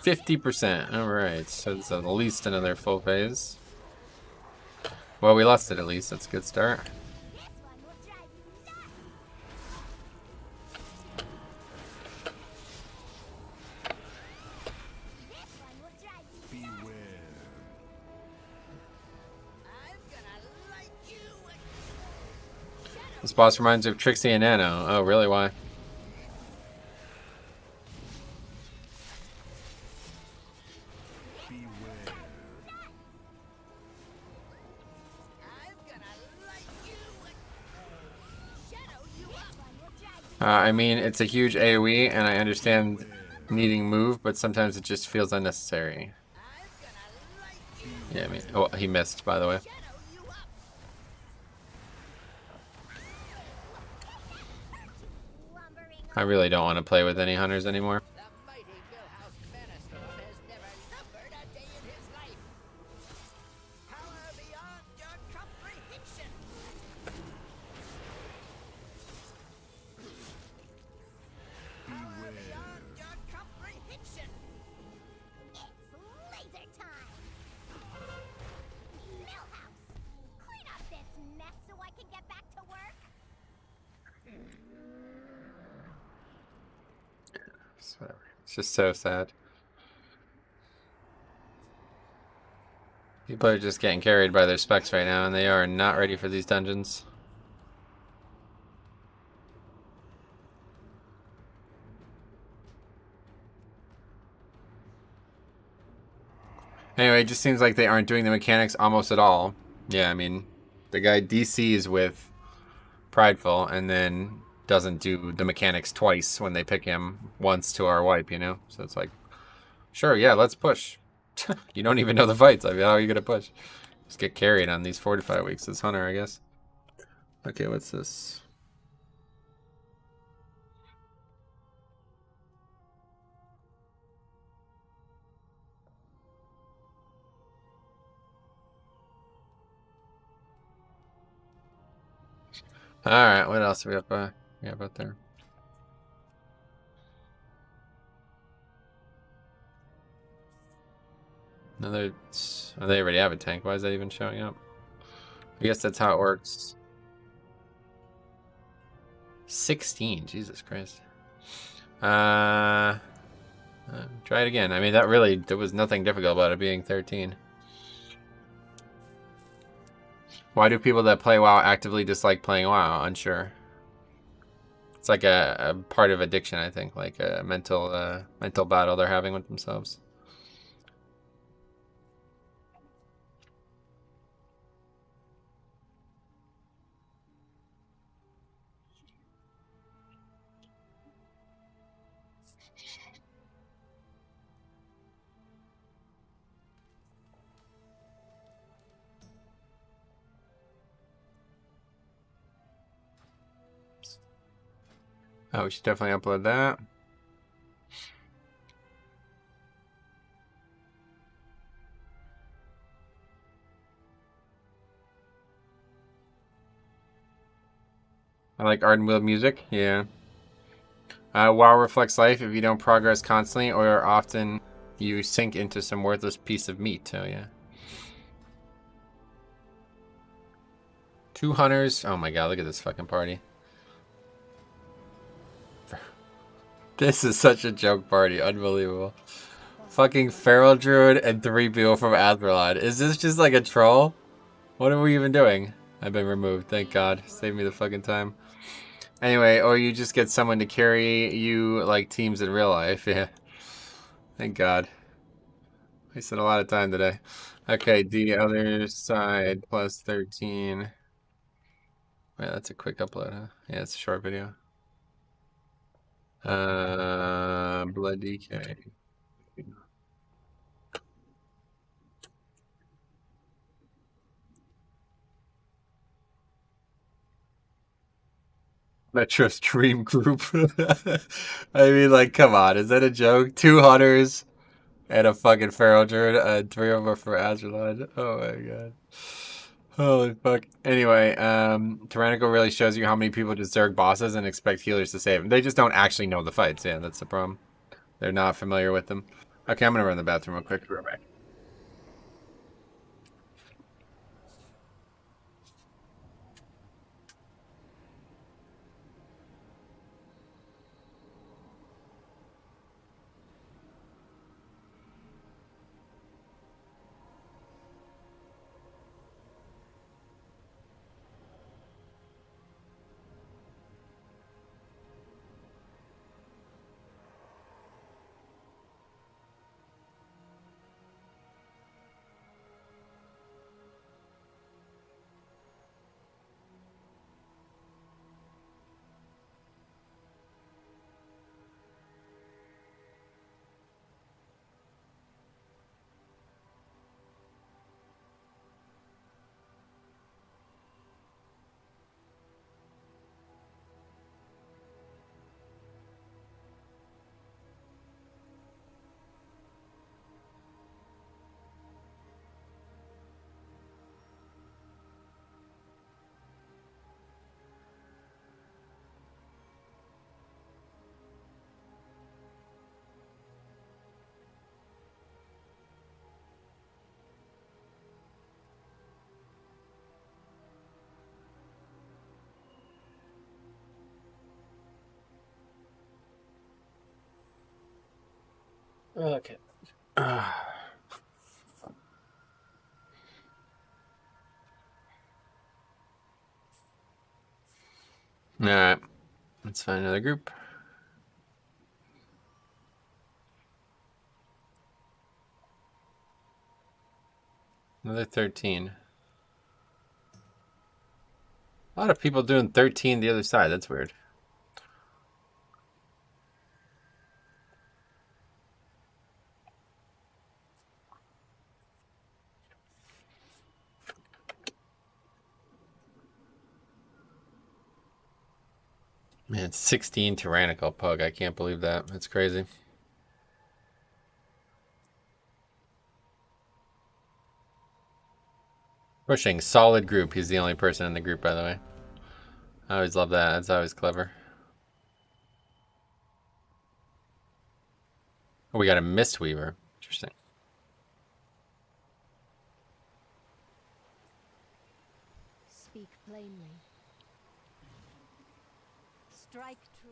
50%. Alright, so it's at least another full phase. Well, we lost it at least. That's a good start. This boss reminds me of Trixie and Nano. Oh, really? Why? I mean, it's a huge AoE, and I understand needing move, but sometimes it just feels unnecessary. Yeah, I mean, oh, he missed, by the way. I really don't want to play with any hunters anymore. Whatever. It's just so sad. People are just getting carried by their specs right now, and they are not ready for these dungeons. Anyway, it just seems like they aren't doing the mechanics almost at all. Yeah, I mean, the guy DCs with Prideful and then doesn't do the mechanics twice when they pick him once to our wipe, you know? So it's like, sure, yeah, let's push. You don't even know the fights. I mean, how are you going to push? Just get carried on these 4 to 5 weeks as Hunter, I guess. Okay, what's this? Alright, what else do we have out there? Another... Oh, they already have a tank. Why is that even showing up? I guess that's how it works. 16. Jesus Christ. Try it again. I mean, there was nothing difficult about it being 13. Why do people that play WoW actively dislike playing WoW? Unsure. It's like a part of addiction, I think. Like a mental battle they're having with themselves. Oh, we should definitely upload that. I like Addon wheel music. Yeah. WoW reflects life. If you don't progress constantly or often, you sink into some worthless piece of meat. Oh, yeah. 2 hunters. Oh my god, look at this fucking party. This is such a joke party. Unbelievable. Fucking Feral Druid and 3 people from Athralon. Is this just like a troll? What are we even doing? I've been removed. Thank god. Save me the fucking time. Anyway, or you just get someone to carry you like teams in real life. Yeah. Thank god. Wasted a lot of time today. Okay, the other side plus 13. Wait, that's a quick upload, huh? Yeah, it's a short video. Blood DK. Metro's dream group. I mean, like, come on, is that a joke? 2 hunters and a fucking feral druid, and 3 of them are for Azraelon. Oh my god. Holy fuck. Anyway, Tyrannical really shows you how many people just zerg bosses and expect healers to save them. They just don't actually know the fights. Yeah, that's the problem. They're not familiar with them. Okay, I'm gonna run to the bathroom real quick. Be right back. Okay. Alright. Let's find another group. Another 13. A lot of people doing 13 the other side. That's weird. Man, 16 Tyrannical Pug. I can't believe that. That's crazy. Pushing. Solid group. He's the only person in the group, by the way. I always love that. That's always clever. Oh, we got a Mistweaver. Interesting. Speak plainly. Strike true.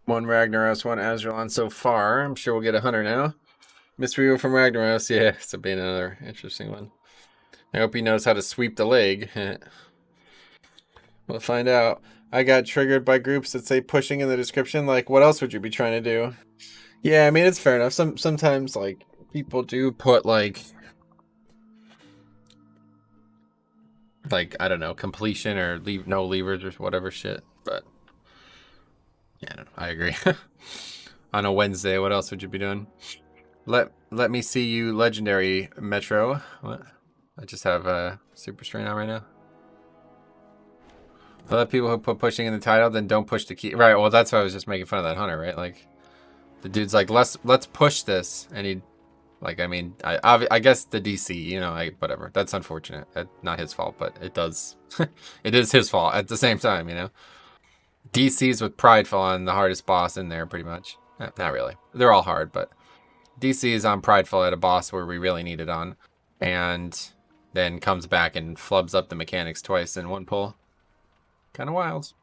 One Ragnaros, one Azraelon so far. I'm sure we'll get 100 now. Mistweaver from Ragnaros. Yeah, it's been another interesting one. I hope he knows how to sweep the leg. We'll find out. I got triggered by groups that say pushing in the description. Like, what else would you be trying to do? Yeah, I mean, it's fair enough. Sometimes, like, people do put, like, I don't know, completion or no levers or whatever shit. But, yeah, I don't know. I agree. On a Wednesday, what else would you be doing? Let me see you legendary, Metro. What? I just have a super strain on right now. A lot of people who put pushing in the title then don't push the key. Right, well that's why I was just making fun of that hunter, right? Like the dude's like, let's push this, and he, like, I mean, I guess the DC, you know, whatever. That's unfortunate. Not his fault, but it does. It is his fault at the same time, you know. DC's with Prideful on the hardest boss in there, pretty much. Not really. They're all hard, but DC is on Prideful at a boss where we really need it on, and then comes back and flubs up the mechanics twice in one pull. Kind of wild.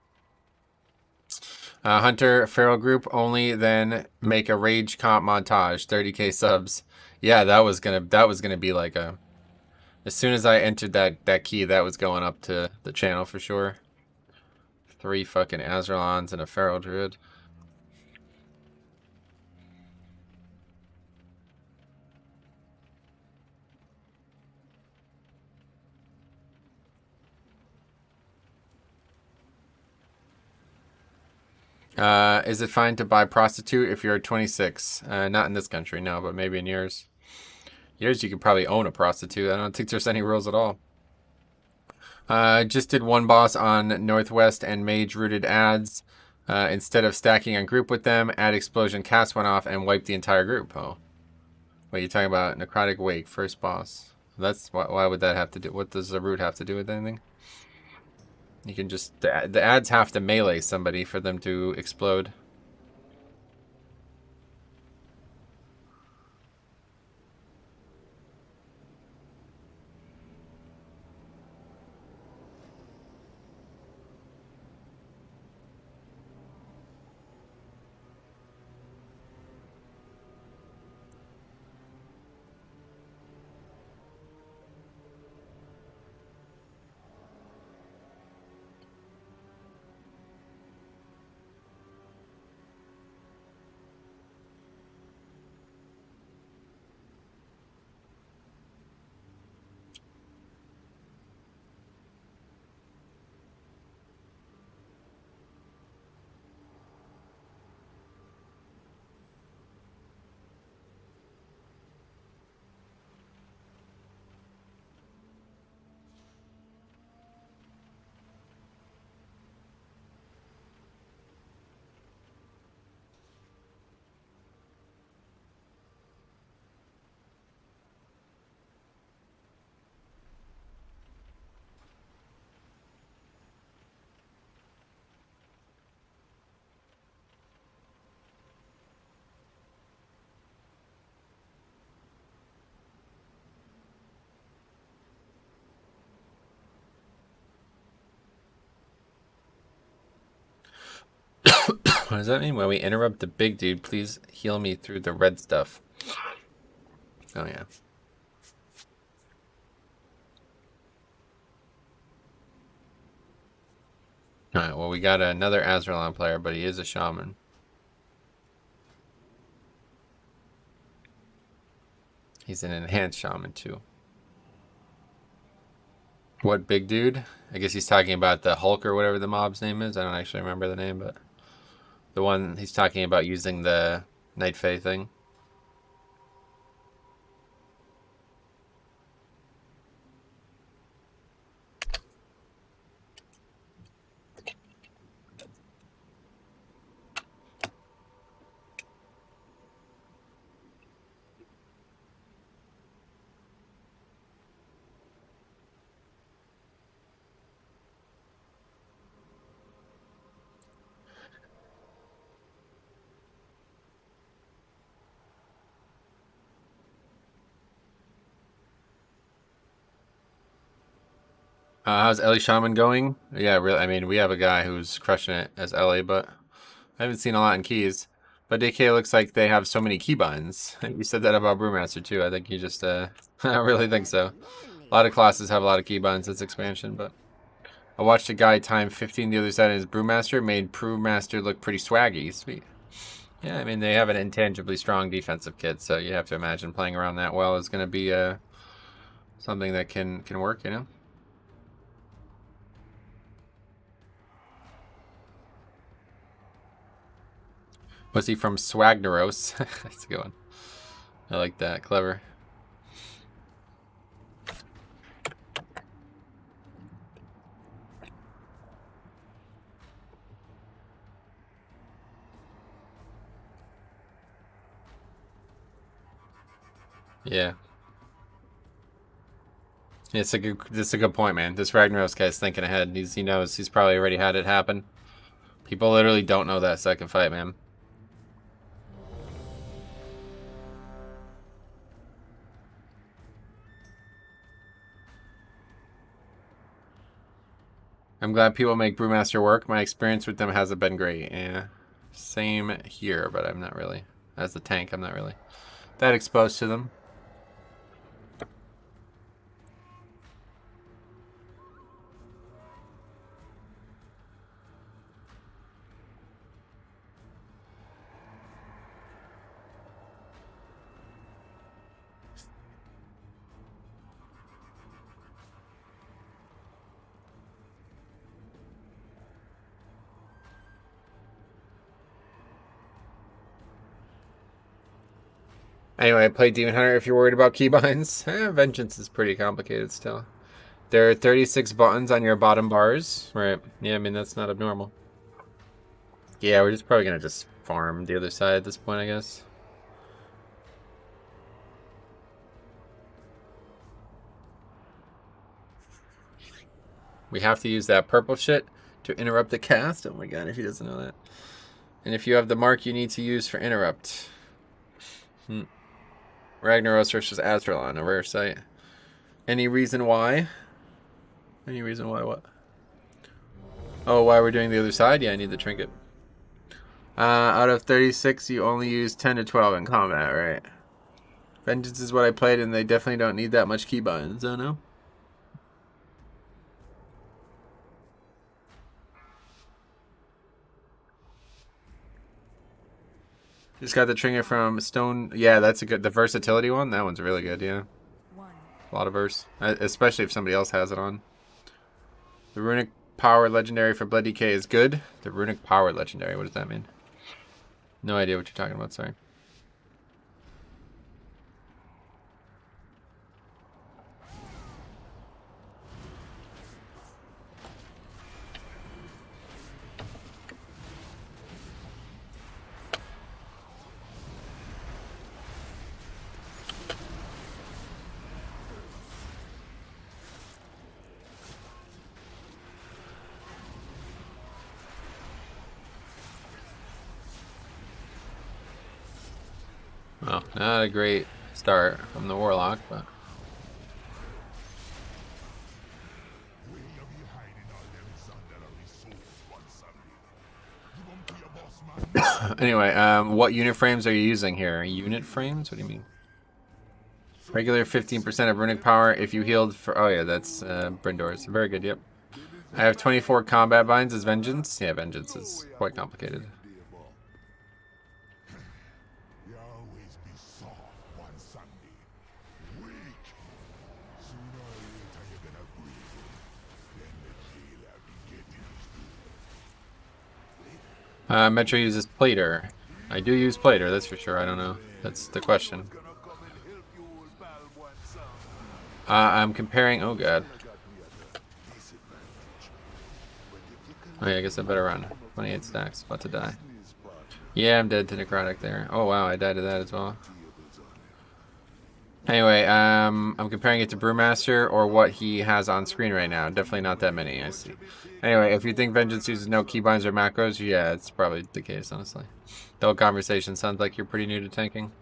Hunter Feral Group only, then make a Rage Comp montage, 30k subs. Yeah, that was gonna be like a. As soon as I entered that key, that was going up to the channel for sure. 3 fucking Azralons and a Feral Druid. Is it fine to buy prostitute if you're 26? Not in this country, no, but maybe in yours. Yours, you could probably own a prostitute. I don't think there's any rules at all. Just did one boss on Northwest and Mage rooted ads. Instead of stacking on group with them, add explosion cast went off and wiped the entire group. Oh. Wait, you're talking about Necrotic Wake, first boss. That's why would that have to do? What does the root have to do with anything? You can just, the ads have to melee somebody for them to explode. What does that mean? When we interrupt the big dude, please heal me through the red stuff. Oh, yeah. Alright, well, we got another Azralon player, but he is a shaman. He's an enhanced shaman, too. What big dude? I guess he's talking about the Hulk or whatever the mob's name is. I don't actually remember the name, but the one he's talking about using the Night Fae thing. How's Ellie Shaman going? Yeah, really. I mean, we have a guy who's crushing it as Ellie, but I haven't seen a lot in keys. But DK looks like they have so many keybinds. You said that about Brewmaster too. I think you just, I really think so. A lot of classes have a lot of keybinds this expansion, but I watched a guy time 15 the other side of his Brewmaster, made Brewmaster look pretty swaggy. Sweet. Yeah, I mean, they have an intangibly strong defensive kit, so you have to imagine playing around that well is going to be something that can work, you know? Was he from Swagneros? That's a good one. I like that. Clever. Yeah. It's a good point, man. This Ragnaros guy's thinking ahead. He knows he's probably already had it happen. People literally don't know that second fight, man. I'm glad people make Brewmaster work. My experience with them hasn't been great. Yeah, same here, but I'm not really. As the tank, I'm not really that exposed to them. Anyway, play Demon Hunter if you're worried about keybinds. Vengeance is pretty complicated still. There are 36 buttons on your bottom bars. Right. Yeah, I mean, that's not abnormal. Yeah, we're just probably going to just farm the other side at this point, I guess. We have to use that purple shit to interrupt the cast. Oh my god, if he doesn't know that. And if you have the mark you need to use for interrupt. Ragnaros versus Azralan, a rare sight. Any reason why? Any reason why what? Oh, why we're doing the other side? Yeah, I need the trinket. Out of 36, you only use 10 to 12 in combat, right? Vengeance is what I played, and they definitely don't need that much keybinds, oh no? Just got the trinket from Stone. Yeah, that's a good. The versatility one, that one's really good, yeah. A lot of verse. Especially if somebody else has it on. The Runic Power Legendary for Blood DK is good. The Runic Power Legendary, what does that mean? No idea what you're talking about, sorry. Well, not a great start from the Warlock, but... Anyway, what unit frames are you using here? Unit frames? What do you mean? Regular 15% of runic power if you healed for... Oh yeah, that's Brindor's. Very good, yep. I have 24 combat binds as Vengeance. Yeah, Vengeance is quite complicated. Metro uses Plater. I do use Plater, that's for sure. I don't know. That's the question. I'm comparing... Oh, God. Oh, yeah, I guess I better run. 28 stacks. About to die. Yeah, I'm dead to Necrotic there. Oh, wow, I died to that as well. Anyway, I'm comparing it to Brewmaster or what he has on screen right now. Definitely not that many, I see. Anyway, if you think Vengeance uses no keybinds or macros, yeah, it's probably the case, honestly. The whole conversation sounds like you're pretty new to tanking.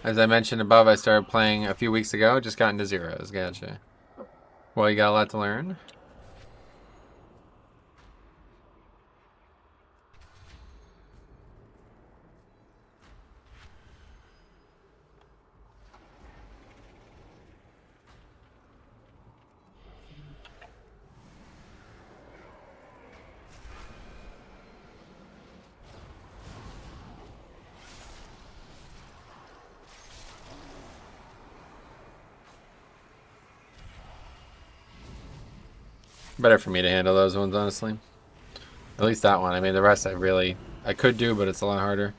As I mentioned above, I started playing a few weeks ago. Just got into zeros. Gotcha. Well, you got a lot to learn. Better for me to handle those ones, honestly. At least that one. I mean, the rest I could do, but it's a lot harder.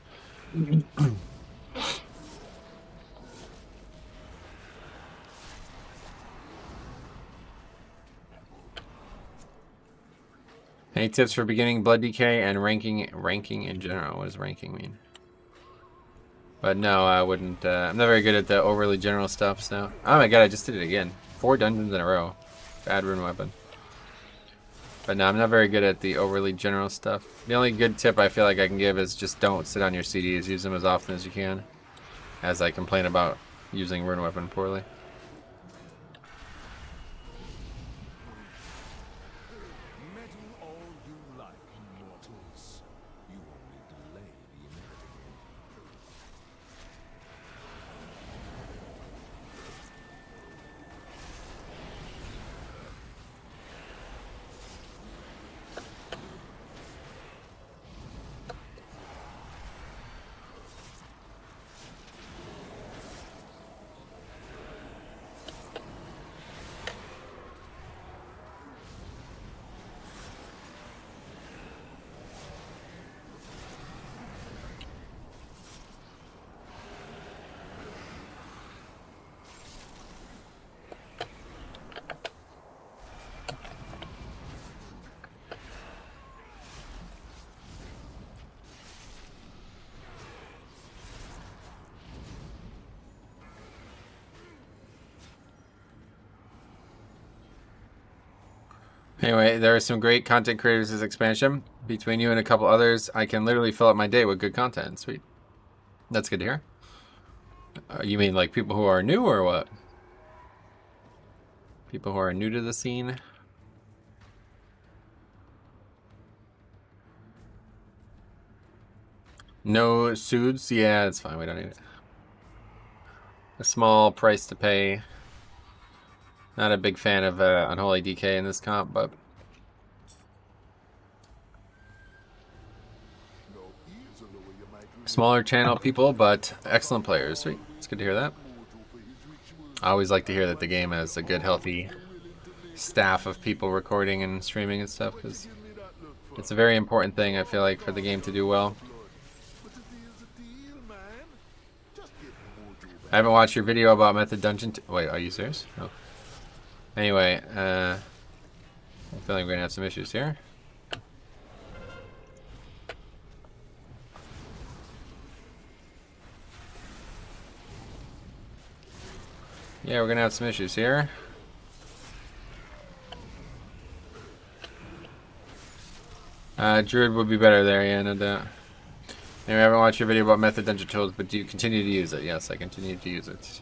Any tips for beginning Blood DK and ranking in general? What does ranking mean? But no, I wouldn't. I'm not very good at the overly general stuff, so. Oh my god, I just did it again. 4 dungeons in a row. Bad rune weapon. But no, I'm not very good at the overly general stuff. The only good tip I feel like I can give is just don't sit on your CDs. Use them as often as you can. As I complain about using rune weapon poorly. Anyway, there are some great content creators this expansion. Between you and a couple others, I can literally fill up my day with good content. Sweet. That's good to hear. You mean like people who are new or what? People who are new to the scene? No suits? Yeah, that's fine. We don't need it. A small price to pay. Not a big fan of Unholy DK in this comp, but smaller channel people, but excellent players. Sweet. It's good to hear that. I always like to hear that the game has a good, healthy staff of people recording and streaming and stuff, because it's a very important thing, I feel like, for the game to do well. I haven't watched your video about Mythic Dungeon. Wait, are you serious? No. Anyway, I feel like we're gonna have some issues here. Yeah, we're gonna have some issues here. Druid would be better there, yeah, no doubt. Anyway, I haven't watched your video about Mythic Dungeon Tools, but do you continue to use it? Yes, I continue to use it.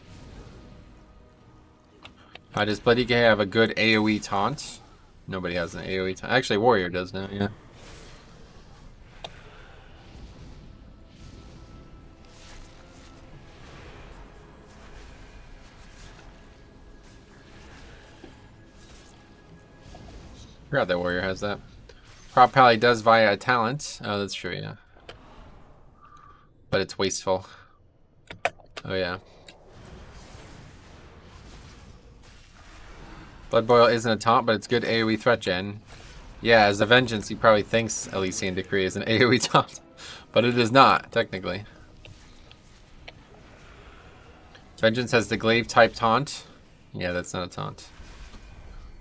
Does Blood DK have a good AoE taunt? Nobody has an AoE taunt. Actually, Warrior does now, yeah. Forgot that Warrior has that. Prop Pally does via a talent. Oh, that's true, yeah. But it's wasteful. Oh, yeah. Blood Boil isn't a taunt, but it's good AoE threat gen. Yeah, as a Vengeance, he probably thinks Elysian Decree is an AoE taunt. But it is not, technically. Vengeance has the Glaive type taunt. Yeah, that's not a taunt.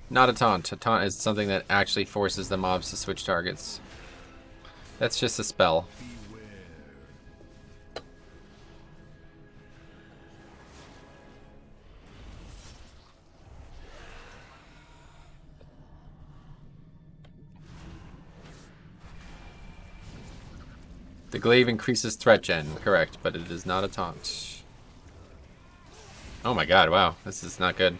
Not a taunt. A taunt is something that actually forces the mobs to switch targets. That's just a spell. The glaive increases threat gen, correct, but it is not a taunt. Oh my god, wow, this is not good.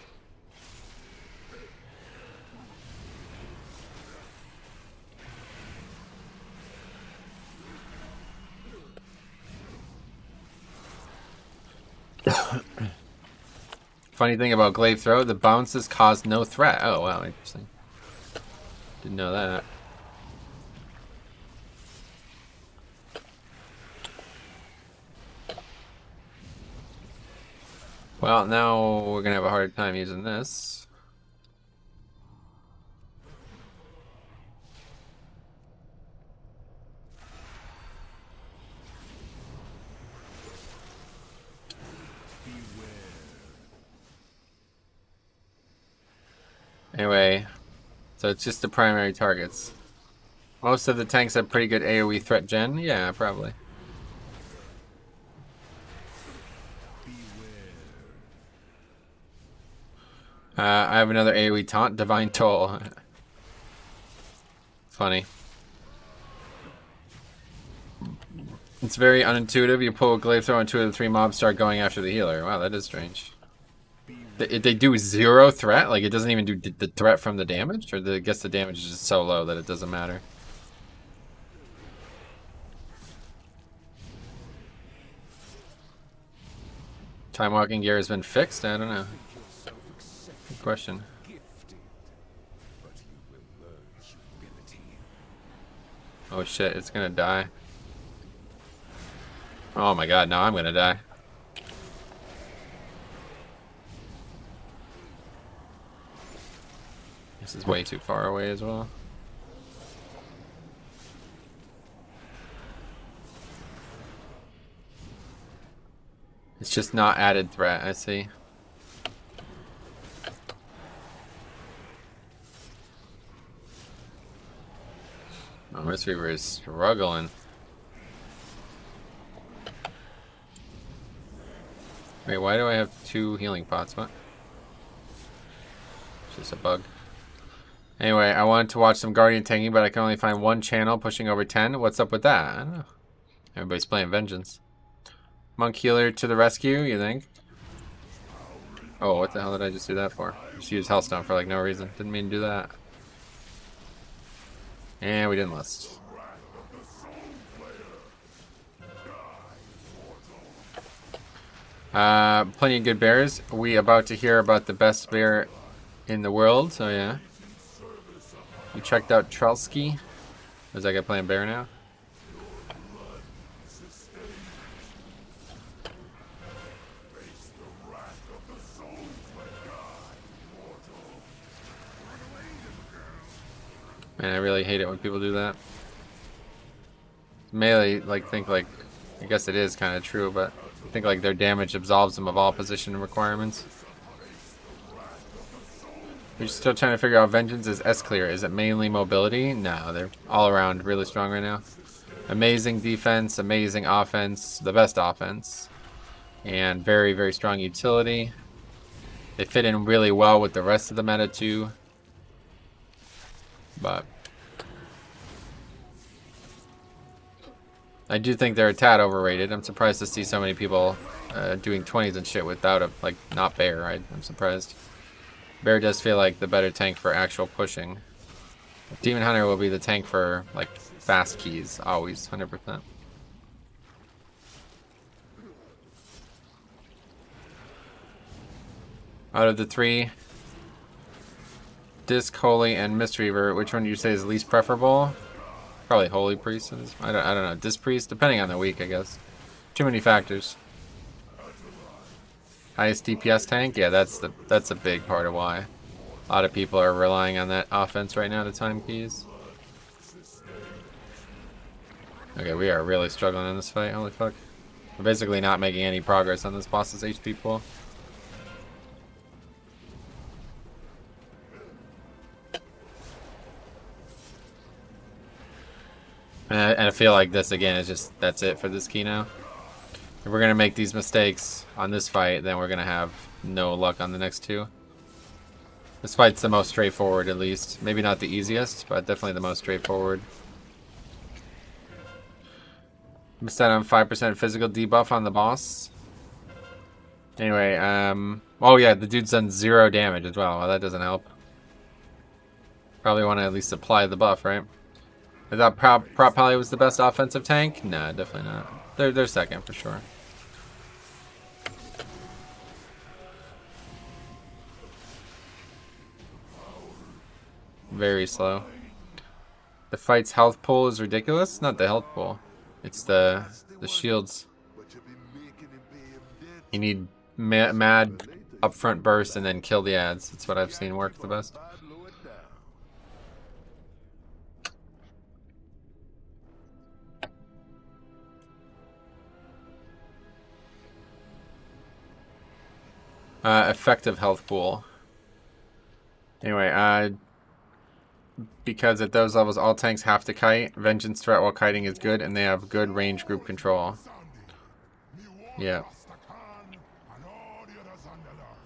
Funny thing about glaive throw, the bounces cause no threat. Oh wow, interesting. Didn't know that. Well, now we're gonna have a hard time using this. Anyway, so it's just the primary targets. Most of the tanks have pretty good AoE threat gen. Yeah, probably. I have another AoE taunt, Divine Toll. Funny. It's very unintuitive. You pull a glaive throw and 2 of the 3 mobs start going after the healer. Wow, that is strange. They do 0 threat? Like, it doesn't even do the threat from the damage? Or I guess the damage is just so low that it doesn't matter. Time walking gear has been fixed? I don't know. Good question. Oh shit, it's gonna die. Oh my god, now I'm gonna die. This is way too far away as well. It's just not added threat, I see. Oh, Miss Reaver is struggling. Wait, why do I have 2 healing pots? What? It's just a bug. Anyway, I wanted to watch some Guardian tanking, but I can only find 1 channel pushing over 10. What's up with that? I don't know. Everybody's playing Vengeance. Monk healer to the rescue, you think? Oh, what the hell did I just do that for? Just use Hellstone for like no reason. Didn't mean to do that. And we didn't list. Plenty of good bears. We about to hear about the best bear in the world, so yeah. We checked out Trelsky. Is that guy playing bear now? Man, I really hate it when people do that. Melee, like, think like, I guess it is kind of true, but I think like their damage absolves them of all position requirements. We're still trying to figure out Vengeance is S-clear. Is it mainly mobility? No, they're all around really strong right now. Amazing defense, amazing offense, the best offense, and very, very strong utility. They fit in really well with the rest of the meta too. But I do think they're a tad overrated. I'm surprised to see so many people doing 20s and shit without a, like, not bear. I'm surprised. Bear does feel like the better tank for actual pushing. Demon Hunter will be the tank for, like, fast keys, always, 100%. Out of the 3, Disc, Holy, and Mistreaver, which one do you say is least preferable? Probably Holy Priest. I don't know. Disc Priest, depending on the week, I guess. Too many factors. Highest DPS tank? Yeah, that's a big part of why a lot of people are relying on that offense right now to time keys. Okay, we are really struggling in this fight. Holy fuck. We're basically not making any progress on this boss's HP pool. And I feel like this, again, is just, that's it for this key now. If we're going to make these mistakes on this fight, then we're going to have no luck on the next 2. This fight's the most straightforward, at least. Maybe not the easiest, but definitely the most straightforward. Missed out on 5% physical debuff on the boss. Anyway, oh yeah, the dude's done 0 damage as well. Well, that doesn't help. Probably want to at least apply the buff, right? I thought Prop Poly was the best offensive tank? Nah, definitely not. They're second for sure. Very slow. The fight's health pool is ridiculous. Not the health pool. It's the shields. You need mad upfront burst and then kill the ads. That's what I've seen work the best. Effective health pool. Anyway, because at those levels all tanks have to kite, Vengeance threat while kiting is good, and they have good range group control. Yeah. And all the others on the line.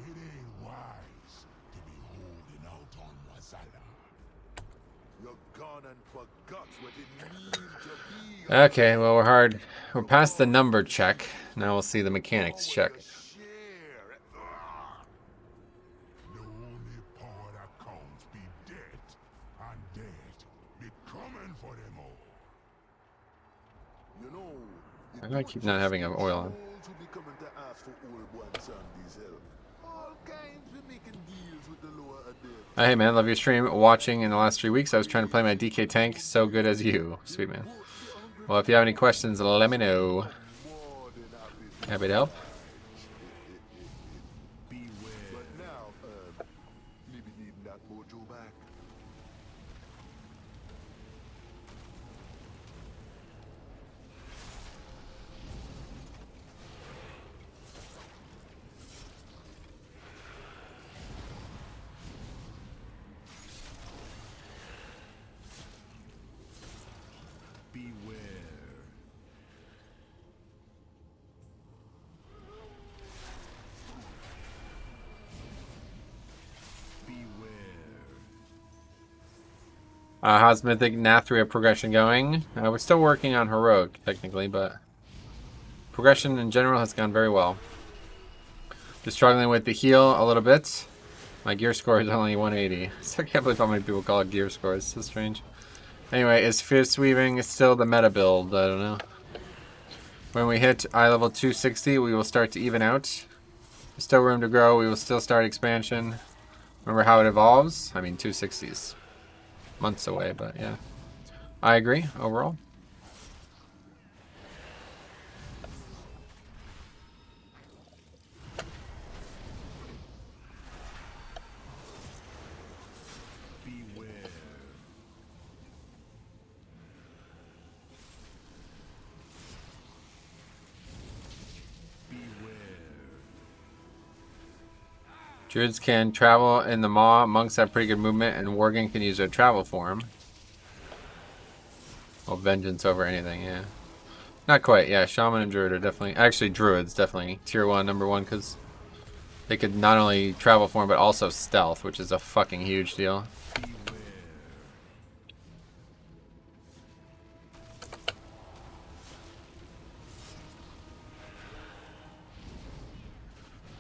It ain't wise to be holding out on Wazala. You're gone and forgot what it means to be Okay, well we're past the number check. Now we'll see the mechanics check. share. The only power that counts be dead, and dead be coming for them all. You know, Why do I keep not having an oil on? Hey man, love your stream. Watching in the last 3 weeks, I was trying to play my DK tank. So good as you. Sweet man. Well, if you have any questions, let me know. Happy to help. How's Mythic Nathria progression going? We're still working on Heroic, technically, but progression in general has gone very well. Just struggling with the heal a little bit. My gear score is only 180. So I can't believe how many people call it gear score. It's so strange. Anyway, is Fierce Weaving still the meta build? I don't know. When we hit eye level 260, we will start to even out. There's still room to grow. We will still start expansion. Remember how it evolves? I mean, 260s. Months away, but yeah. I agree, overall. Druids can travel in the maw. Monks have pretty good movement, and Worgen can use their travel form. Well, vengeance over anything, yeah. Not quite, yeah. Shaman and Druid are definitely... Actually, Druids definitely tier 1, number 1, because they could not only travel form, but also stealth, which is a fucking huge deal.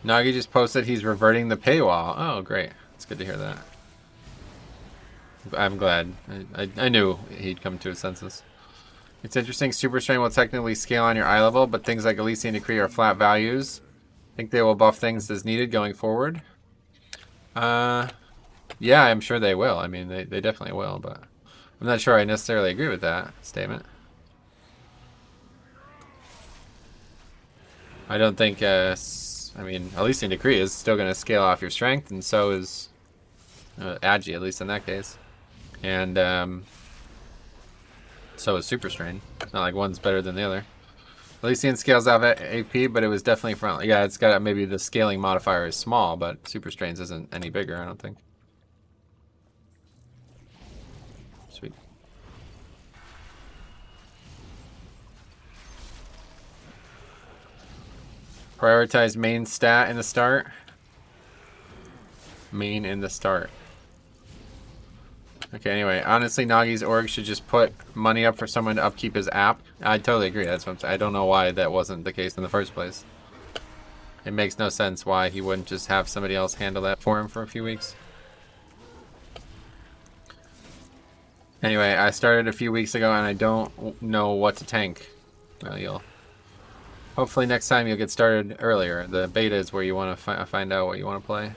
Nagi just posted he's reverting the paywall. Oh, great. It's good to hear that. I'm glad. I knew he'd come to his senses. It's interesting. Super Strain will technically scale on your eye level, but things like Elysian Decree are flat values. I think they will buff things as needed going forward. Yeah, I'm sure they will. I mean, they definitely will, but I'm not sure I necessarily agree with that statement. I don't think... I mean, Elysian Decree is still going to scale off your strength, and so is Agi, at least in that case. And so is Super Strain. It's not like one's better than the other. Elysian scales off AP, but it was definitely front. Yeah, it's got maybe the scaling modifier is small, but Super Strain's isn't any bigger, I don't think. Sweet. Prioritize main stat in the start. Main in the start. Okay, anyway, honestly, Nagi's org should just put money up for someone to upkeep his app. I totally agree. That's what I'm saying. I don't know why that wasn't the case in the first place. It makes no sense why he wouldn't just have somebody else handle that for him for a few weeks. Anyway, I started a few weeks ago and I don't know what to tank. Well, hopefully next time you'll get started earlier. The beta is where you want to find out what you want to play.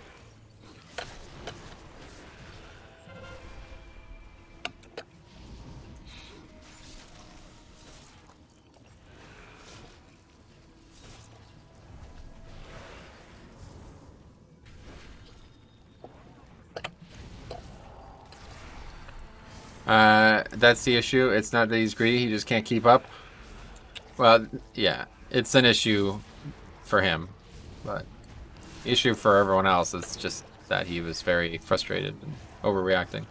That's the issue. It's not that he's greedy, he just can't keep up. Well, yeah, it's an issue for him, but issue for everyone else is just that he was very frustrated and overreacting.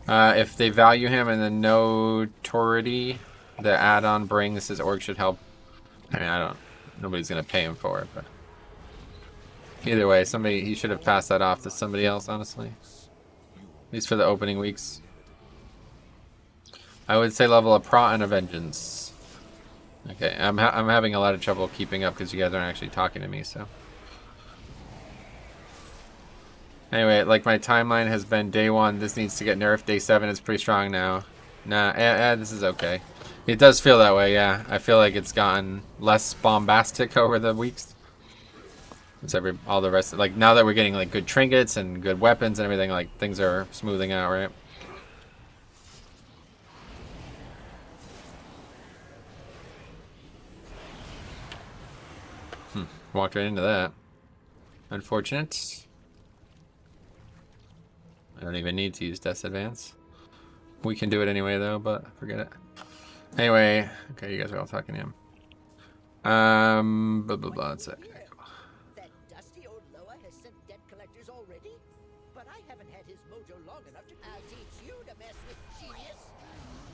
If they value him and the notoriety that Addon brings, his org should help. I mean, nobody's gonna pay him for it, but either way, he should have passed that off to somebody else, honestly. At least for the opening weeks. I would say level a Prot and a Vengeance. Okay, I'm having a lot of trouble keeping up because you guys aren't actually talking to me, so. Anyway, like my timeline has been day 1, this needs to get nerfed, day 7 is pretty strong now. Nah, this is okay. It does feel that way, yeah. I feel like it's gotten less bombastic over the weeks. It's all the rest, like now that we're getting like good trinkets and good weapons and everything, like things are smoothing out, right? Walked right into that. Unfortunate. I don't even need to use Death's Advance. We can do it anyway though, but forget it. Anyway, okay, you guys are all talking to him. Blah blah blah, that's it. Okay, cool. That dusty old Loa has sent debt collectors already? But I haven't had his mojo long enough to... I'll teach you to mess with genius.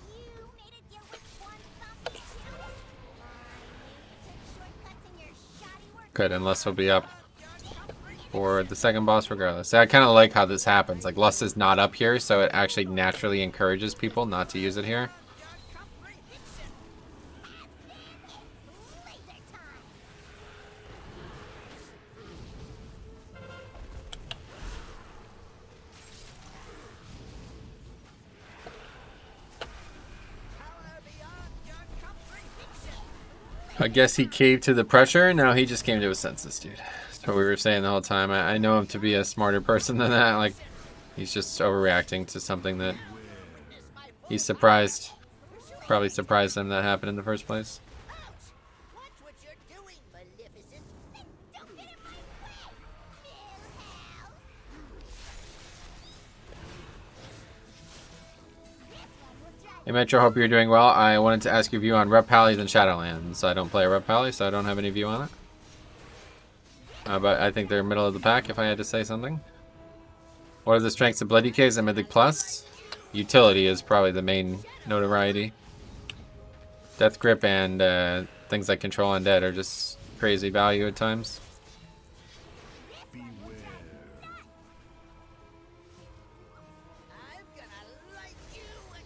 You made a deal with one thumb too? Took shortcuts in your shoddy work. Good, and Lust will be up for the second boss regardless. So I kind of like how this happens. Like Lust is not up here, so it actually naturally encourages people not to use it here. I guess he caved to the pressure. No, he just came to his senses, dude. That's what we were saying the whole time. I know him to be a smarter person than that. Like, he's just overreacting to something that he's surprised. Probably surprised him that happened in the first place. Watch what you're doing, Maleficent. Don't get in my way, Milhouse. Hey Metro, hope you're doing well. I wanted to ask your view on Rep Pallies and Shadowlands. I don't play Rep Pally, so I don't have any view on it. But I think they're middle of the pack, if I had to say something. What are the strengths of Blood DKs and Mythic Plus? Utility is probably the main notoriety. Death Grip and things like Control Undead are just crazy value at times.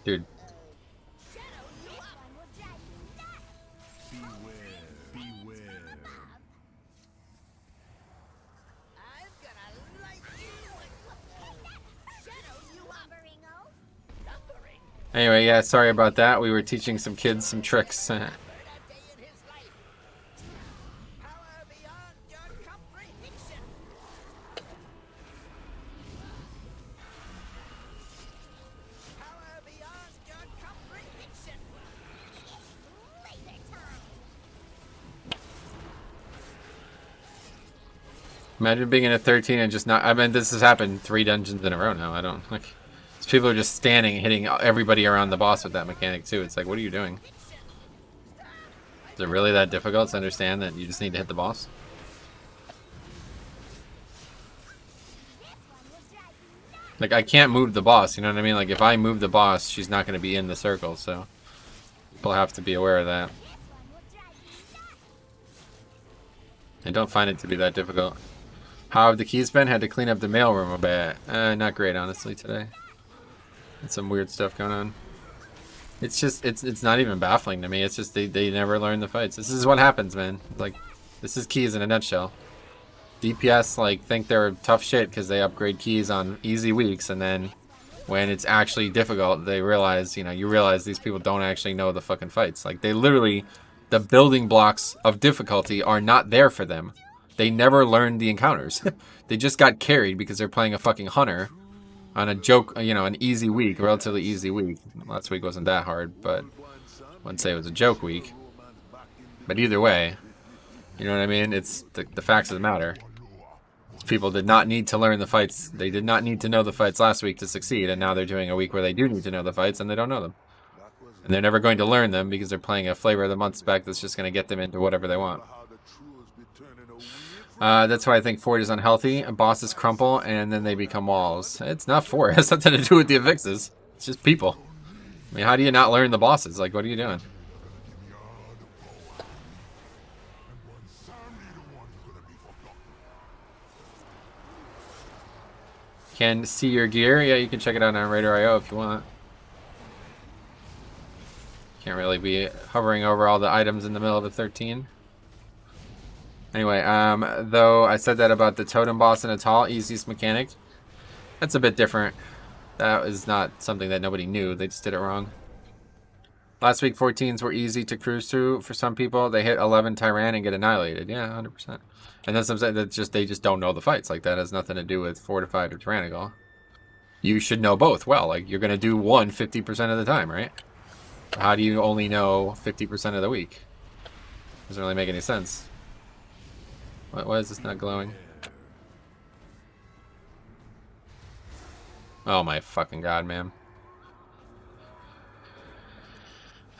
Dude. Anyway, yeah, sorry about that. We were teaching some kids some tricks. Imagine being in a 13 and just not... I mean, this has happened 3 dungeons in a row now. I don't... like. People are just standing and hitting everybody around the boss with that mechanic, too. It's like, what are you doing? Is it really that difficult to understand that you just need to hit the boss? Like, I can't move the boss, you know what I mean? Like, if I move the boss, she's not going to be in the circle, so... people have to be aware of that. I don't find it to be that difficult. How have the keys been? Had to clean up the mailroom a bit. Not great, honestly, today. Some weird stuff going on. It's just, it's not even baffling to me. It's just they never learn the fights. This is what happens, man. Like, this is keys in a nutshell. DPS, like, think they're tough shit because they upgrade keys on easy weeks, and then when it's actually difficult, they realize, you realize these people don't actually know the fucking fights. Like, they literally, the building blocks of difficulty are not there for them. They never learned the encounters. They just got carried because they're playing a fucking hunter on a joke, an easy week, relatively easy week. Last week wasn't that hard, but I wouldn't say it was a joke week. But either way, you know what I mean? It's the facts of the matter. People did not need to learn the fights. They did not need to know the fights last week to succeed, and now they're doing a week where they do need to know the fights, and they don't know them. And they're never going to learn them because they're playing a flavor of the month spec that's just going to get them into whatever they want. That's why I think Fort is unhealthy. Bosses crumple and then they become walls. It's not Fort. It has nothing to do with the affixes. It's just people. I mean, how do you not learn the bosses? Like, what are you doing? Can see your gear? Yeah, you can check it out on Radar.io if you want. Can't really be hovering over all the items in the middle of a 13. Anyway, though I said that about the totem boss in Atal, easiest mechanic. That's a bit different. That is not something that nobody knew. They just did it wrong. Last week, 14s were easy to cruise through for some people. They hit 11 Tyran and get annihilated. Yeah, 100%. And that's something that they just don't know the fights. Like, that has nothing to do with Fortified or Tyrannical. You should know both well. Like, you're going to do one 50% of the time, right? How do you only know 50% of the week? Doesn't really make any sense. Why is this not glowing? Oh my fucking god, man.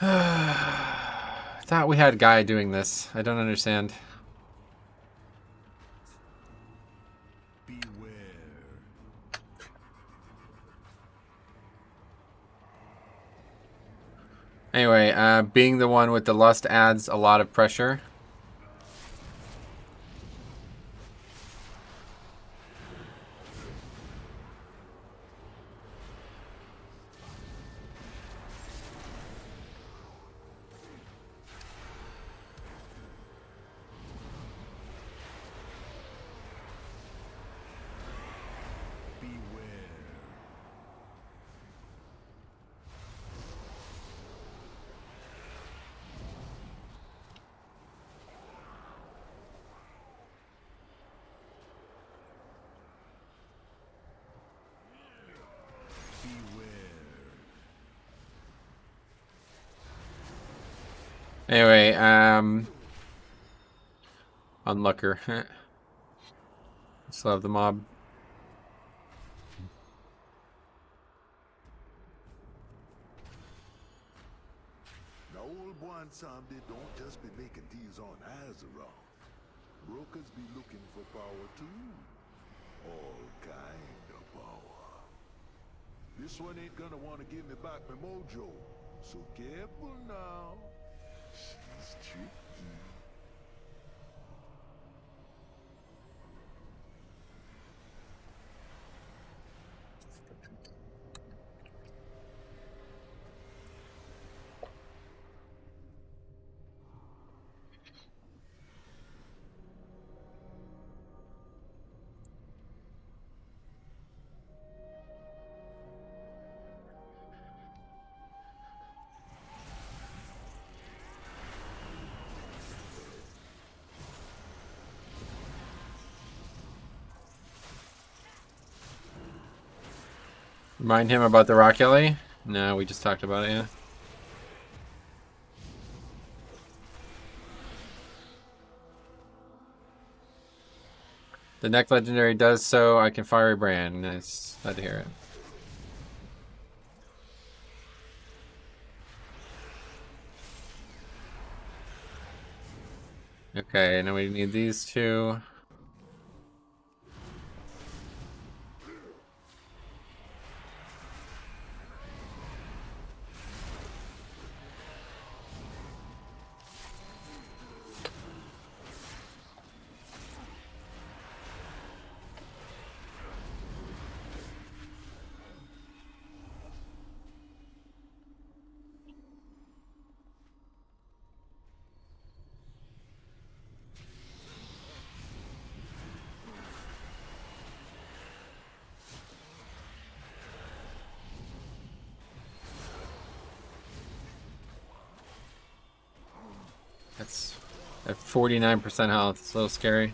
Thought we had a guy doing this. I don't understand. Beware. Anyway, being the one with the lust adds a lot of pressure. Anyway, Unlucker. Still have the mob. Now, old Buan Samdi don't just be making deals on Azeroth. Brokers be looking for power too. All kind of power. This one ain't gonna want to give me back my mojo. So careful now. She's tricky. Remind him about the Rock Alley? No, we just talked about it, yeah. The neck legendary does so. I can fire a brand. Nice. Glad to hear it. Okay, now we need these two. That's at 49% health. It's a little scary.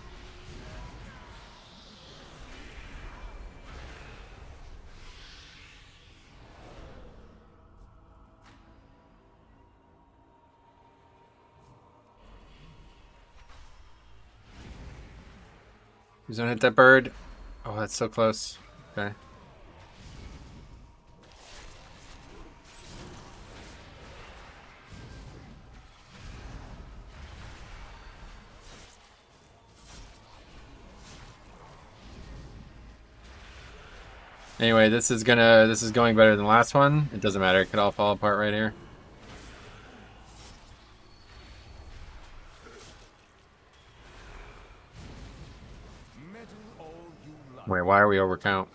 Please don't hit that bird. Oh, that's so close. Okay. Anyway, this is going better than the last one. It doesn't matter. It could all fall apart right here. Wait, why are we overcount?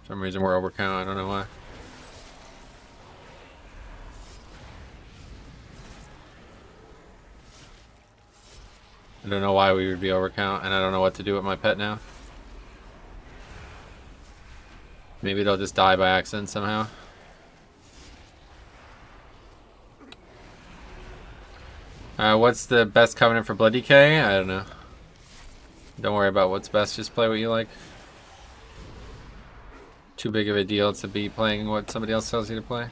For some reason we're overcount. I don't know why. I don't know why we would be overcount, and I don't know what to do with my pet now. Maybe they'll just die by accident somehow. What's the best covenant for Blood Decay? I don't know. Don't worry about what's best, just play what you like. Too big of a deal to be playing what somebody else tells you to play.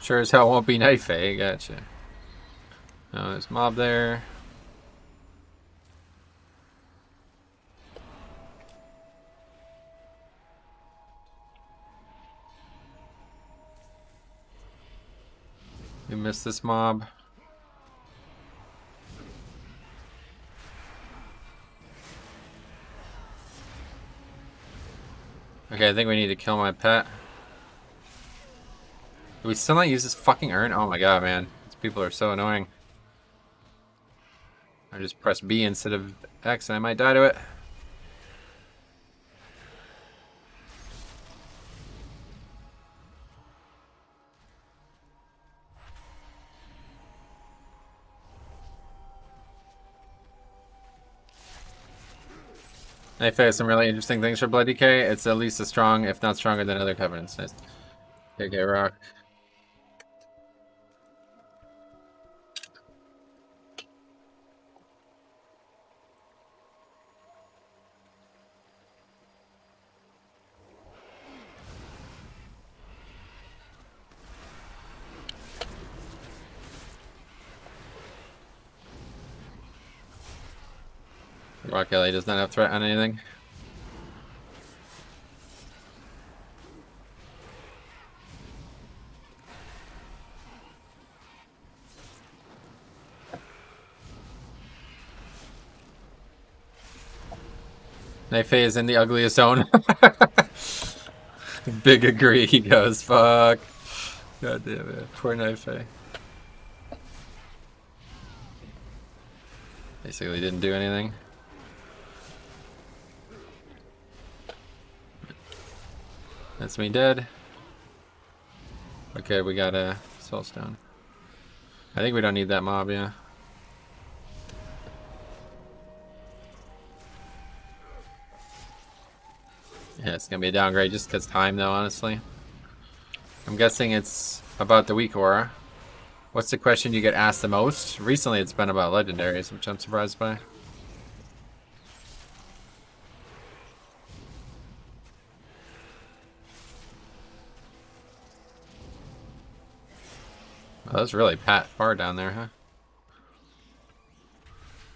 Sure as hell won't be knife, eh? Gotcha. Oh, there's mob there. We missed this mob. Okay, I think we need to kill my pet. Do we still not use this fucking urn? Oh my god, man. These people are so annoying. I just press B instead of X and I might die to it. I found some really interesting things for Blood Decay. It's at least as strong, if not stronger than other covenants. Nice. Okay, rock. Rock Alley does not have threat on anything. Knife is in the ugliest zone. Big agree, he goes, fuck. God damn it, poor Knife. Basically didn't do anything. That's me dead. Okay, we got a soulstone. I think we don't need that mob, yeah. Yeah, it's gonna be a downgrade just because time, though, honestly. I'm guessing it's about the weak aura. What's the question you get asked the most? Recently, it's been about legendaries, which I'm surprised by. Oh, that's really far down there,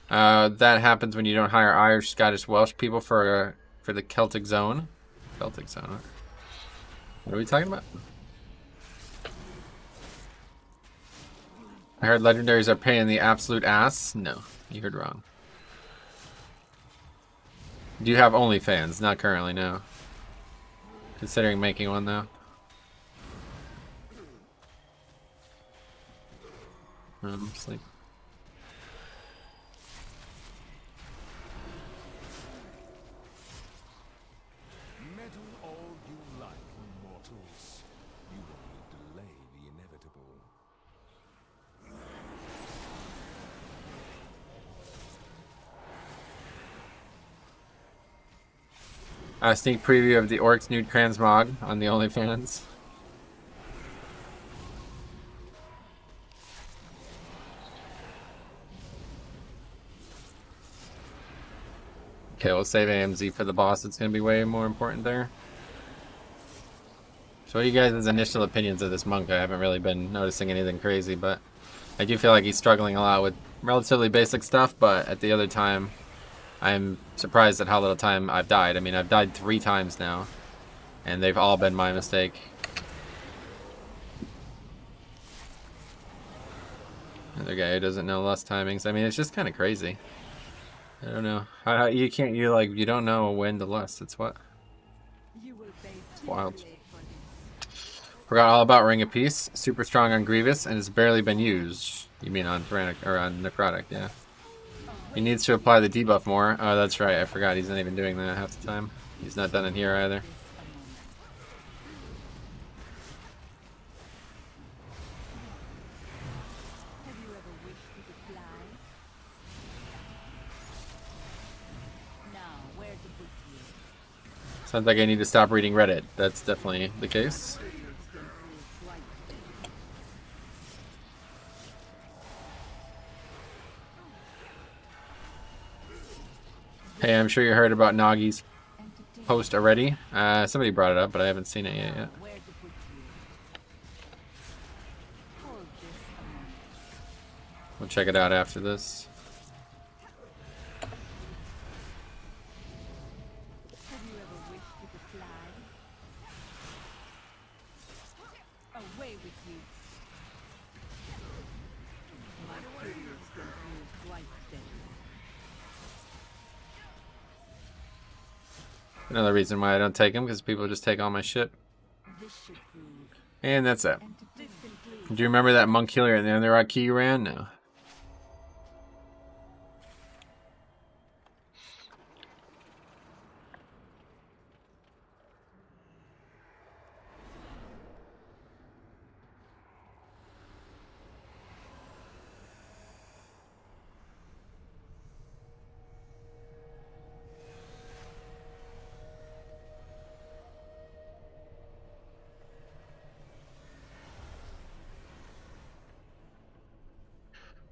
huh? That happens when you don't hire Irish, Scottish, Welsh people for the Celtic zone. Celtic zone. What are we talking about? I heard legendaries are paying the absolute ass. No, you heard wrong. Do you have OnlyFans? Not currently, no. Considering making one, though. Sleep. Meddle all you like, mortals. You only delay the inevitable. A sneak preview of the Orcs new transmog on the OnlyFans. Okay, we'll save AMZ for the boss. It's going to be way more important there. So what are you guys' initial opinions of this monk? I haven't really been noticing anything crazy, but I do feel like he's struggling a lot with relatively basic stuff, but at the other time, I'm surprised at how little time I've died. I mean, I've died 3 times now, and they've all been my mistake. Other guy who doesn't know lust timings. I mean, it's just kind of crazy. I don't know. How you can't, you don't know when to lust. It's what? It's wild. Forgot all about Ring of Peace. Super strong on Grievous, and it's barely been used. You mean on Tyrannic, or on Necrotic, yeah. He needs to apply the debuff more. Oh, that's right. I forgot. He's not even doing that half the time. He's not done it here either. Sounds like I need to stop reading Reddit. That's definitely the case. Hey, I'm sure you heard about Nagi's post already. Somebody brought it up, but I haven't seen it yet. We'll check it out after this. Another reason why I don't take them, because people just take all my shit. And that's it. Do you remember that monk healer in the other key you ran? No.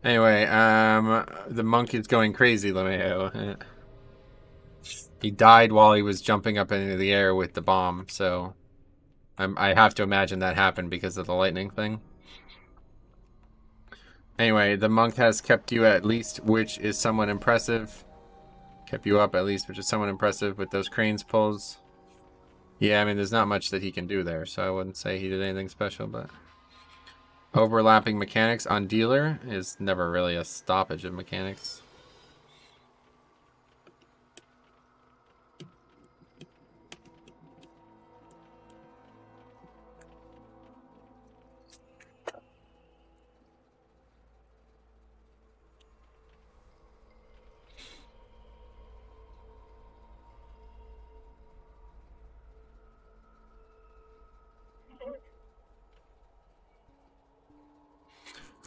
Anyway, the monk is going crazy, Lemeo. He died while he was jumping up into the air with the bomb, so I have to imagine that happened because of the lightning thing. Anyway, the monk has kept you at least, which is somewhat impressive. Kept you up at least, which is somewhat impressive with those cranes pulls. Yeah, I mean, there's not much that he can do there, so I wouldn't say he did anything special, but... Overlapping mechanics on dealer is never really a stoppage of mechanics.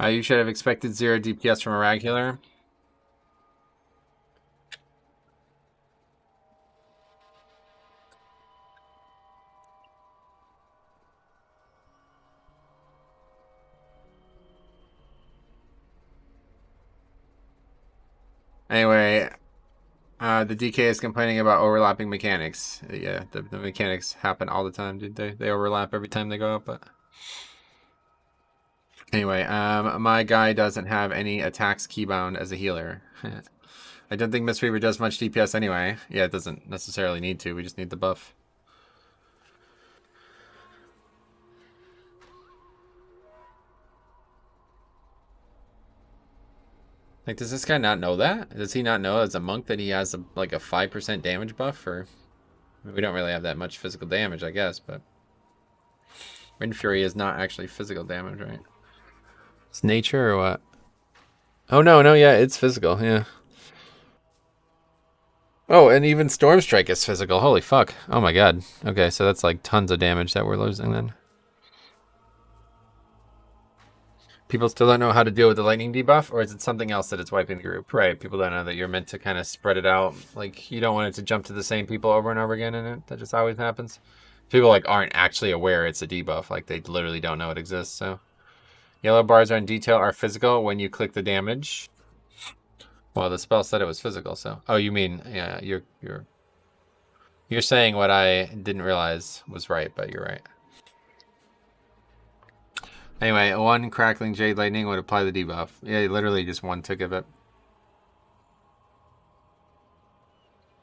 You should have expected 0 DPS from a rag healer. Anyway, the DK is complaining about overlapping mechanics. Yeah, the mechanics happen all the time, dude. They overlap every time they go up, but... Anyway, my guy doesn't have any attacks keybound as a healer. I don't think Mistweaver does much DPS anyway. Yeah, it doesn't necessarily need to. We just need the buff. Like, does this guy not know that? Does he not know as a monk that he has like a 5% damage buff? Or I mean, we don't really have that much physical damage, I guess, but Wind Fury is not actually physical damage, right? It's nature or what? Oh, no, yeah, it's physical, yeah. Oh, and even Storm Strike is physical. Holy fuck. Oh my god. Okay, so that's like tons of damage that we're losing then. People still don't know how to deal with the lightning debuff, or is it something else that it's wiping the group? Right, people don't know that you're meant to kind of spread it out. Like, you don't want it to jump to the same people over and over again, and that just always happens. People, like, aren't actually aware it's a debuff. Like, they literally don't know it exists, so... Yellow bars on detail are physical when you click the damage. Well, the spell said it was physical, so. Oh, you mean, yeah, you're saying what I didn't realize was right, but you're right. Anyway, one crackling jade lightning would apply the debuff. Yeah, literally just one tick of it.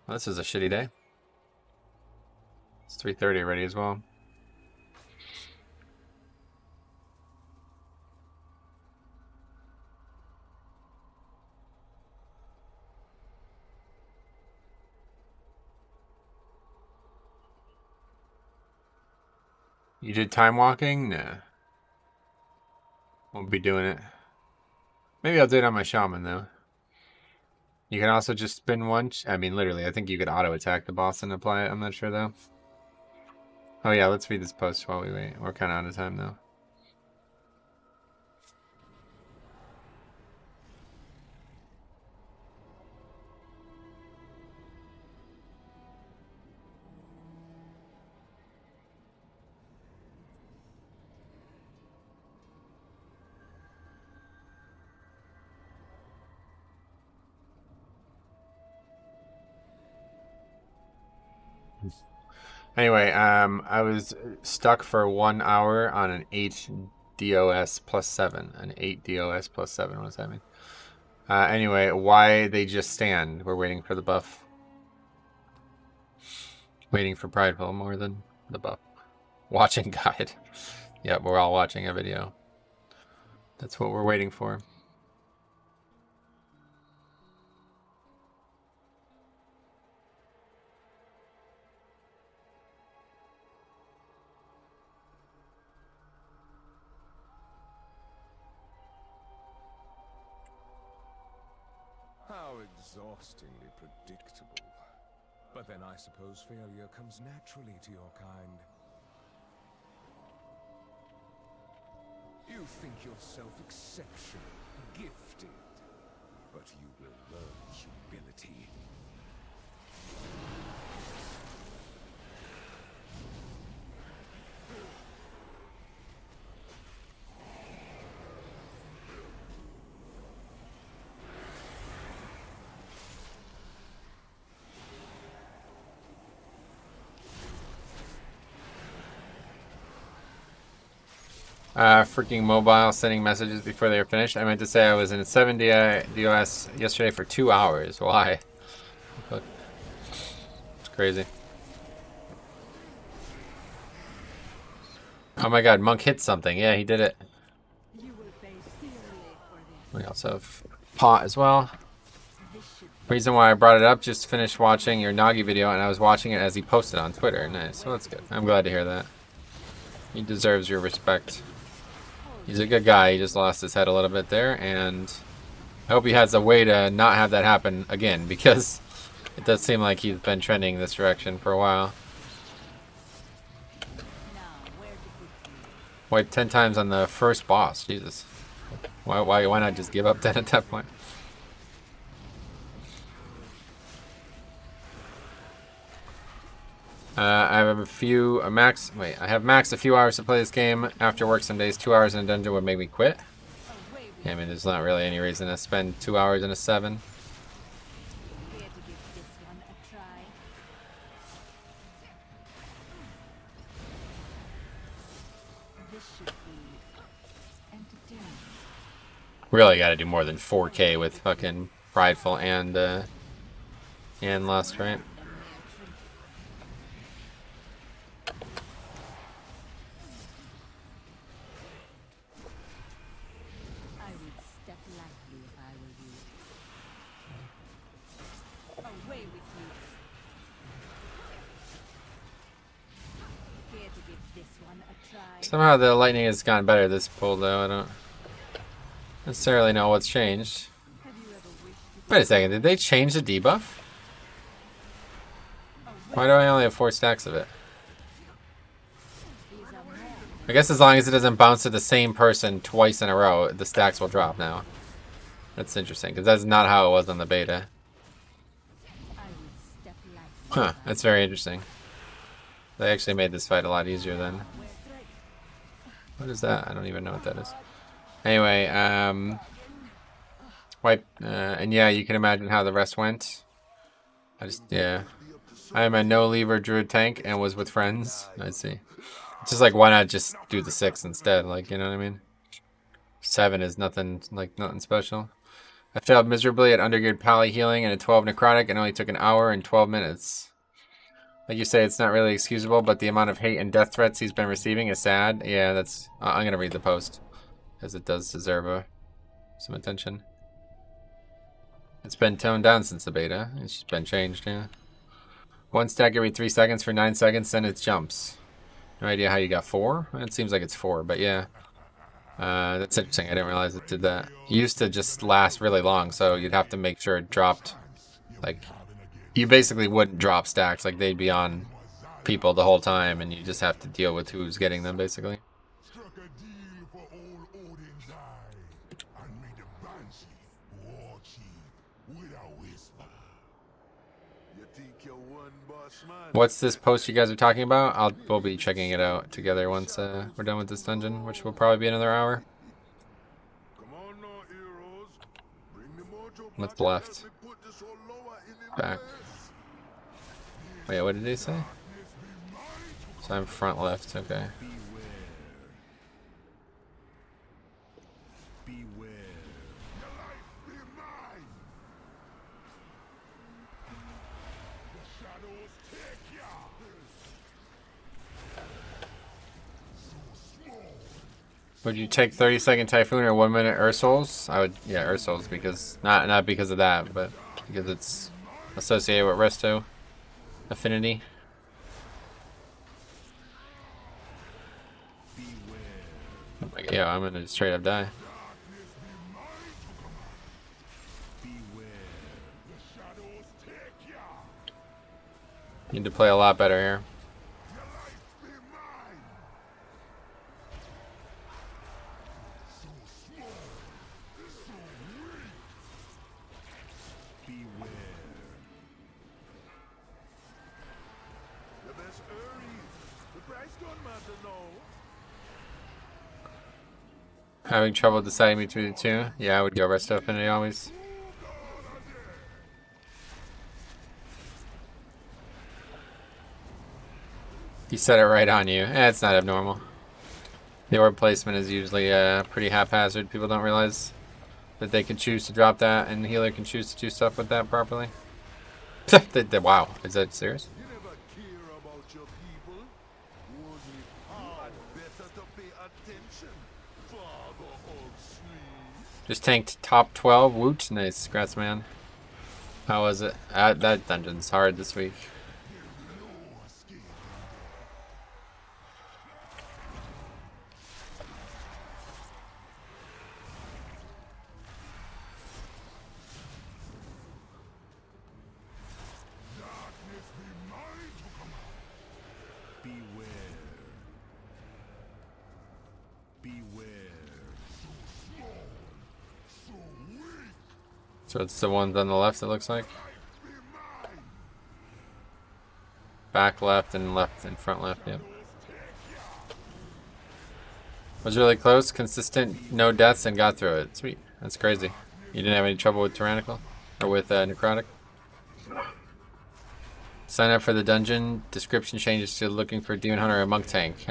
Well, this is a shitty day. It's 3:30 already as well. You did time walking? Nah. Won't be doing it. Maybe I'll do it on my shaman though. You can also just spin one. I mean, literally, I think you could auto attack the boss and apply it. I'm not sure though. Oh yeah, let's read this post while we wait. We're kind of out of time though. Anyway, I was stuck for 1 hour on an 8 DOS plus 7. An 8 DOS plus 7, what does that mean? Anyway, why they just stand? We're waiting for the buff. Waiting for Prideful more than the buff. Watching guide. Yep, we're all watching a video. That's what we're waiting for. How exhaustingly predictable. But then I suppose failure comes naturally to your kind. You think yourself exceptional, gifted, but you will learn humility. Freaking mobile sending messages before they were finished. I meant to say I was in 7 DOS yesterday for 2 hours. Why? It's crazy. Oh my god, Monk hit something. Yeah, he did it. We also have Pot as well. Reason why I brought it up, just finished watching your Nagi video and I was watching it as he posted on Twitter. Nice, well that's good. I'm glad to hear that. He deserves your respect. He's a good guy. He just lost his head a little bit there, and I hope he has a way to not have that happen again, because it does seem like he's been trending this direction for a while. Wiped 10 times on the first boss. Jesus. Why not just give up then at that point? I have a few max. Wait, I have max a few hours to play this game. After work, some days 2 hours in a dungeon would make me quit. Yeah, I mean, there's not really any reason to spend 2 hours in a 7. Really got to do more than 4K with fucking Prideful and Lust, right? Somehow the lightning has gone better this pull though. I don't necessarily know what's changed. Wait a second, did they change the debuff? Why do I only have 4 stacks of it? I guess as long as it doesn't bounce to the same person twice in a row, the stacks will drop now. That's interesting, because that's not how it was on the beta. Huh, that's very interesting. They actually made this fight a lot easier then. What is that? I don't even know what that is. Anyway, Wipe, and yeah, you can imagine how the rest went. Yeah. I am a no-lever druid tank and was with friends. I see. It's just like, why not just do the 6 instead? Like, you know what I mean? 7 is nothing, like, nothing special. I failed miserably at undergeared pally healing and a 12 necrotic and only took an hour and 12 minutes. Like you say, it's not really excusable, but the amount of hate and death threats he's been receiving is sad. Yeah, that's... I'm gonna read the post, because it does deserve some attention. It's been toned down since the beta. It's just been changed, yeah. 1 stack every 3 seconds for 9 seconds, then it jumps. No idea how you got 4? It seems like it's 4, but yeah. That's interesting. I didn't realize it did that. It used to just last really long, so you'd have to make sure it dropped. Like, you basically wouldn't drop stacks. Like, they'd be on people the whole time, and you just have to deal with who's getting them, basically. Struck a deal for old Odin's eye, and made the Banshee war chief with a whisper. You think you're one boss man? What's this post you guys are talking about? We'll be checking it out together once we're done with this dungeon, which will probably be another hour. Come on now, heroes. Bring the mojo What's back and left? help me put this old lower in the Back. place. Wait, what did he say? So I'm front left, okay. Beware. Your life be mine. The shadows take ya. So small. Would you take 30-second Typhoon or 1 minute Ursuls? I would, yeah, Ursuls, because not because of that, but because it's associated with Resto affinity. Oh my God, yeah, I'm gonna straight up die. Need to play a lot better here. The best hurry. The price don't matter now. Having trouble deciding between the two? Yeah, I would go Resto affinity always. He said it right on you. It's not abnormal. The orb placement is usually pretty haphazard. People don't realize that they can choose to drop that, and the healer can choose to do stuff with that properly. Wow, is that serious? You never care about your people. Only hard better to pay attention. Father of sleep. Just tanked top 12. Woot, nice. Congrats, man. How was it? That dungeon's hard this week. So it's the ones on the left, it looks like. Back left and front left, yep. Was really close, consistent, no deaths, and got through it. Sweet, that's crazy. You didn't have any trouble with Tyrannical? Or with Necrotic? Sign up for the dungeon. Description changes to looking for Demon Hunter or Monk Tank.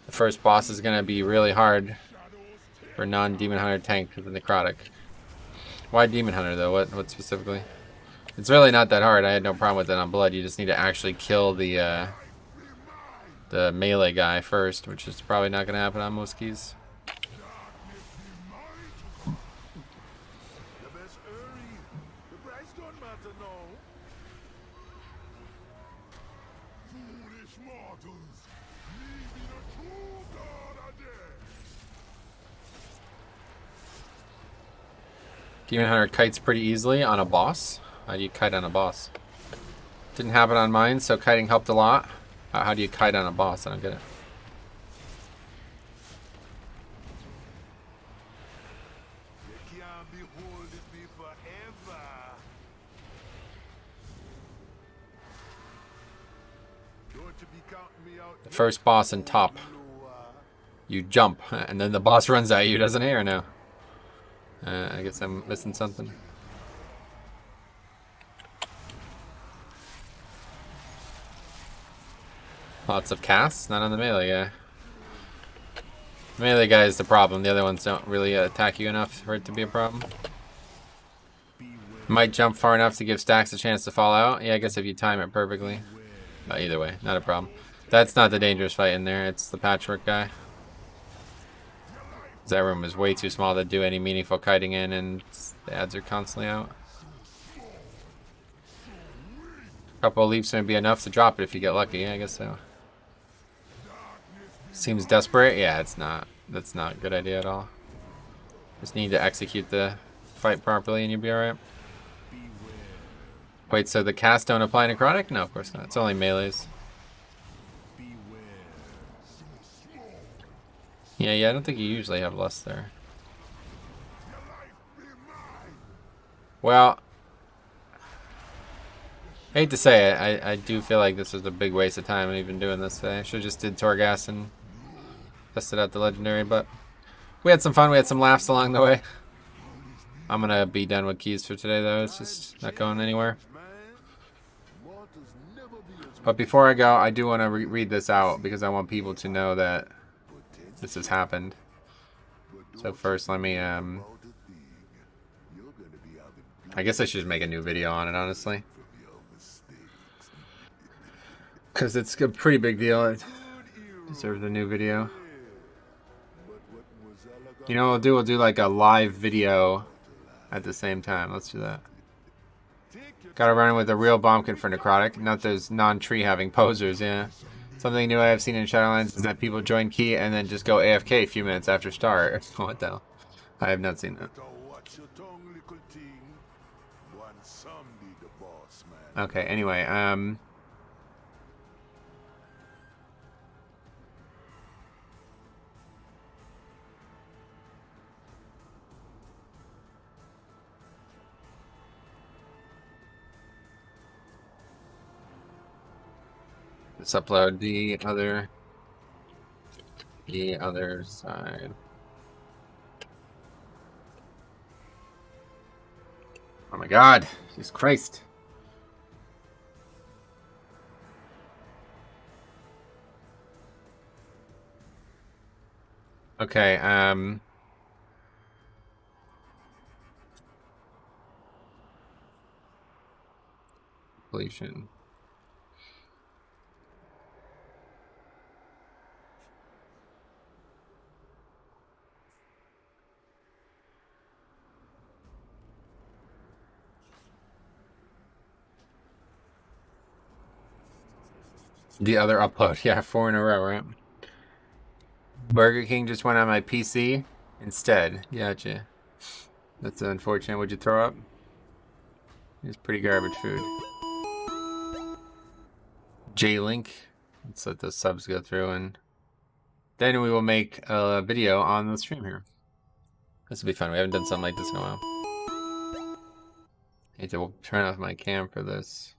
The first boss is going to be really hard for non-Demon Hunter tank with the Necrotic. Why Demon Hunter though? What specifically? It's really not that hard. I had no problem with it on Blood. You just need to actually kill the melee guy first, which is probably not going to happen on most keys. The best hurry. The price don't matter now. Foolish mortals. Leaving a true god are dead. Demon Hunter kites pretty easily on a boss. How do you kite on a boss? Didn't happen on mine, so kiting helped a lot. How do you kite on a boss? I don't get it. They can't be holding me forever. Don't you be counting me out. The first boss in top. you jump, and then the boss runs at you, doesn't he, or no? I guess I'm missing something. Lots of casts, not on the melee guy. The melee guy is the problem. The other ones don't really attack you enough for it to be a problem. Might jump far enough to give stacks a chance to fall out. Yeah, I guess if you time it perfectly. Either way, not a problem. That's not the dangerous fight in there. It's the patchwork guy. That room is way too small to do any meaningful kiting in, and the ads are constantly out. A couple of leaps may be enough to drop it if you get lucky. I guess so. Seems desperate. Yeah, it's not. That's not a good idea at all. Just need to execute the fight properly, and you'll be all right. Wait, so the casts don't apply necrotic? No, of course not. It's only melees. Yeah, I don't think you usually have lust there. Well, I hate to say it, I do feel like this was a big waste of time even doing this today. I should have just did Torghast and tested out the legendary, but we had some fun, we had some laughs along the way. I'm gonna be done with keys for today though, it's just not going anywhere. But before I go, I do want to read this out because I want people to know that this has happened. So first let me, I guess I should just make a new video on it, honestly. Because it's a pretty big deal. It deserves a new video. You know what we'll do like a live video at the same time. Let's do that. Gotta run with a real bombkin for necrotic, not those non-tree having posers, yeah. Something new I have seen in Shadowlands is that people join key and then just go AFK a few minutes after start. What the hell? I have not seen that. Okay, anyway, let's upload the other side. Oh my god, Jesus Christ. Okay, completion. The other upload, yeah, 4 in a row, right? Burger King just went on my PC instead. Gotcha. That's unfortunate. Would you throw up? It's pretty garbage food. J-Link. Let's let those subs go through, and then we will make a video on the stream here. This will be fun. We haven't done something like this in a while. I need to turn off my cam for this.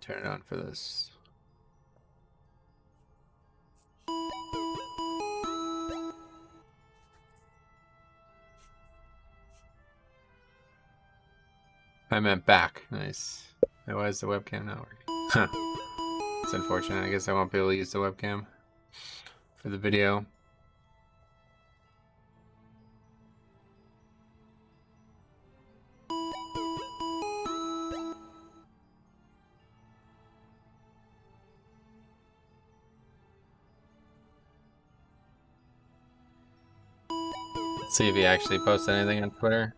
Turn it on for this. I meant back. Nice. Why is the webcam not working? Huh. It's unfortunate. I guess I won't be able to use the webcam for the video. Let's see if he actually posted anything on Twitter.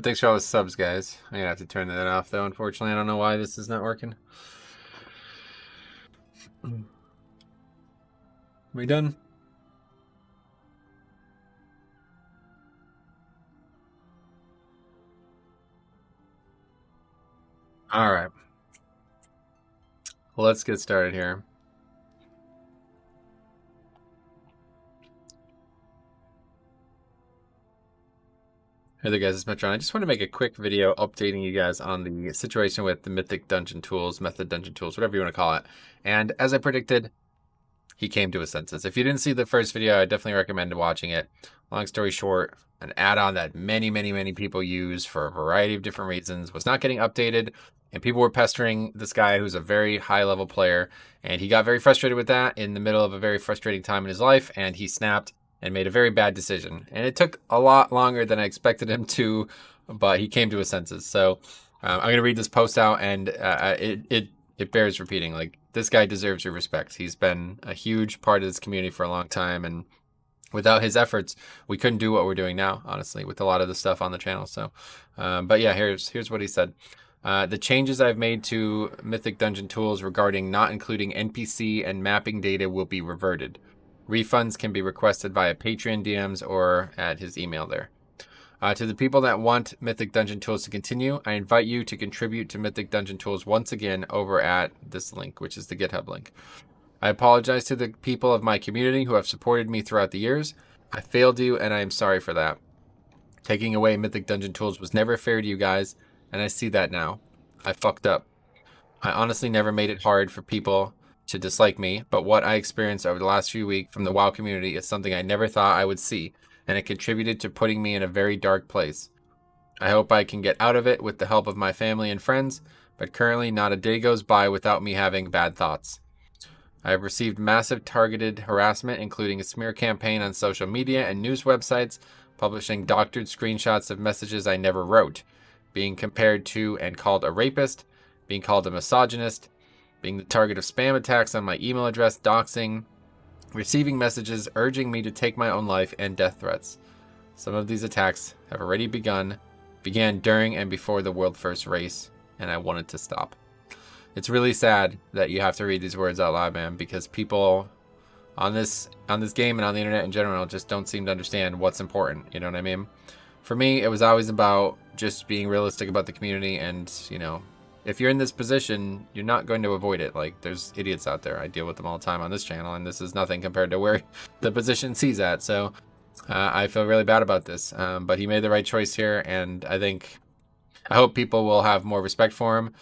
Thanks for all the subs, guys. I'm gonna have to turn that off, though. Unfortunately, I don't know why this is not working. We done? All right. Well, let's get started here. Hey there guys, it's Mythic Run. I just want to make a quick video updating you guys on the situation with the Mythic Dungeon Tools, Method Dungeon Tools, whatever you want to call it. And as I predicted, he came to his senses. If you didn't see the first video, I definitely recommend watching it. Long story short, an add-on that many people use for a variety of different reasons was not getting updated, and people were pestering this guy who's a very high-level player, and he got very frustrated with that in the middle of a very frustrating time in his life, and he snapped and made a very bad decision. And it took a lot longer than I expected him to, but he came to his senses. So I'm going to read this post out, and it bears repeating. Like, this guy deserves your respect. He's been a huge part of this community for a long time, and without his efforts, we couldn't do what we're doing now, honestly, with a lot of the stuff on the channel. So, but yeah, here's what he said. The changes I've made to Mythic Dungeon Tools regarding not including NPC and mapping data will be reverted. Refunds can be requested via Patreon DMs or at his email there. To the people that want Mythic Dungeon Tools to continue, I invite you to contribute to Mythic Dungeon Tools once again over at this link, which is the GitHub link. I apologize to the people of my community who have supported me throughout the years. I failed you, and I am sorry for that. Taking away Mythic Dungeon Tools was never fair to you guys, and I see that now. I fucked up. I honestly never made it hard for people to dislike me, but what I experienced over the last few weeks from the WoW community is something I never thought I would see, and it contributed to putting me in a very dark place. I hope I can get out of it with the help of my family and friends, but currently not a day goes by without me having bad thoughts. I have received massive targeted harassment, including a smear campaign on social media and news websites, publishing doctored screenshots of messages I never wrote, being compared to and called a rapist, being called a misogynist, being the target of spam attacks on my email address, doxing, receiving messages urging me to take my own life, and death threats. Some of these attacks have already began during and before the World First race, and I wanted to stop. It's really sad that you have to read these words out loud, man, because people on this game and on the internet in general just don't seem to understand what's important, you know what I mean? For me, it was always about just being realistic about the community, and, you know, if you're in this position, you're not going to avoid it. Like, there's idiots out there. I deal with them all the time on this channel, and this is nothing compared to where the position sees at. So I feel really bad about this. But he made the right choice here, and I hope people will have more respect for him.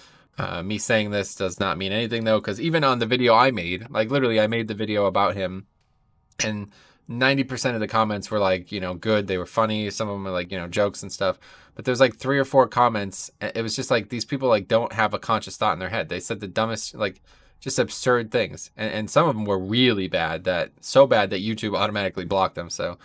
Me saying this does not mean anything, though, because even on the video I made, like, literally, I made the video about him, and 90% of the comments were like, you know, good. They were funny. Some of them were like, you know, jokes and stuff. But there's like 3 or 4 comments. It was just like, these people like don't have a conscious thought in their head. They said the dumbest, like, just absurd things. And some of them were really bad, so bad that YouTube automatically blocked them. So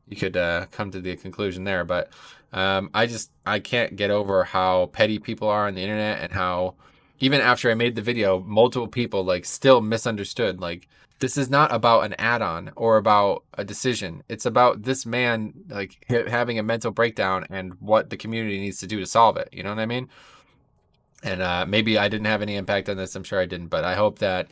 you could come to the conclusion there. But I can't get over how petty people are on the internet, and how even after I made the video, multiple people like still misunderstood. Like, this is not about an add-on or about a decision. It's about this man like having a mental breakdown and what the community needs to do to solve it. You know what I mean? And maybe I didn't have any impact on this. I'm sure I didn't, but I hope that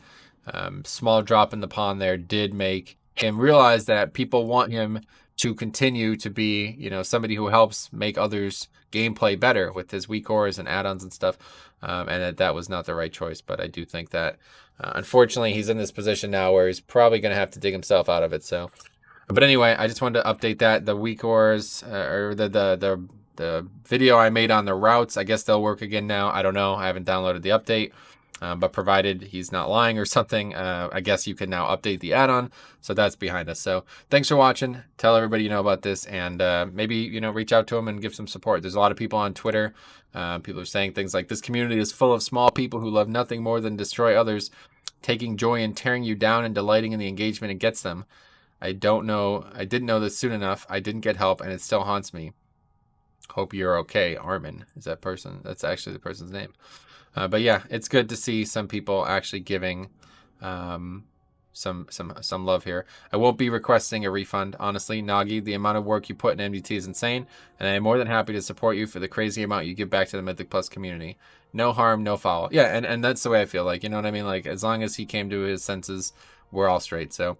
small drop in the pond there did make him realize that people want him to continue to be, you know, somebody who helps make others' gameplay better with his weak cores and add-ons and stuff, and that was not the right choice. But I do think that unfortunately he's in this position now where he's probably going to have to dig himself out of it. So, but anyway, I just wanted to update that the weak cores or the video I made on the routes, I guess they'll work again now. I don't know. I haven't downloaded the update. But provided he's not lying or something, I guess you can now update the add-on. So that's behind us. So thanks for watching. Tell everybody you know about this, and maybe, you know, reach out to him and give some support. There's a lot of people on Twitter. People are saying things like, this community is full of small people who love nothing more than destroy others, taking joy in tearing you down and delighting in the engagement it gets them. I didn't know this soon enough. I didn't get help, and it still haunts me. Hope you're okay. Armin is that person. That's actually the person's name. But yeah, it's good to see some people actually giving some love here. I won't be requesting a refund, honestly. Nagi, the amount of work you put in MDT is insane, and I am more than happy to support you for the crazy amount you give back to the Mythic Plus community. No harm, no foul. Yeah, and that's the way I feel. Like, you know what I mean? Like, as long as he came to his senses, we're all straight. So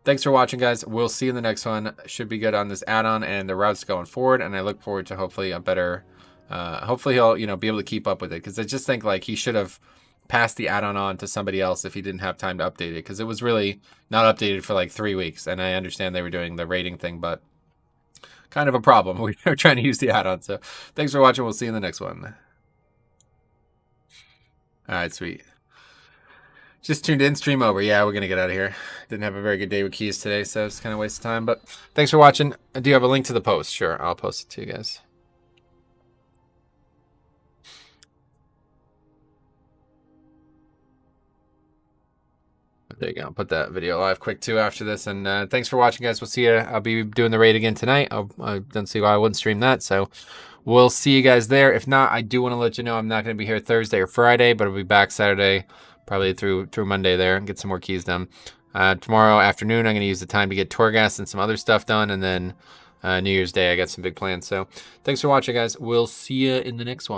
thanks for watching, guys. We'll see you in the next one. Should be good on this add-on and the routes going forward, and I look forward to hopefully a better Hopefully he'll, you know, be able to keep up with it, because I just think like he should have passed the add-on on to somebody else if he didn't have time to update it, because it was really not updated for like 3 weeks. And I understand they were doing the rating thing, but kind of a problem. We were trying to use the add-on. So thanks for watching. We'll see you in the next one. All right, sweet. Just tuned in, stream over. Yeah, we're going to get out of here. Didn't have a very good day with keys today, so it's kind of a waste of time. But thanks for watching. I do have a link to the post. Sure, I'll post it to you guys. There you go. Put that video live quick too after this. And thanks for watching, guys. We'll see you. I'll be doing the raid again tonight. I don't see why I wouldn't stream that. So we'll see you guys there. If not, I do want to let you know I'm not going to be here Thursday or Friday, but I'll be back Saturday, probably through Monday there, and get some more keys done. Tomorrow afternoon, I'm going to use the time to get Torghast and some other stuff done. And then New Year's Day, I got some big plans. So thanks for watching, guys. We'll see you in the next one.